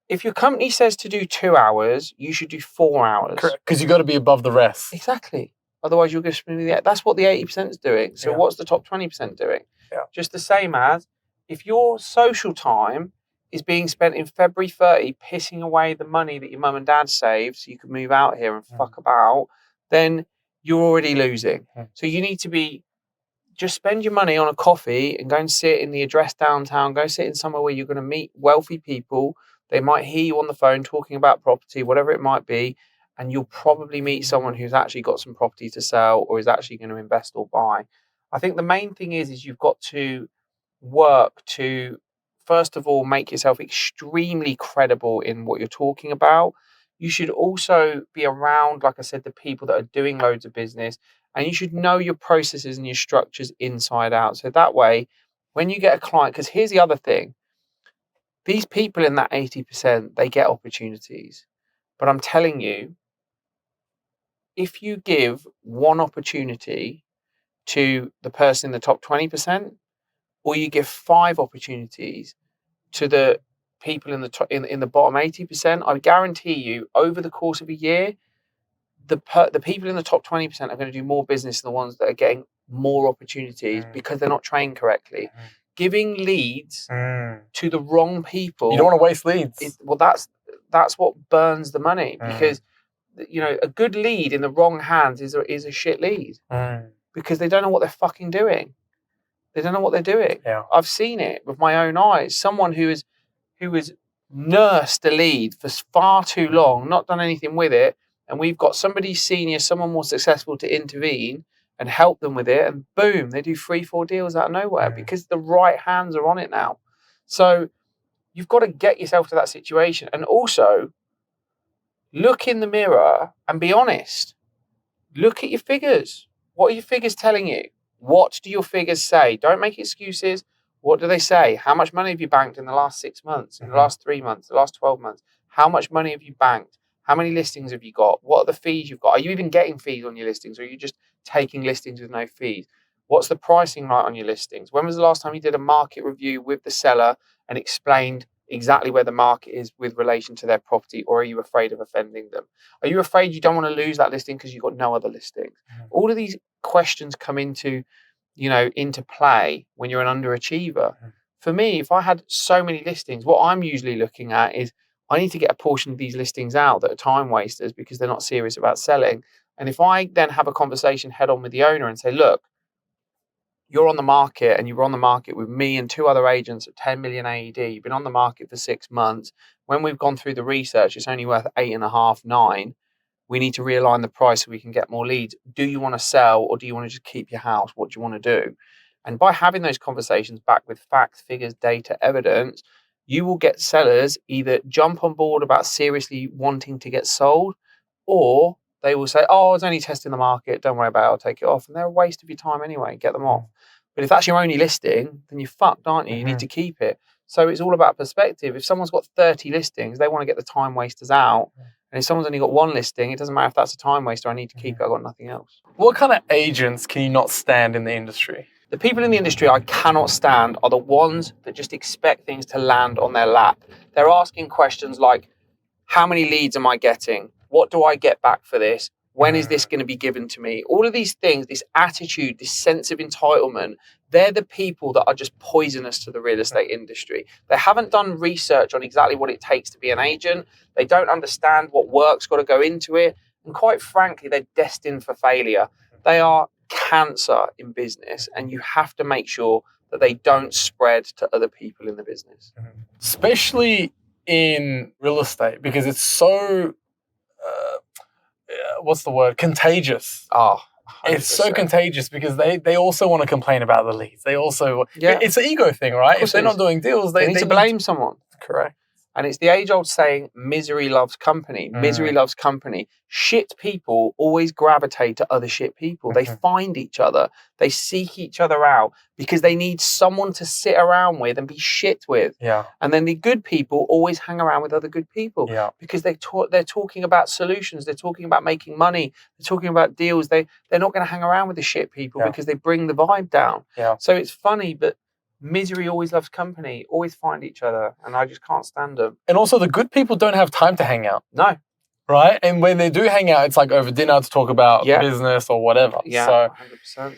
if your company says to do 2 hours, you should do 4 hours. Correct. Because you got to be above the rest. Exactly. Otherwise, you'll get that's what the 80% is doing. So what's the top 20% doing? Yeah. Just the same as if your social time is being spent in February 30 pissing away the money that your mum and dad saved so you could move out here and fuck about, then you're already losing. So you need to just spend your money on a coffee and go and sit in the address downtown, go sit in somewhere where you're going to meet wealthy people. They might hear you on the phone talking about property, whatever it might be, and you'll probably meet someone who's actually got some property to sell or is actually going to invest or buy. I think the main thing is you've got to work to, first of all, make yourself extremely credible in what you're talking about. You should also be around, like I said, the people that are doing loads of business, and you should know your processes and your structures inside out. So that way, when you get a client, because here's the other thing, these people in that 80%, they get opportunities. But I'm telling you, if you give one opportunity to the person in the top 20%, or you give 5 opportunities to the people in the bottom 80%, I guarantee you, over the course of a year, the people in the top 20% are going to do more business than the ones that are getting more opportunities because they're not trained correctly. Giving leads to the wrong people. You don't want to waste leads. That's what burns the money, because a good lead in the wrong hands is a shit lead because they don't know what they're fucking doing. They don't know what they're doing. Yeah. I've seen it with my own eyes. Someone who has nursed a lead for far too long, not done anything with it, and we've got somebody senior, someone more successful to intervene and help them with it, and boom, they do 3-4 deals out of nowhere because the right hands are on it now. So you've got to get yourself to that situation, and also look in the mirror and be honest. Look at your figures. What are your figures telling you? What do your figures say? Don't make excuses. What do they say? How much money have you banked in the last 6 months, in the last 3 months, the last 12 months? How much money have you banked? How many listings have you got? What are the fees you've got? Are you even getting fees on your listings, or are you just taking listings with no fees? What's the pricing like on your listings? When was the last time you did a market review with the seller and explained exactly where the market is with relation to their property, or are you afraid of offending them? Are you afraid you don't want to lose that listing because you've got no other listings? All of these questions come into play when you're an underachiever. For me, if I had so many listings, what I'm usually looking at is I need to get a portion of these listings out that are time wasters because they're not serious about selling. And if I then have a conversation head on with the owner and say, look, you're on the market and you were on the market with me and 2 other agents at 10 million AED. You've been on the market for 6 months. When we've gone through the research, it's only worth 8.5, 9. We need to realign the price so we can get more leads. Do you want to sell or do you want to just keep your house? What do you want to do? And by having those conversations back with facts, figures, data, evidence, you will get sellers either jump on board about seriously wanting to get sold, or they will say, oh, I was only testing the market. Don't worry about it. I'll take it off. And they're a waste of your time anyway. Get them off. But if that's your only listing, then you're fucked, aren't you? You need to keep it. So it's all about perspective. If someone's got 30 listings, they want to get the time wasters out. And if someone's only got 1 listing, it doesn't matter if that's a time waster. I need to keep it. I've got nothing else. What kind of agents can you not stand in the industry? The people in the industry I cannot stand are the ones that just expect things to land on their lap. They're asking questions like, how many leads am I getting? What do I get back for this? When is this going to be given to me? All of these things, this attitude, this sense of entitlement, they're the people that are just poisonous to the real estate industry. They haven't done research on exactly what it takes to be an agent. They don't understand what work's got to go into it. And quite frankly, they're destined for failure. They are cancer in business, and you have to make sure that they don't spread to other people in the business. Especially in real estate, because it's so, what's the word? Contagious. Oh, 100%. It's so contagious because they also want to complain about the leads. They also, it's an ego thing, right? If they're not doing deals, they need to blame someone. Correct. And it's the age-old saying, misery loves company. Misery loves company. Shit people always gravitate to other shit people. They find each other. They seek each other out because they need someone to sit around with and be shit with. Yeah. And then the good people always hang around with other good people because they're talking about solutions. They're talking about making money. They're talking about deals. They're not going to hang around with the shit people because they bring the vibe down. Yeah. So it's funny, but misery always loves company, always find each other, and I just can't stand them. And also the good people don't have time to hang out. No. Right? And when they do hang out, it's like over dinner to talk about business or whatever. Yeah, so, 100%.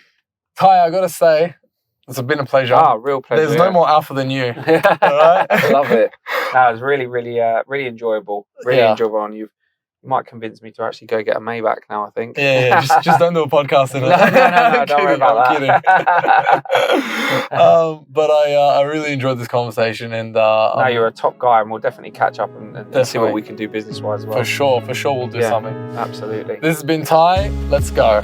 Ty, I got to say, it's been a pleasure. Ah, real pleasure. There's no more alpha than you. All right? I love it. That was really, really, really enjoyable. Really enjoyable. And you might convince me to actually go get a Maybach now, I think. Yeah. Just don't do a podcast in it. No, don't worry about that. But I really enjoyed this conversation. And no, you're a top guy, and we'll definitely catch up and see what we can do business-wise as well. For sure we'll do something. Absolutely. This has been Ty. Let's go.